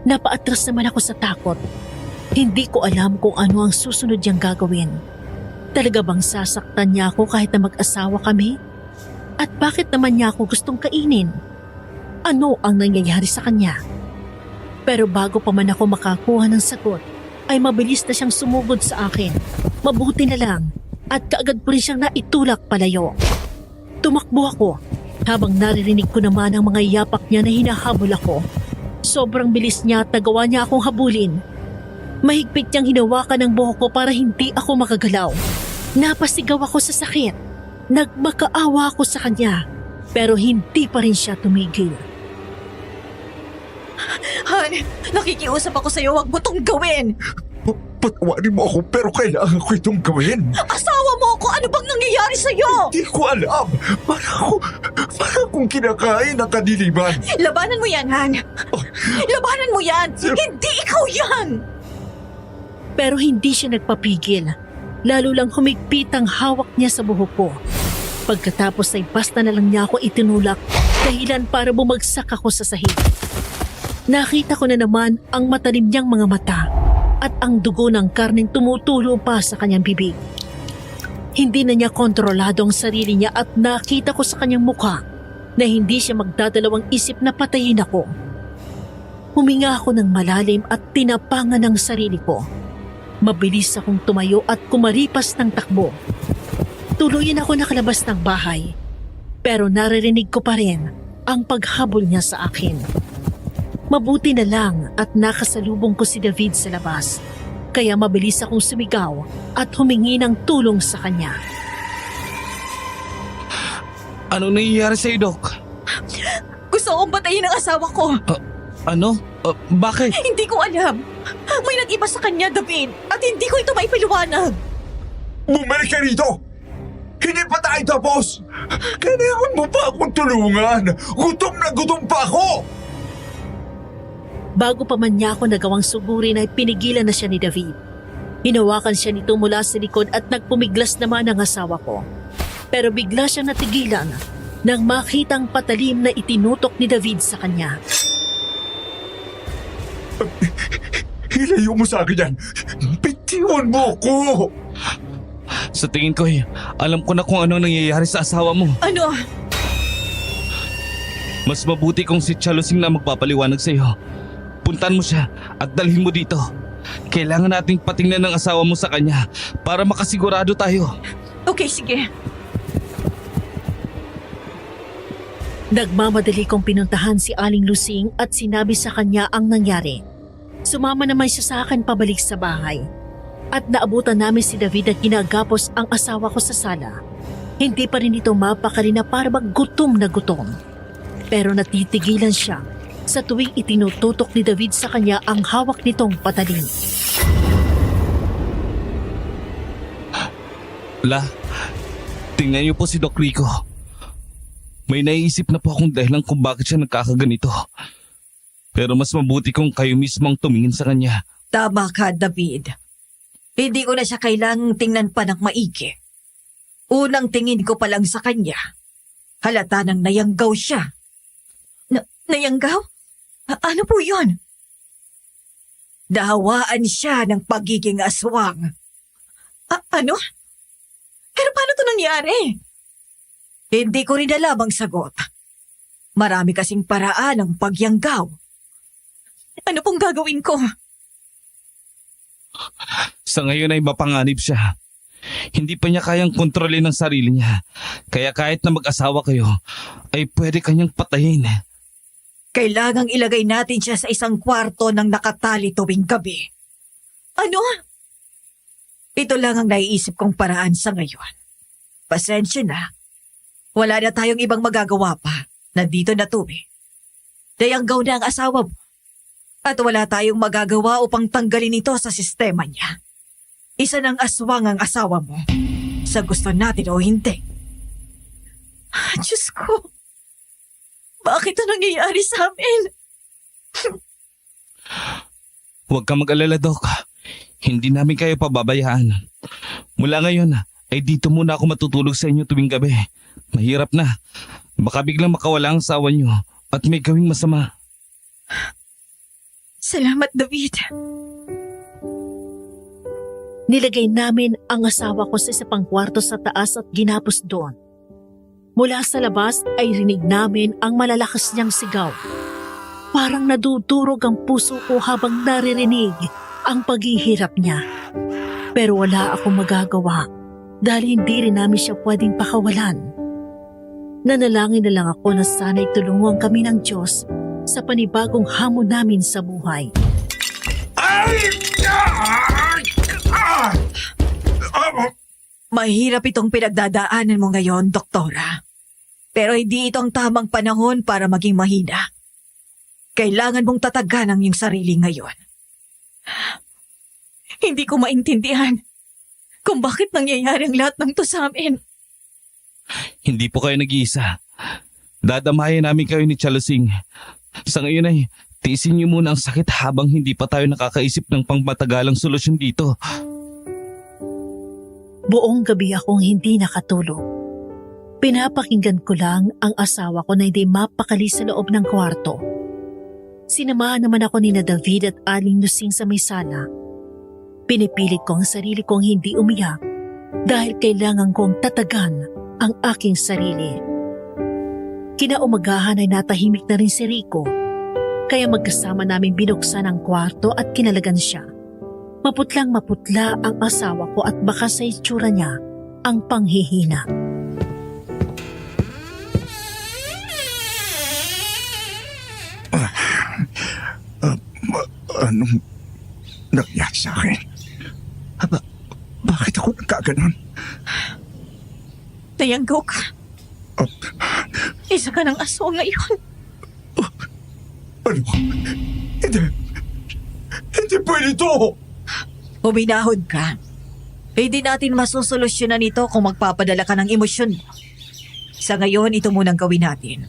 Napaatras naman ako sa takot. Hindi ko alam kung ano ang susunod niyang gagawin. Talaga bang sasaktan niya ako kahit na mag-asawa kami? At bakit naman niya ako gustong kainin? Ano ang nangyayari sa kanya? Pero bago pa man ako makakuha ng sagot, ay mabilis na siyang sumugod sa akin. Mabuti na lang at kaagad ko rin siyang naitulak palayo. Tumakbo ako habang naririnig ko naman ang mga yapak niya na hinahabol ako. Sobrang bilis niya at nagawa niya akong habulin. Mahigpit niyang hinawakan ang buhok ko para hindi ako makagalaw. Napasigaw ako sa sakit. Nagmakaawa ako sa kanya pero hindi pa rin siya tumigil. Han, nakikiusap ako sa'yo, wag mo tong gawin. Patawarin mo ako pero kailangan ko itong gawin. Asawa mo ako, ano bang nangyayari sa'yo? Hindi ko alam. Para akong kinakain ng kadiliman. Labanan mo yan, Han. Labanan mo yan. Hindi ikaw yan. Pero hindi siya nagpapigil. Lalo lang humigpit ang hawak niya sa buhok ko. Pagkatapos ay basta na lang niya ako itinulak dahilan para bumagsak ako sa sahig. Nakita ko na naman ang matalim niyang mga mata at ang dugo ng karneng tumutulo pa sa kanyang bibig. Hindi na niya kontrolado ang sarili niya at nakita ko sa kanyang mukha na hindi siya magdadalawang isip na patayin ako. Huminga ako ng malalim at tinapangan ang sarili ko. Mabilis akong tumayo at kumaripas ng takbo. Tuluyan ako nakalabas ng bahay pero naririnig ko pa rin ang paghabol niya sa akin. Mabuti na lang at nakasalubong ko si David sa labas. Kaya mabilis akong sumigaw at humingi ng tulong sa kanya. Ano nangyayari sa'yo, Doc? Gusto kong patayin ang asawa ko. Ano? Bakit? Hindi ko alam. May nag-iba sa kanya, David. At hindi ko ito maipaliwanag. Bumalik ka rito! Hindi pa tayo tapos! Kailangan mo pa akong tulungan! Gutom na gutom pa ako! Bago pa man niya ako nagawang sugurin ay pinigilan na siya ni David. Hinawakan siya nito mula sa likod at nagpumiglas naman ang asawa ko. Pero bigla siyang natigilan nang makitang patalim na itinutok ni David sa kanya. Hilayo mo sa akin yan! Bitiwan mo ko! Sa tingin ko alam ko na kung ano nangyayari sa asawa mo. Ano? Mas mabuti kung si Chalusing na magpapaliwanag sa iyo. Puntan mo siya at dalhin mo dito. Kailangan nating patingnan ng asawa mo sa kanya para makasigurado tayo. Okay, sige. Nagmamadali kong pinuntahan si Aling Lusing at sinabi sa kanya ang nangyari. Sumama naman siya sa akin pabalik sa bahay. At naabutan namin si David at ginagapos ang asawa ko sa sala. Hindi pa rin ito mapakali na para bang gutom na gutom. Pero natitigilan siya sa tuwing itinututok ni David sa kanya ang hawak nitong patalim. Tingnan niyo po si Doc Rico. May naiisip na po akong dahilan kung bakit siya nagkakaganito. Pero mas mabuti kung kayo mismo ang tumingin sa kanya. Tama ka, David. Hindi ko na siya kailangang tingnan pa ng maigi. Unang tingin ko pa lang sa kanya, halata nang nayanggaw siya. Nayanggaw? Ano po yun? Dahawaan siya ng pagiging aswang. Ano? Pero paano to nangyari? Hindi ko rin alam ang sagot. Marami kasing paraan ng pagyanggaw. Ano pong gagawin ko? Sa ngayon ay mapanganib siya. Hindi pa niya kayang kontrolin ang sarili niya. Kaya kahit na mag-asawa kayo, ay pwede kanyang patayin. Kailangang ilagay natin siya sa isang kwarto ng nakatali tuwing gabi. Ano? Ito lang ang naiisip kong paraan sa ngayon. Pasensya na. Wala na tayong ibang magagawa pa. Nandito na tuwi. Dayanggaw na ang asawa mo. At wala tayong magagawa upang tanggalin ito sa sistema niya. Isa ng aswang ang asawa mo. Sa gusto natin o hindi. Diyos ko. Bakit ito nangyayari sa amin? Huwag ka mag-alala, Dok. Hindi namin kayo pababayaan. Mula ngayon, ay dito muna ako matutulog sa inyo tuwing gabi. Mahirap na. Baka biglang makawala ang asawa niyo at may gawing masama. Salamat, David. Nilagay namin ang asawa ko sa isa pang kwarto sa taas at ginapos doon. Mula sa labas ay rinig namin ang malalakas niyang sigaw. Parang nadudurog ang puso ko habang naririnig ang paghihirap niya. Pero wala akong magagawa dahil hindi rin namin siya pwedeng pakawalan. Nanalangin na lang ako na sana'y tulungan kami ng Diyos sa panibagong hamon namin sa buhay. Mahirap itong pinagdadaanan mo ngayon, Doktora. Pero hindi ito ang tamang panahon para maging mahina. Kailangan mong tatagan ang iyong sarili ngayon. Hindi ko maintindihan kung bakit nangyayari ang lahat ng to sa amin. Hindi po kayo nag-iisa. Dadamayan namin kayo ni Chalusing. Sa ngayon ay tiisin niyo muna ang sakit habang hindi pa tayo nakakaisip ng pangmatagalang solusyon dito. Buong gabi akong hindi nakatulog. Pinapakinggan ko lang ang asawa ko na hindi mapakali sa loob ng kwarto. Sinamahan naman ako ni na David at Aling Lusing sa may sala. Pinipilit ko ang sarili kong hindi umiyak dahil kailangan kong tatagan ang aking sarili. Kinaumagahan ay natahimik na rin si Rico, kaya magkasama namin binuksan ang kwarto at kinalagan siya. Maputlang maputla ang asawa ko at baka sa itsura niya ang panghihina. Anong nangyari sa akin? Bakit ako nagkaganon? Nayanggaw ka. Ah, Isa ka ng aso ngayon. ano? Hindi pwede ito! Huminahon ka. Hindi natin masusolusyonan ito kung magpapadala ka ng emosyon mo. Sa ngayon, ito munang gawin natin.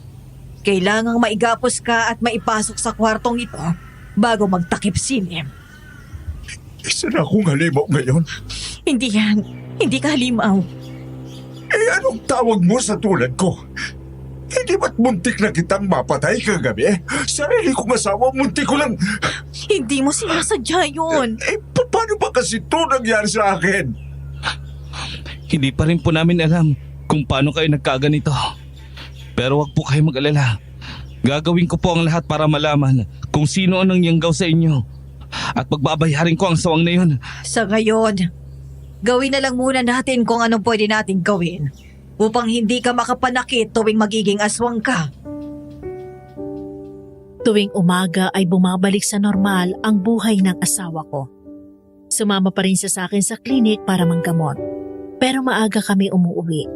Kailangang maigapos ka at maipasok sa kwartong ito bago magtakip silim. Isa na akong halimaw ngayon. Hindi yan. Hindi ka halimaw. Anong tawag mo sa tulad ko? Hindi ba't muntik na kitang mapatay kagabi? Sarili kong asawa, muntik ko lang... Hindi mo sinasadya yun. Paano ba kasi ito nangyari sa akin? Hindi pa rin po namin alam kung paano kayo nagkaganito. Pero wag po kayo mag-alala. Gagawin ko po ang lahat para malaman kung sino ang nangyanggaw sa inyo. At pagbabayarin ko ang sawang na yun. Sa ngayon, gawin na lang muna natin kung anong pwede natin gawin upang hindi ka makapanakit tuwing magiging aswang ka. Tuwing umaga ay bumabalik sa normal ang buhay ng asawa ko. Sumama pa rin siya sa akin sa klinik para manggamot. Pero maaga kami umuwi.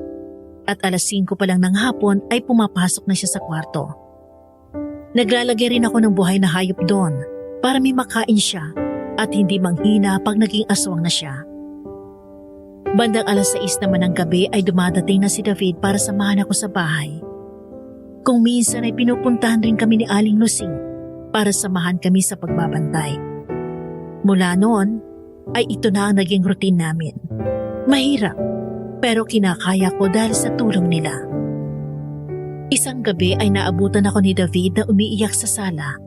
At 5:00 pa lang ng hapon ay pumapasok na siya sa kwarto. Naglalagay rin ako ng buhay na hayop doon para may makain siya at hindi manghina pag naging aswang na siya. Bandang 6:00 naman ng gabi ay dumadating na si David para samahan ako sa bahay. Kung minsan ay pinupuntahan rin kami ni Aling Lusing para samahan kami sa pagbabantay. Mula noon ay ito na ang naging routine namin. Mahirap pero kinakaya ko dahil sa tulong nila. Isang gabi ay naabutan ako ni David na umiiyak sa sala.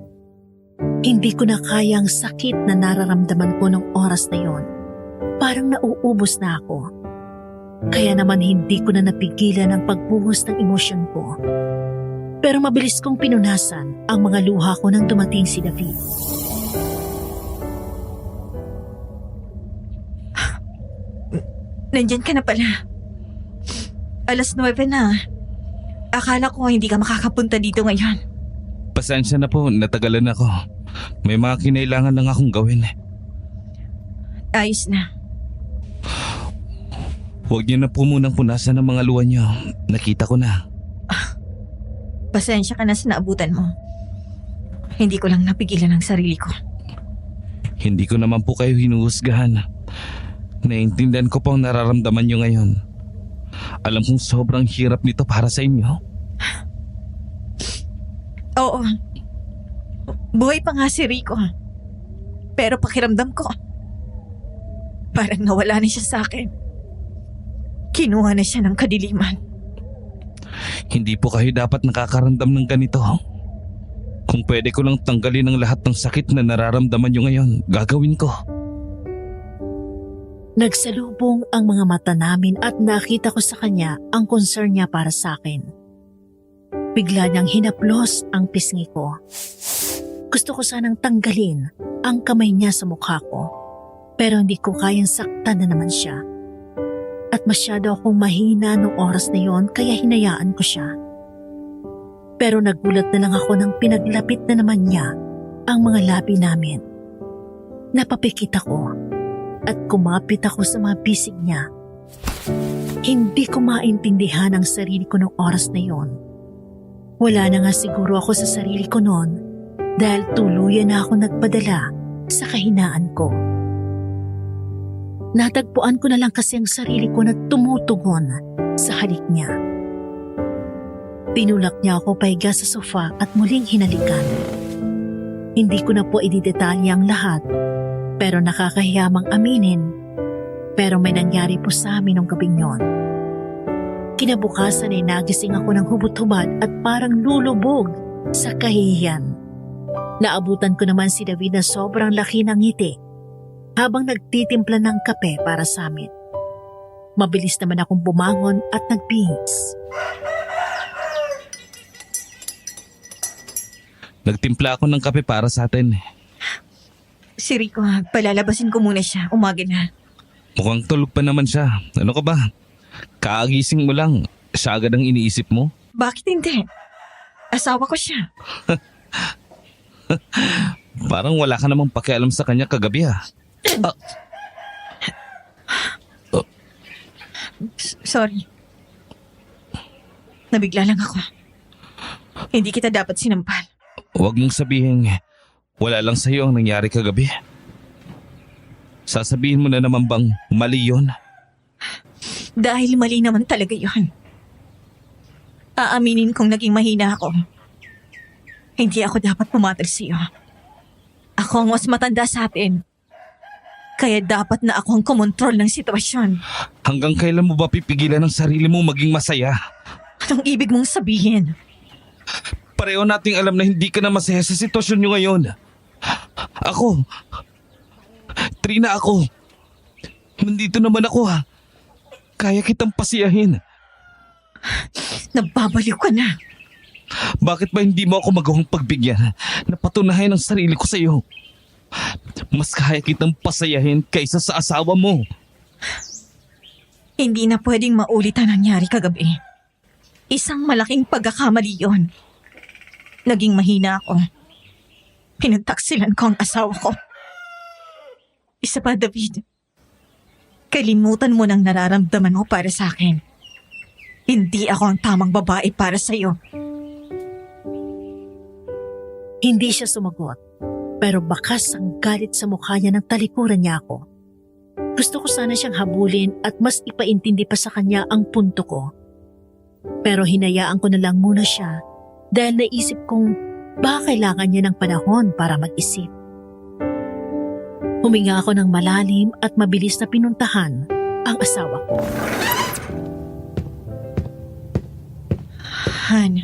Hindi ko na kaya ang sakit na nararamdaman ko nung oras na yon. Parang nauubos na ako. Kaya naman hindi ko na napigilan ang pagbuhos ng emosyon ko. Pero mabilis kong pinunasan ang mga luha ko nang dumating si David. Nandyan ka na pala. 9:00 na. Akala ko hindi ka makakapunta dito ngayon. Pasensya na po, natagalan ako. May mga kinailangan lang akong gawin. Ayos na. Huwag niyo na po munang punasan ng mga luha niyo. Nakita ko na. Pasensya ka na sa naabutan mo. Hindi ko lang napigilan ang sarili ko. Hindi ko naman po kayo hinuhusgahan. Naiintindihan ko po ang nararamdaman niyo ngayon. Alam kong sobrang hirap nito para sa inyo. Oo. Buhay pa nga si Rico. Pero pakiramdam ko, parang nawala na siya sa akin. Kinuha na siya ng kadiliman. Hindi po kayo dapat nakakaramdam ng ganito. Kung pwede ko lang tanggalin ang lahat ng sakit na nararamdaman niyo ngayon, gagawin ko. Nagsalubong ang mga mata namin at nakita ko sa kanya ang concern niya para sa akin. Bigla niyang hinaplos ang pisngi ko. Gusto ko sanang tanggalin ang kamay niya sa mukha ko, pero hindi ko kayang saktan na naman siya. At masyado akong mahina noong oras na yon kaya hinayaan ko siya. Pero nagulat na lang ako nang pinaglapit na naman niya ang mga labi namin. Napapikit ako at kumapit ako sa mga bisig niya. Hindi ko maintindihan ang sarili ko noong oras na yon. Wala na nga siguro ako sa sarili ko noon dahil tuluyan na ako nagpadala sa kahinaan ko. Natagpuan ko na lang kasi ang sarili ko na tumutugon sa halik niya. Tinulak niya ako pahiga sa sofa at muling hinalikan. Hindi ko na po ididetalye ang lahat, pero nakakahiyamang aminin. Pero may nangyari po sa amin nung gabing yon. Kinabukasan ay nagising ako ng hubot-hubad at parang lulubog sa kahihiyan. Naabutan ko naman si David na sobrang laki ng ngiti habang nagtitimpla ng kape para sa amin. Mabilis naman akong bumangon at nagbihis. Nagtimpla ako ng kape para sa atin. Si Rico, palalabasin ko muna siya. Umaga na. Mukhang tulog pa naman siya. Ano ka ba? Kaagising mo lang. Siya agad ang iniisip mo? Bakit hindi? Asawa ko siya. Parang wala ka namang pakialam sa kanya kagabi ah. Sorry. Nabigla lang ako. Hindi kita dapat sinampal. Huwag mong sabihin, wala lang sa'yo ang nangyari kagabi. Sasabihin mo na naman bang mali yun? Dahil mali naman talaga yun. Aaminin kong naging mahina ako. Hindi ako dapat pumatol sa'yo. Ako ang mas matanda sa atin. Kaya dapat na ako ang kumontrol ng sitwasyon. Hanggang kailan mo ba pipigilan ang sarili mo maging masaya? Anong ibig mong sabihin? Pareho nating alam na hindi ka na masaya sa sitwasyon nyo ngayon. Ako. Trina, ako. Nandito naman ako ha. Kaya kitang pasiyahin. Nababaliw ka na. Bakit ba hindi mo ako magawang pagbigyan na patunayan ang sarili ko sa iyo? Mas kaya kitang pasayahin kaysa sa asawa mo. Hindi na pwedeng maulit ang nangyari kagabi. Isang malaking pagkakamali yon. Naging mahina ako. Pinagtaksilan ko ang asawa ko. Isa pa, David. Kalimutan mo ng nararamdaman mo para sa akin. Hindi ako ang tamang babae para sa iyo. Hindi siya sumagot, pero bakas ang galit sa mukha niya nang talikuran niya ako. Gusto ko sana siyang habulin at mas ipaintindi pa sa kanya ang punto ko. Pero hinayaan ko na lang muna siya dahil naisip kong baka kailangan niya ng panahon para mag-isip. Huminga ako ng malalim at mabilis na pinuntahan ang asawa ko. Han,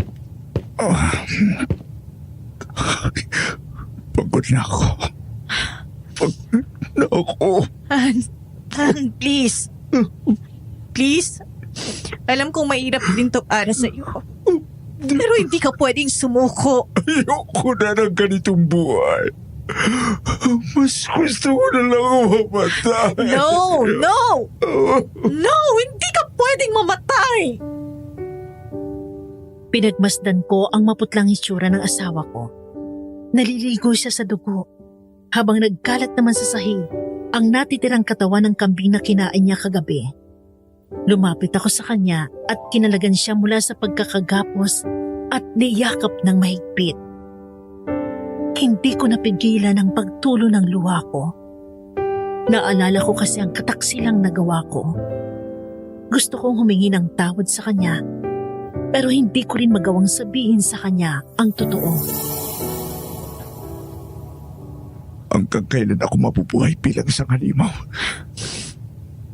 Pagod na ako. Pagod na ako. Han, please. Please. Alam kong mahirap din to para sa iyo. Pero hindi ka pwedeng sumuko. Ayoko na ng ganitong buhay. Mas gusto ko na lang mamatay. No! No! No! Hindi ka pwedeng mamatay! Pinagmasdan ko ang maputlang itsura ng asawa ko. Naliligo siya sa dugo. Habang nagkalat naman sa sahig, ang natitirang katawan ng kambing na kinain niya kagabi. Lumapit ako sa kanya at kinalagan siya mula sa pagkakagapos at niyakap ng mahigpit. Hindi ko napigilan ang pagtulo ng luha ko. Naalala ko kasi ang kataksilang nagawa ko. Gusto kong humingi ng tawad sa kanya, pero hindi ko rin magawang sabihin sa kanya ang totoo. Hanggang kailan ako mabubuhay bilang isang halimaw?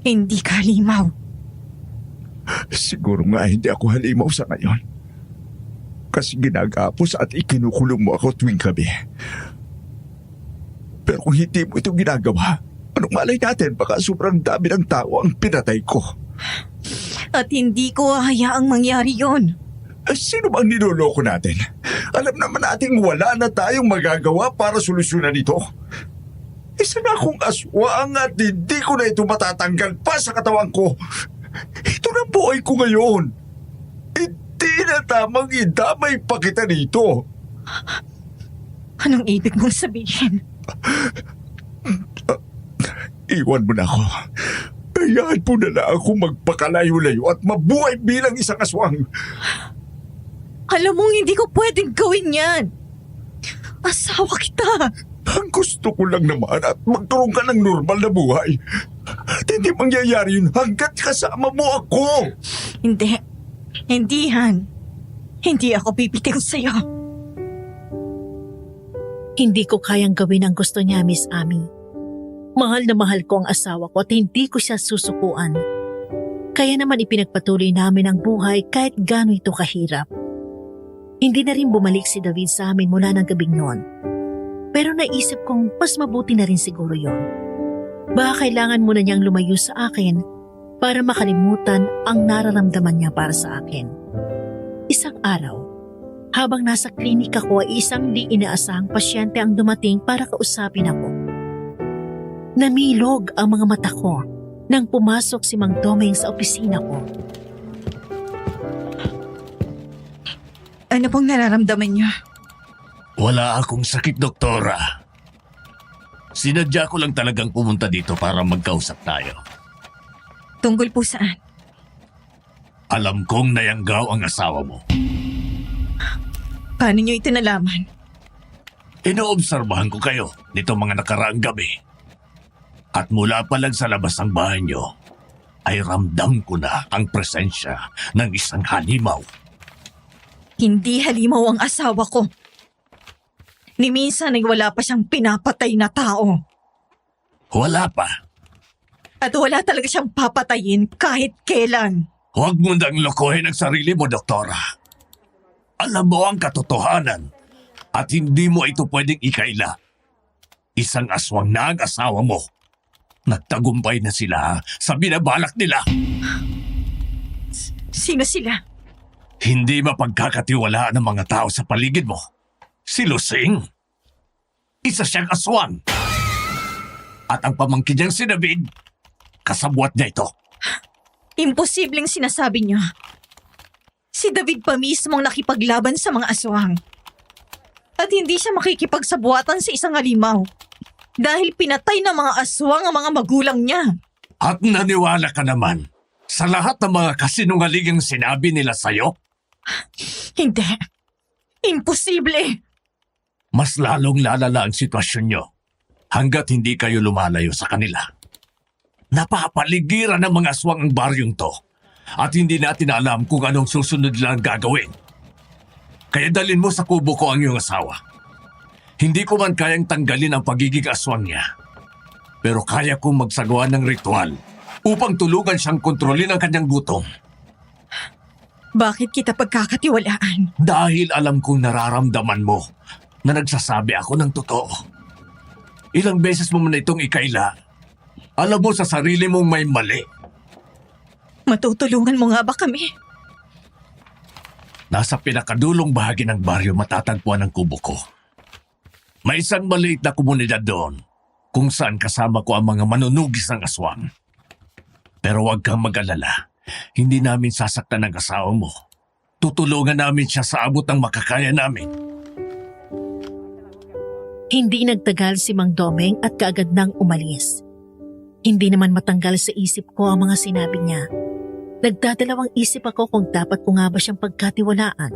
Hindi ka halimaw. Siguro nga hindi ako halimaw sa ngayon. Kasi ginagapos at ikinukulong mo ako tuwing gabi. Pero kung hindi mo ito ginagawa, anong malay natin baka sobrang dami ng tao ang pinatay ko? At hindi ko hayaang mangyari yon. Sino bang niloloko natin? Alam naman nating wala na tayong magagawa para solusyonan ito. Isa na akong aswang at hindi ko na ito matatanggal pa sa katawan ko. Ito na buhay ko ngayon. Hindi na tamang idamay pa kita dito. Anong ibig mong sabihin? Iwan mo na ako. Hayaan mo na lang ako magpakalayo-layo at mabuhay bilang isang aswang. Alam mong hindi ko pwedeng gawin yan. Asawa kita. Ang gusto ko lang naman at magkaroon ka ng normal na buhay. At hindi mangyayari yun hanggat kasama mo ako. Hindi. Hindi, Han. Hindi ako pipitiw sa'yo. Hindi ko kayang gawin ang gusto niya, Miss Amy. Mahal na mahal ko ang asawa ko at hindi ko siya susukuan. Kaya naman ipinagpatuloy namin ang buhay kahit gaano ito kahirap. Hindi na rin bumalik si David sa amin mula ng gabing noon. Pero naisip kong mas mabuti na rin siguro yon. Baka kailangan muna niyang lumayo sa akin para makalimutan ang nararamdaman niya para sa akin. Isang araw, habang nasa klinik ako ay isang di inaasahang pasyente ang dumating para kausapin ako. Namilog ang mga mata ko nang pumasok si Mang Domeng sa opisina ko. Ano pong nararamdaman niyo? Wala akong sakit, doktora. Sinadya ko lang talagang pumunta dito para magkausap tayo. Tungkol po saan? Alam kong nayanggaw ang asawa mo. Paano niyo ito nalaman? Inoobserbahan ko kayo nito mga nakaraang gabi. At mula pa lang sa labas ng bahay niyo, ay ramdam ko na ang presensya ng isang halimaw. Hindi halimaw ang asawa ko. Ni minsan ay wala pa siyang pinapatay na tao. Wala pa. At wala talaga siyang papatayin kahit kailan. Huwag mo nang lokohin ang sarili mo, doktora. Alam mo ang katotohanan at hindi mo ito pwedeng ikaila. Isang aswang na ang asawa mo. Nagtagumpay na sila sa binabalak nila. Sino sila? Hindi mapagkakatiwalaan ng mga tao sa paligid mo. Si Lusing. Isa siyang aswang. At ang pamangkin niyang si David, kasabwat niya ito. Imposibleng sinasabi niyo. Si David pa mismo ang nakipaglaban sa mga aswang. At hindi siya makikipagsabuatan sa isang halimaw. Dahil pinatay ng mga aswang ang mga magulang niya. At naniwala ka naman sa lahat ng mga kasinungalingang sinabi nila sa'yo? Hindi. Imposible. Mas lalong lalala ang sitwasyon niyo hanggat hindi kayo lumalayo sa kanila. Napapaligiran ng mga aswang ang baryong to at hindi natin alam kung anong susunod nilang gagawin. Kaya dalhin mo sa kubo ko ang iyong asawa. Hindi ko man kayang tanggalin ang pagiging aswang niya. Pero kaya kong magsagawa ng ritual upang tulungan siyang kontrolin ang kanyang gutom. Bakit kita pagkakatiwalaan? Dahil alam kong nararamdaman mo na nagsasabi ako ng totoo. Ilang beses mo man itong ikaila. Alam mo sa sarili mong may mali. Matutulungan mo nga ba kami? Nasa pinakadulong bahagi ng baryo matatagpuan ang kubo ko. May isang maliit na komunidad doon kung saan kasama ko ang mga manunugis ng aswang. Pero huwag kang mag-alala. Hindi namin sasaktan ang asawa mo. Tutulungan namin siya sa abot ng makakaya namin. Hindi nagtagal si Mang Domeng at kaagad nang umalis. Hindi naman matanggal sa isip ko ang mga sinabi niya. Nagdadalawang isip ako kung dapat ko nga ba siyang pagkatiwalaan.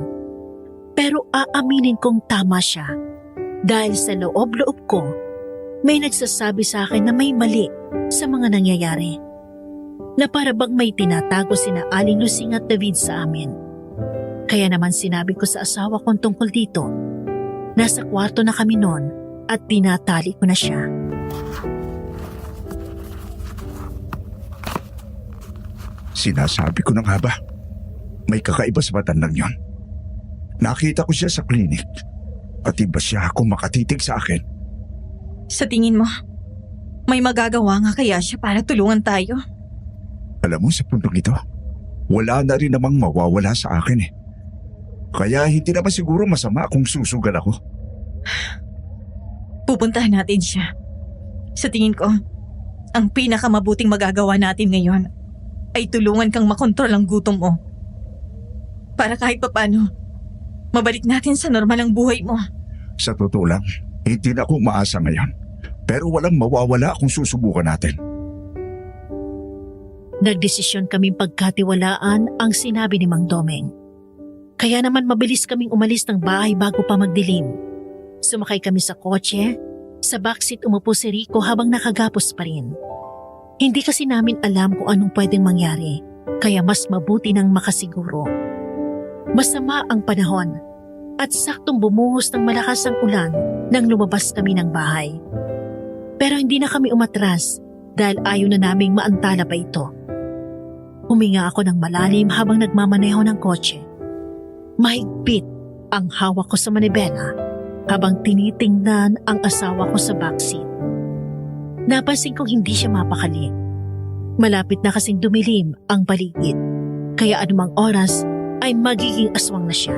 Pero aaminin kong tama siya. Dahil sa loob-loob ko, may nagsasabi sa akin na may mali sa mga nangyayari. Na para bang may tinatago sina Aling Lusing at David sa amin. Kaya naman sinabi ko sa asawa kong tungkol dito. Nasa kwarto na kami noon at tinatali ko na siya. Sinasabi ko na nga ba, may kakaiba sa matandang yon. Nakita ko siya sa klinik at iba siya kung makatitig sa akin. Sa tingin mo, may magagawa nga kaya siya para tulungan tayo? Alam mo, sa puntong ito, wala na rin namang mawawala sa akin eh. Kaya hindi naman siguro masama kung susugal ako. Pupuntahan natin siya. Sa tingin ko, ang pinakamabuting magagawa natin ngayon ay tulungan kang makontrol ang gutom mo. Para kahit papano, mabalik natin sa normal ang buhay mo. Sa totoo lang, hindi na ako umaasa ngayon. Pero walang mawawala kung susubukan natin. Nagdesisyon kaming pagkatiwalaan ang sinabi ni Mang Domeng. Kaya naman mabilis kaming umalis ng bahay bago pa magdilim. Sumakay kami sa kotse, sa backseat umupo si Rico habang nakagapos pa rin. Hindi kasi namin alam kung anong pwedeng mangyari, kaya mas mabuti nang makasiguro. Masama ang panahon at saktong bumuhos ng malakas ang ulan nang lumabas kami ng bahay. Pero hindi na kami umatras dahil ayaw na naming maantala pa ito. Huminga ako ng malalim habang nagmamaneho ng kotse. Mahigpit ang hawak ko sa manibela habang tinitingnan ang asawa ko sa backseat. Napansin kong hindi siya mapakali. Malapit na kasing dumilim ang paligid, kaya anumang oras ay magiging aswang na siya.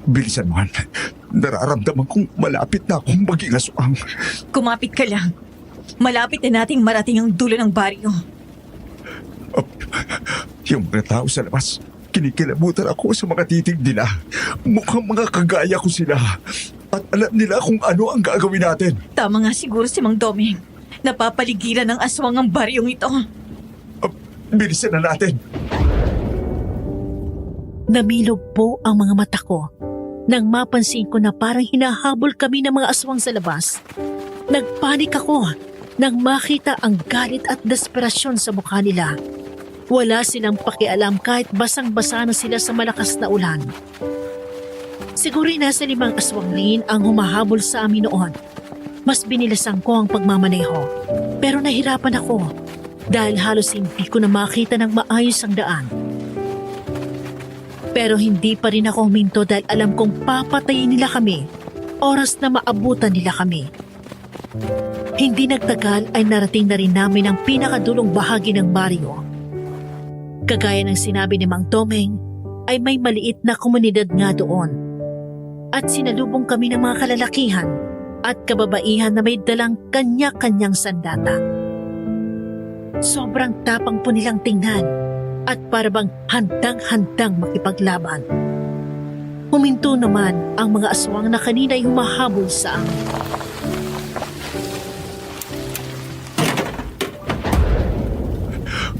Bilisan mo, Han. Nararamdaman kong malapit na akong maging aswang. Kumapit ka lang. Malapit na nating marating ang dulo ng baryo. Yung mga tao sa labas, kinikilabutan ako sa mga titig nila. Mukhang mga kagaya ko sila. At alam nila kung ano ang gagawin natin. Tama nga siguro si Mang Domeng. Napapaligiran ng aswang ang baryong ito. Bilisan na natin. Namilog po ang mga mata ko nang mapansin ko na parang hinahabol kami ng mga aswang sa labas. Nagpanik ako nang makita ang galit at desperasyon sa mukha nila. Wala silang pakialam kahit basang-basa na sila sa malakas na ulan. Siguro'y nasa 5 aswang rin ang humahabol sa amin noon. Mas binilasan ko ang pagmamaneho. Pero nahirapan ako dahil halos hindi ko na makita ng maayos ang daan. Pero hindi pa rin ako huminto dahil alam kong papatayin nila kami. Oras na maabutan nila kami. Hindi nagtagal ay narating na rin namin ang pinakadulong bahagi ng baryo. Kagaya ng sinabi ni Mang Domeng, ay may maliit na komunidad nga doon. At sinalubong kami ng mga kalalakihan at kababaihan na may dalang kanya-kanyang sandata. Sobrang tapang po nilang tingnan at parabang handang-handang makipaglaban. Huminto naman ang mga aswang na kanina'y humahabol sa amin.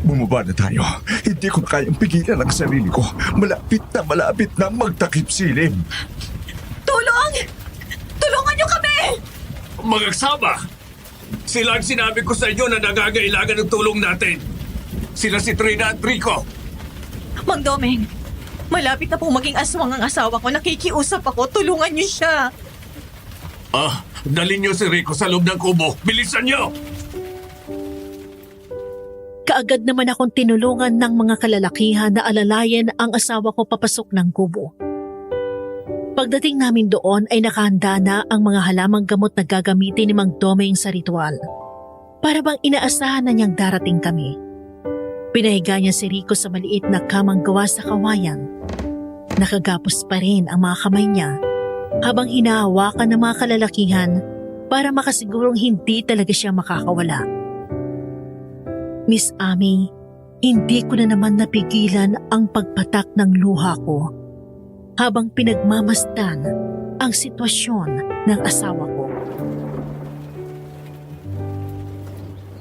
Bumaba na tayo. Hindi ko na kayang pigilan ang sarili ko. Malapit na magtakip silim. Tulong! Tulungan niyo kami! Mga kasama, sila ang sinabi ko sa inyo na nagagailangan ng tulong natin. Sila si Trina at Rico. Mang Domeng, malapit na pong maging aswang ang asawa ko. Nakikiusap ako. Tulungan niyo siya. Dalhin niyo si Rico sa loob ng kubo. Bilisan niyo! Kaagad naman akong tinulungan ng mga kalalakihan na alalayan ang asawa ko papasok ng kubo. Pagdating namin doon ay nakahanda na ang mga halamang gamot na gagamitin ni Mang Domeng sa ritual. Para bang inaasahan na niyang darating kami. Pinahiga niya si Rico sa maliit na kamang gawa sa kawayan. Nakagapos pa rin ang mga kamay niya habang hinahawakan ng mga kalalakihan para makasigurong hindi talaga siya makakawala. Miss Amy, hindi ko na naman napigilan ang pagpatak ng luha ko habang pinagmamasdan ang sitwasyon ng asawa ko.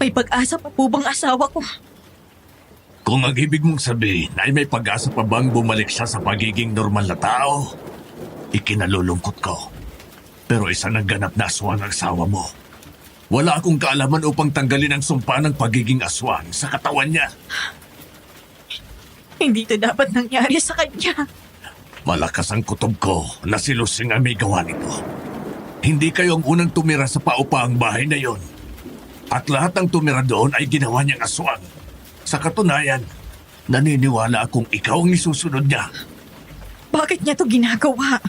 May pag-asa pa po bang asawa ko? Kung ang ibig mong sabihin ay may pag-asa pa bang bumalik siya sa pagiging normal na tao, ikinalulungkot ko. Pero isa ng ganap na aswang ang asawa mo. Wala akong kaalaman upang tanggalin ang sumpa ng pagiging aswang sa katawan niya. Hindi ito dapat nangyari sa kanya. Malakas ang kutob ko na si Lusing ang may gawa nito. Hindi kayo ang unang tumira sa paupaang bahay na yon. At lahat ng tumira doon ay ginawa niyang aswang. Sa katunayan, naniniwala akong ikaw ang isusunod niya. Bakit niya ito ginagawa?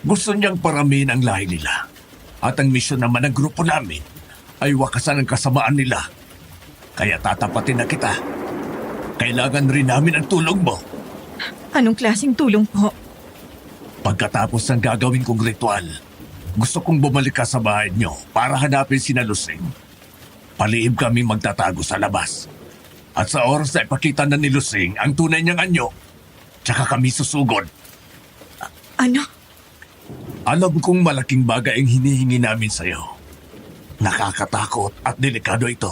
Gusto niyang paramihin ang lahi nila. At ang misyon naman ng grupo namin ay wakasan ang kasamaan nila. Kaya tatapatin na kita. Kailangan rin namin ang tulong mo. Anong klaseng tulong po? Pagkatapos ng gagawin kong ritual, gusto kong bumalik ka sa bahay niyo para hanapin si Lusing. Palihim kami magtatago sa labas. At sa oras na ipakita na ni Lusing ang tunay niyang anyo, tsaka kami susugod. Ano? Alam kong malaking bagay ang hinihingi namin sa'yo. Nakakatakot at delikado ito.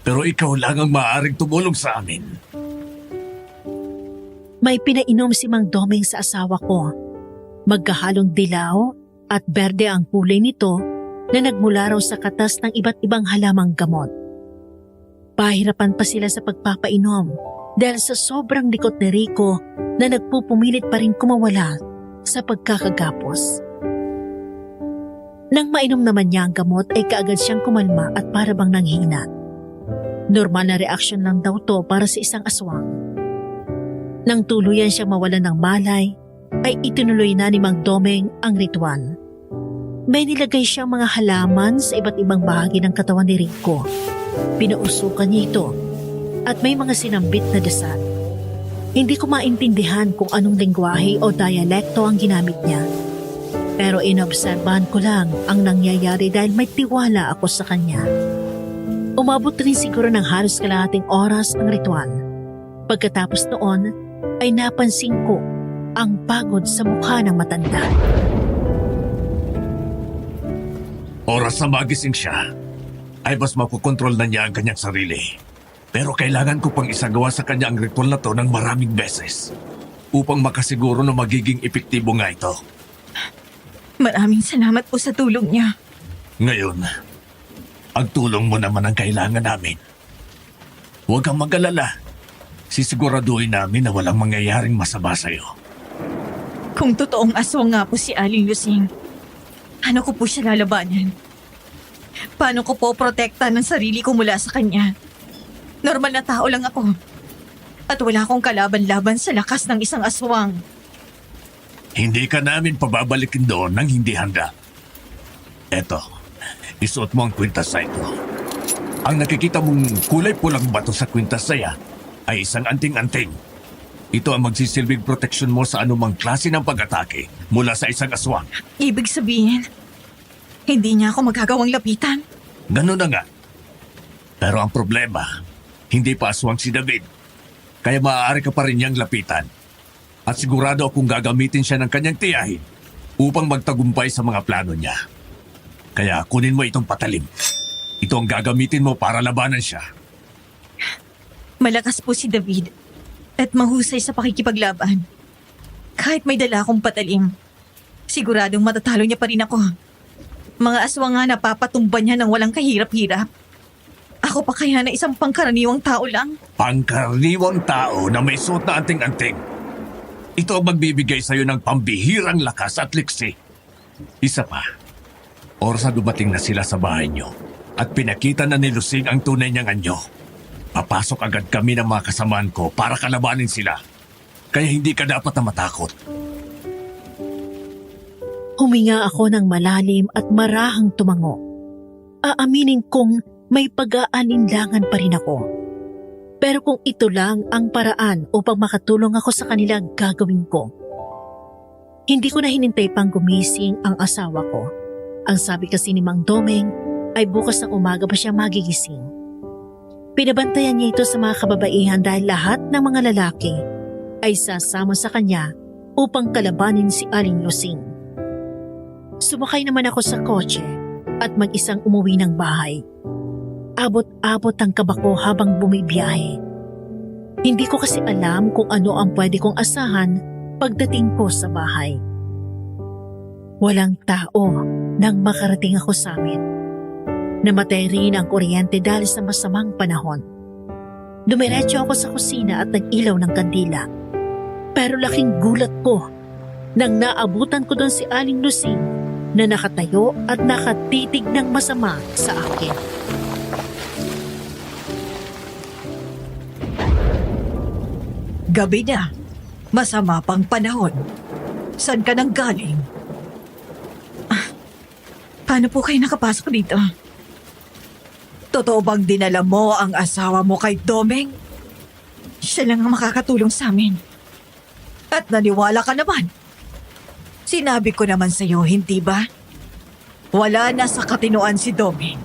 Pero ikaw lang ang maaaring tumulong sa amin. May pinainom si Mang Doming sa asawa ko. Magkahalong dilaw at berde ang kulay nito na nagmula raw sa katas ng iba't ibang halamang gamot. Pahirapan pa sila sa pagpapainom dahil sa sobrang likot ni Rico na nagpupumilit pa rin kumawala sa pagkakagapos. Nang mainom naman niya ang gamot ay kaagad siyang kumalma at para bang nanghina. Normal na reaksyon lang daw to para sa isang aswang. Nang tuluyan siya mawalan ng malay, ay itinuloy na ni Mang Domeng ang ritual. May nilagay siyang mga halaman sa iba't ibang bahagi ng katawan ni Rico. Pinausukan niya ito at may mga sinambit na dasal. Hindi ko maintindihan kung anong lengguwahe o dialekto ang ginamit niya. Pero inobserbahan ko lang ang nangyayari dahil may tiwala ako sa kanya. Umabot rin siguro ng halos kalahating oras ang ritual. Pagkatapos noon ay napansin ko ang pagod sa mukha ng matanda. Oras na magising siya, ay mas makukontrol na niya ang kanyang sarili. Pero kailangan ko pang isagawa sa kanya ang ritual na to ng maraming beses upang makasiguro na magiging epektibo nga ito. Maraming salamat po sa tulong niya. Ngayon, ang tulong mo naman ang kailangan namin. Huwag kang mag-alala. Sisiguraduhin namin na walang mangyayaring masama sa'yo. Kung totoong aswang nga po si Aling Lusing, ano ko po siya lalabanan? Paano ko po protekta ng sarili ko mula sa kanya? Normal na tao lang ako. At wala akong kalaban-laban sa lakas ng isang aswang. Hindi ka namin pababalikin doon nang hindi handa. Eto, isuot mo ang kwintas sa ito. Ang nakikita mong kulay pulang bato sa kwintas na yan ay isang anting-anting. Ito ang magsisilbing proteksyon mo sa anumang klase ng pag-atake mula sa isang aswang. Ibig sabihin, hindi niya ako magagawang lapitan. Ganun na nga. Pero ang problema, hindi pa aswang si David. Kaya maaari ka pa rin niyang lapitan. At sigurado akong gagamitin siya ng kanyang tiyahin upang magtagumpay sa mga plano niya. Kaya kunin mo itong patalim. Ito ang gagamitin mo para labanan siya. Malakas po si David at mahusay sa pakikipaglaban. Kahit may dala akong patalim, siguradong matatalo niya pa rin ako. Mga aswang nga napapatumba niya ng walang kahirap-hirap. Ako pa kaya na isang pangkaraniwang tao lang? Pangkaraniwang tao na may suot na anting-anting. Ito ang magbibigay sa'yo ng pambihirang lakas at liksi. Isa pa, oras na dumating na sila sa bahay niyo at pinakita na ni Lusing ang tunay niyang anyo. Papasok agad kami ng mga kasamaan ko para kalabanin sila. Kaya hindi ka dapat na matakot. Huminga ako ng malalim at marahang tumango. Aaminin kong may pag-aalinlangan pa rin ako. Pero kung ito lang ang paraan upang makatulong ako sa kanila, gagawin ko. Hindi ko na hinintay pang gumising ang asawa ko. Ang sabi kasi ni Mang Domeng ay bukas ng umaga pa siya magigising. Pinabantayan niya ito sa mga kababaihan dahil lahat ng mga lalaki ay sasama sa kanya upang kalabanin si Aling Lusing. Sumakay naman ako sa kotse at mag-isang umuwi ng bahay. Abot-abot ang kaba ko habang bumibiyahe. Hindi ko kasi alam kung ano ang pwede kong asahan pagdating ko sa bahay. Walang tao nang makarating ako sa amin. Namatay rin ang kuryente dahil sa masamang panahon. Dumiretso ako sa kusina at nag-ilaw ng kandila. Pero laking gulat ko nang naabutan ko doon si Aling Lusing na nakatayo at nakatitig ng masama sa akin. Gabi na. Masama pang panahon. Saan ka nang galing? Paano po kayo nakapasok dito? Totoo bang dinala mo ang asawa mo kay Domeng? Siya lang ang makakatulong sa amin. At naniwala ka naman. Sinabi ko naman sa'yo, hindi ba? Wala na sa katinoan si Domeng.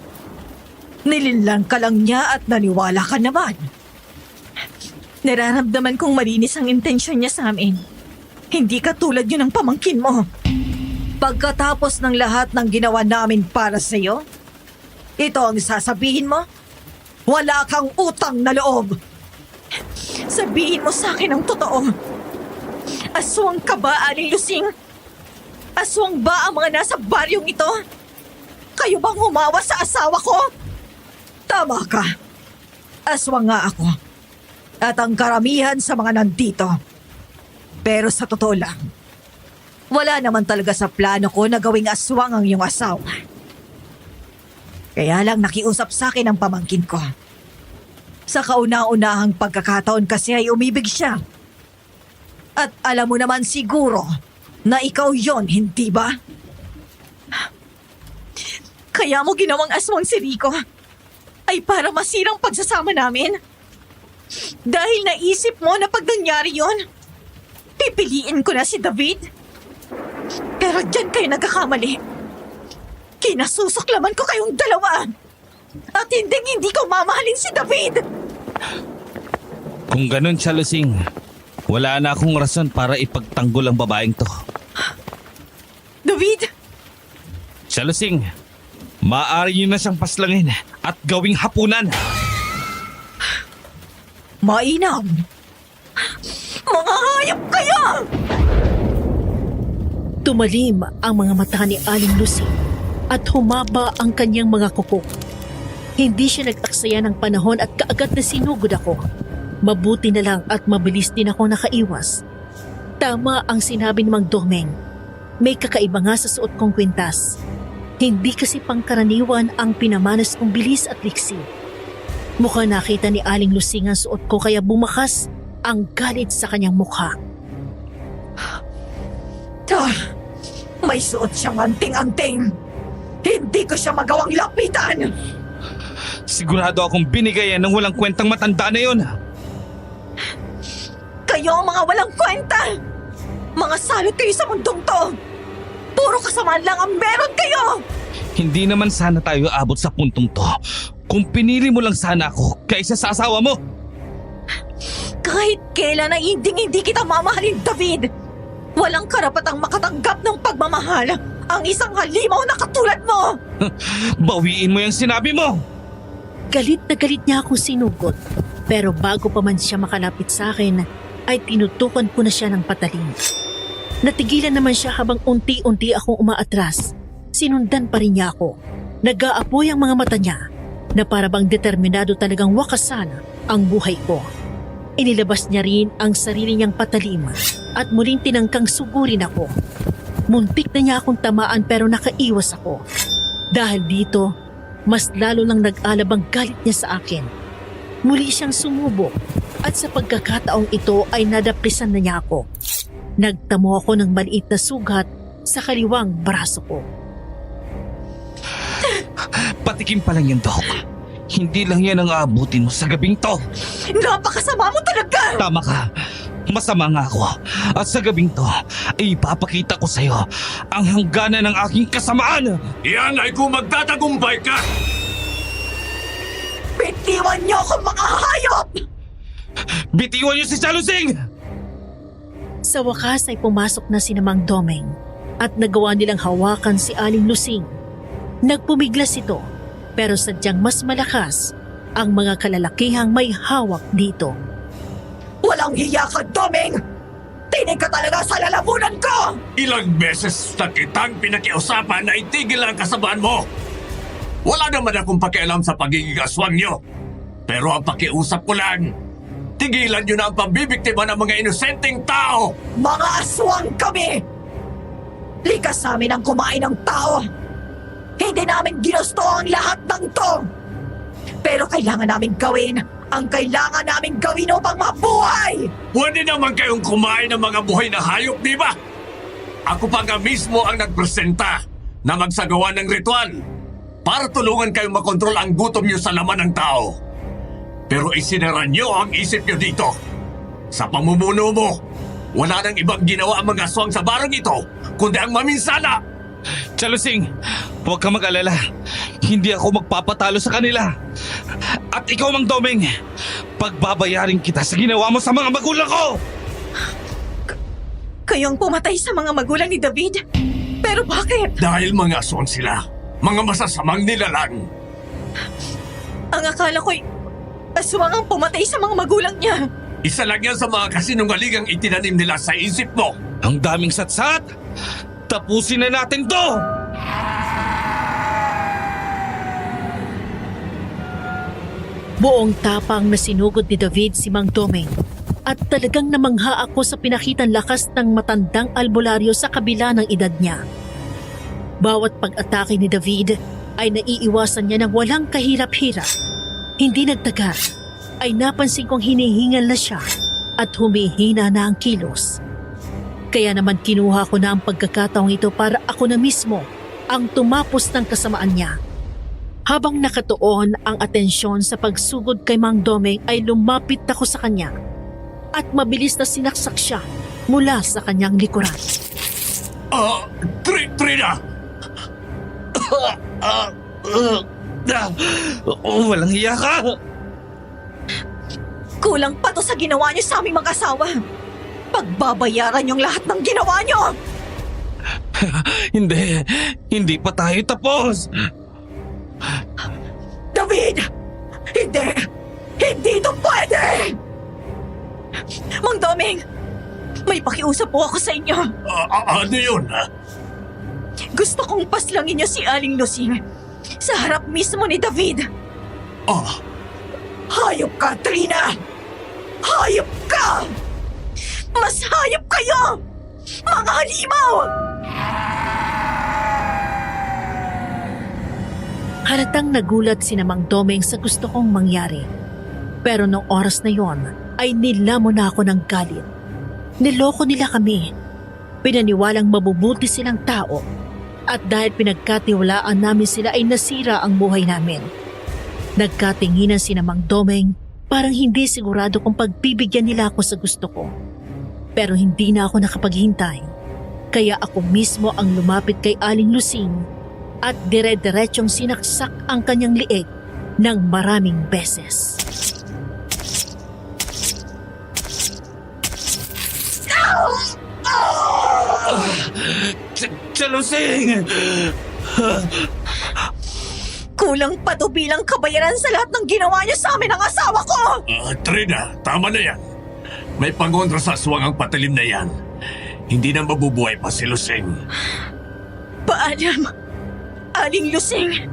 Nilinlang ka lang niya at naniwala ka naman. Nararamdaman kong malinis ang intensyon niya sa amin. Hindi katulad yun ng pamangkin mo. Pagkatapos ng lahat ng ginawa namin para sa'yo, ito ang sasabihin mo? Wala kang utang na loob. Sabihin mo sa akin ang totoo. Aswang ka ba, Aling Lusing? Aswang ba ang mga nasa baryong ito? Kayo bang humawa sa asawa ko? Tama ka. Aswang nga ako. At ang karamihan sa mga nandito. Pero sa totoo lang, wala naman talaga sa plano ko na gawing aswang ang iyong asawa. Kaya lang nakiusap sa akin ang pamangkin ko. Sa kauna-unahang pagkakataon kasi ay umibig siya. At alam mo naman siguro na ikaw yon, hindi ba? Kaya mo ginawang aswang si Rico ay para masirang pagsasama namin. Dahil naisip mo na pag nangyari yon, pipiliin ko na si David. Pero dyan kayo nagkakamali. Kinasusuklaman ko kayong dalawa. At hindi ko mamahalin si David. Kung ganun siya, Lusing, wala na akong rason para ipagtanggol ang babaeng to. David! Siya, Lusing, maaari niyo na siyang paslangin at gawing hapunan. Mainam! Mga hayop kayo! Tumalim ang mga mata ni Aling Lusing at humaba ang kanyang mga kuko. Hindi siya nag-aksaya ng panahon at kaagad na sinugod ako. Mabuti na lang at mabilis din ako nakaiwas. Tama ang sinabi ni Mang Domeng. May kakaiba nga sa suot kong kwintas. Hindi kasi pangkaraniwan ang pinamanas kong bilis at liksi. Mukha nakita ni Aling Lusing ang suot ko kaya bumakas ang galit sa kanyang mukha. May suot siyang anting-anting. Hindi ko siya magawang lapitan. Sigurado akong binigay yan ng walang kwentang matanda na yun. Kayo ang mga walang kwenta. Mga salot kayo sa mundong to. Puro kasamaan lang ang meron kayo. Hindi naman sana tayo abot sa puntong to kung pinili mo lang sana ako kaysa sa asawa mo. Kahit kailan ay hindi kita mamahalin, David. Walang karapatang makatanggap ng pagmamahal ang isang halimaw na katulad mo. Bawiin mo yung sinabi mo. Galit na galit niya akong sinugod. Pero bago pa man siya makalapit sa akin, ay tinutukan ko na siya ng patalim. Natigilan naman siya habang unti-unti akong umaatras. Sinundan pa rin niya ako. Nag-aapoy ang mga mata niya na parabang determinado talagang wakasan ang buhay ko. Inilabas niya rin ang sarili niyang patalim at muling tinangkang sugurin ako. Muntik na niya akong tamaan pero nakaiwas ako. Dahil dito, mas lalo lang nag-alab ang galit niya sa akin. Muli siyang sumubok at sa pagkakataong ito ay nadaplisan na niya ako. Nagtamo ako ng maliit na sugat sa kaliwang braso ko. Patikim pa lang yan, Doc. Hindi lang yan ang aabutin mo sa gabing to. Napakasama mo talaga! Tama ka. masama nga ako. At sa gabing to, ay ipapakita ko sa'yo ang hangganan ng aking kasamaan. Iyan ay kung magtatagumpay ka! Bitiwan niyo ako, mga hayop! Bitiwan niyo si Chalusing! Sa wakas ay pumasok na si Mang Domeng at nagawa nilang hawakan si Aling Lusing. Nagpumiglas ito pero sadyang mas malakas ang mga kalalakihang may hawak dito. Walang hiya ka, Domeng! Tinig ka talaga sa lalamunan ko! Ilang beses na kitang pinakiusapan na itigil ang kasabahan mo. Wala naman akong pakialam sa pagiging aswang niyo. Pero ang pakiusap ko lang, tigilan niyo na ang pambibiktima ng mga inosenteng tao. Mga aswang kami! Likas sa amin ang kumain ng tao. Hindi namin ginusto ang lahat ng to. Pero kailangan namin gawin ang kailangan namin gawin upang mabuhay! Pwede naman kayong kumain ng mga buhay na hayop, di ba? Ako pa nga mismo ang nagpresenta na magsagawa ng ritual para tulungan kayong makontrol ang gutom niyo sa laman ng tao. Pero isinara niyo ang isip niyo dito. Sa pamumuno mo, wala nang ibang ginawa ang mga aswang sa barang ito kundi ang maminsala. Chalusing, huwag ka mag-alala. Hindi ako magpapatalo sa kanila. At ikaw, Mang Domeng, pagbabayarin kita sa ginawa mo sa mga magulang ko! Kayong pumatay sa mga magulang ni David? Pero bakit? Dahil mga aswang sila, mga masasamang nilalang. Ang akala ko'y aswang ang pumatay sa mga magulang niya. Isa lang yan sa mga kasinungalingang itinanim nila sa isip mo. Ang daming satsat! Tapusin na natin to! Buong tapang na sinugod ni David si Mang Domeng at talagang namangha ako sa pinakitang lakas ng matandang albularyo sa kabila ng edad niya. Bawat pag-atake ni David ay naiiwasan niya ng walang kahirap-hirap. Hindi nagtagal ay napansin kong hinihingal na siya at humihina na ang kilos. Kaya naman kinuha ko na ang pagkakataong ito para ako na mismo ang tumapos ng kasamaan niya. Habang nakatuon ang atensyon sa pagsugod kay Mang Domeng ay lumapit ako sa kanya at mabilis na sinaksak siya mula sa kanyang likuran. Trina! Walang hiya ka! Kulang pa to sa ginawa niyo sa aming mag-asawa. Pagbabayaran yung lahat ng ginawa niyo! Hindi pa tayo tapos! David! Hindi! Hindi ito pwede! Mang Domeng! May pakiusap po ako sa inyo. Ano yun? Gusto kong paslangin niyo si Aling Lusing sa harap mismo ni David. Hayop ka, Trina! Hayop ka! Mas hayop kayo! Mga halimaw! Halatang nagulat si Mang Domeng sa gusto kong mangyari. Pero noong oras na yon ay nilamon na ako ng galit. Niloko nila kami. Pinaniwalang mabubuti silang tao. At dahil pinagkatiwalaan namin sila ay nasira ang buhay namin. Nagkatinginan si Mang Domeng, parang hindi sigurado kung pagbibigyan nila ako sa gusto ko. Pero hindi na ako nakapaghintay. Kaya ako mismo ang lumapit kay Aling Lusing at dire-diretsyong sinaksak ang kanyang liig ng maraming beses. Chalusing! Kulang pa to bilang kabayaran sa lahat ng ginawa niyo sa amin ng asawa ko! Trina, tama na yan. May pangontra sa aswang ang patalim na yan. Hindi na mabubuhay pa si Lusing. Paalam, Aling Lusing!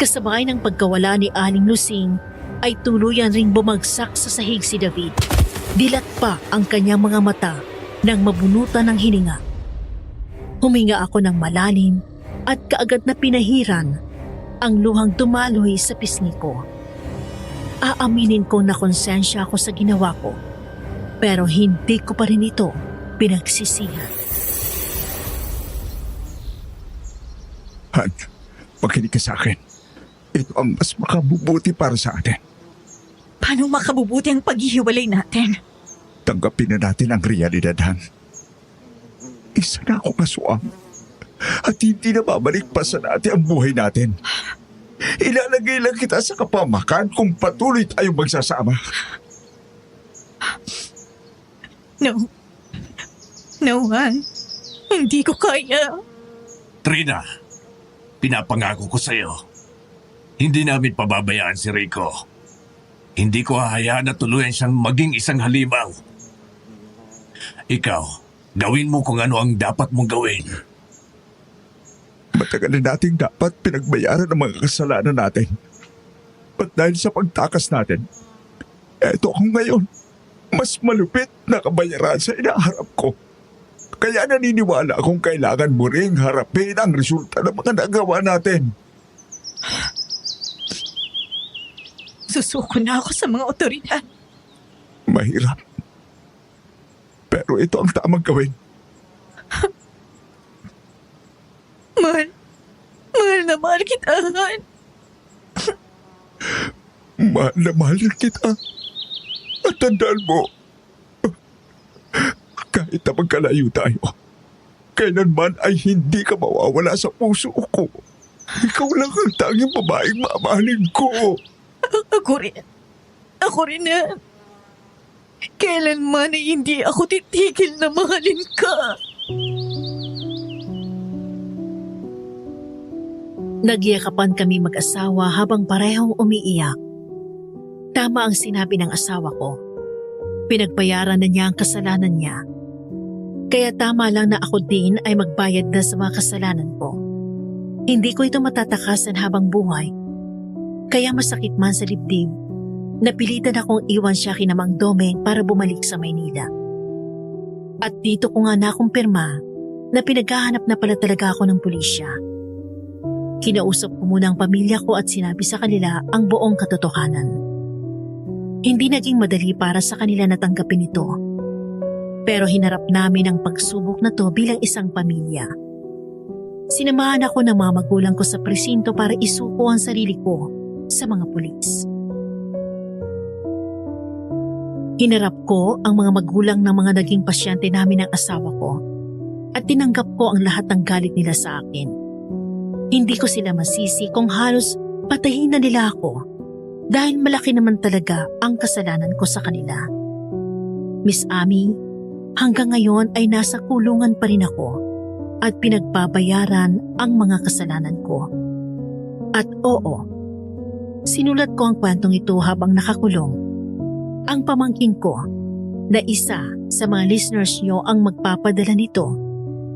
Kasabay ng pagkawala ni Aling Lusing ay tuluyan ring bumagsak sa sahig si David. Dilat pa ang kanyang mga mata nang mabunutan ng hininga. Huminga ako ng malalim at kaagad na pinahiran ang luhang dumaloy sa pisngi ko. Aaminin kong nakonsensya ako sa ginawa ko, pero hindi ko pa rin ito pinagsisihan. Han, makinig ka sa akin. Ito ang mas makabubuti para sa atin. Paano makabubuti ang paghihiwalay natin? Tanggapin na natin ang realidad, Han. Isa na akong aswang at hindi na babalik pa sa dati ang buhay natin. Ilalagay lang kita sa kapamakan kung patuloy tayong magsasama. No. No, Han. Hindi ko kaya. Trina, pinapangako ko sa'yo. Hindi namin pababayaan si Rico. Hindi ko hahayaan na tuluyan siyang maging isang halimaw. Ikaw, gawin mo kung ano ang dapat mong gawin. Matagal na nating dapat pinagbayaran ang mga kasalanan natin. At dahil sa pagtakas natin, eto ako ngayon, mas malupit na kabayaran sa inaharap ko. Kaya naniniwala akong kailangan mo ring harapin ang resulta ng mga nagawa natin. Susuko na ako sa mga otoridad. Mahirap. Pero ito ang tamang gawin. Mahal na mahal kita, Han. Mahal na mahal kita. At tandaan mo, kahit na magkalayo tayo, kailanman ay hindi ka mawawala sa puso ko. Ikaw lang ang tanging babaeng mamahalin ko. Ako rin na. Kailanman ay hindi ako titigil na mahalin ka. Nagyakapan kami mag-asawa habang parehong umiiyak. Tama ang sinabi ng asawa ko. Pinagbayaran na niya ang kasalanan niya. Kaya tama lang na ako din ay magbayad na sa mga kasalanan ko. Hindi ko ito matatakasan habang buhay. Kaya masakit man sa dibdib, napilitan akong iwan siya kina Mang Domeng para bumalik sa Maynila. At dito ko nga nakumpirma na pinaghahanap na pala talaga ako ng pulisya. Kinausap ko muna ang pamilya ko at sinabi sa kanila ang buong katotohanan. Hindi naging madali para sa kanila na tanggapin ito. Pero hinarap namin ang pagsubok na to bilang isang pamilya. Sinamahan ako ng mga magulang ko sa presinto para isuko ang sarili ko sa mga pulis. Hinarap ko ang mga magulang ng mga naging pasyente namin ng asawa ko at tinanggap ko ang lahat ng galit nila sa akin. Hindi ko sila masisi kung halos patayin na nila ako dahil malaki naman talaga ang kasalanan ko sa kanila. Miss Amy, hanggang ngayon ay nasa kulungan pa rin ako at pinagbabayaran ang mga kasalanan ko. At oo, sinulat ko ang kwentong ito habang nakakulong. Ang pamangkin ko na isa sa mga listeners nyo ang magpapadala nito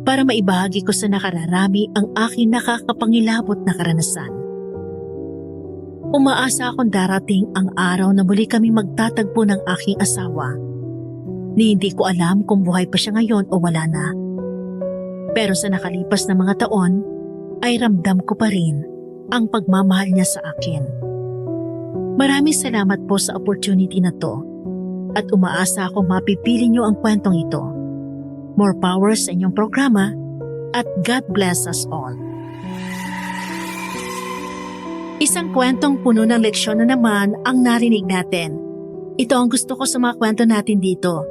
para maibahagi ko sa nakararami ang aking nakakapangilabot na karanasan. Umaasa akong darating ang araw na muli kami magtatagpo ng aking asawa. Ni hindi ko alam kung buhay pa siya ngayon o wala na. Pero sa nakalipas na mga taon, ay ramdam ko pa rin ang pagmamahal niya sa akin. Maraming salamat po sa opportunity na to at umaasa akong mapipili niyo ang kwentong ito. More power sa inyong programa at God bless us all. Isang kwentong puno ng leksyon na naman ang narinig natin. Ito ang gusto ko sa mga kwento natin dito.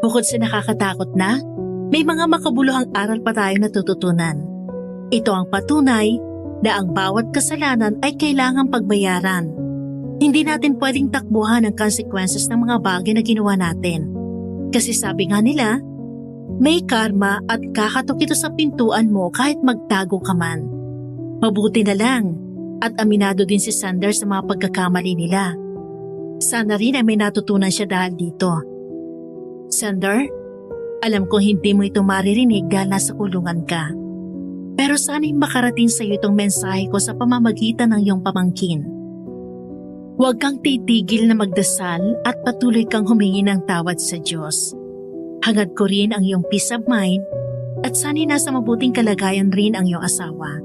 Bukod sa nakakatakot na, may mga makabuluhang aral pa tayong natututunan. Ito ang patunay na ang bawat kasalanan ay kailangang pagbayaran. Hindi natin pwedeng takbuhan ang consequences ng mga bagay na ginawa natin. Kasi sabi nga nila, may karma at kakatok ito sa pintuan mo kahit magtago ka man. Mabuti na lang at aminado din si Sander sa mga pagkakamali nila. Sana rin ay may natutunan siya dahil dito. Sander, alam kong hindi mo ito maririnig dahil nasa kulungan ka. Pero sana'y makarating sa iyo itong mensahe ko sa pamamagitan ng iyong pamangkin. Huwag kang titigil na magdasal at patuloy kang humingi ng tawad sa Diyos. Hangad ko rin ang iyong peace of mind at sana'y nasa mabuting kalagayan rin ang iyong asawa.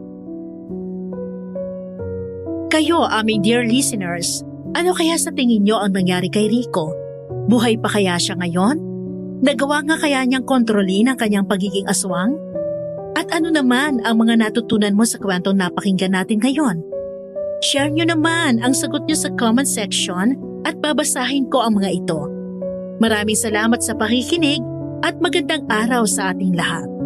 Kayo, aming dear listeners, ano kaya sa tingin niyo ang nangyari kay Rico? Buhay pa kaya siya ngayon? Nagawa nga kaya niyang kontrolin ang kanyang pagiging aswang? At ano naman ang mga natutunan mo sa kwentong napakinggan natin ngayon? Share niyo naman ang sagot niyo sa comment section at babasahin ko ang mga ito. Maraming salamat sa pakikinig at magandang araw sa ating lahat.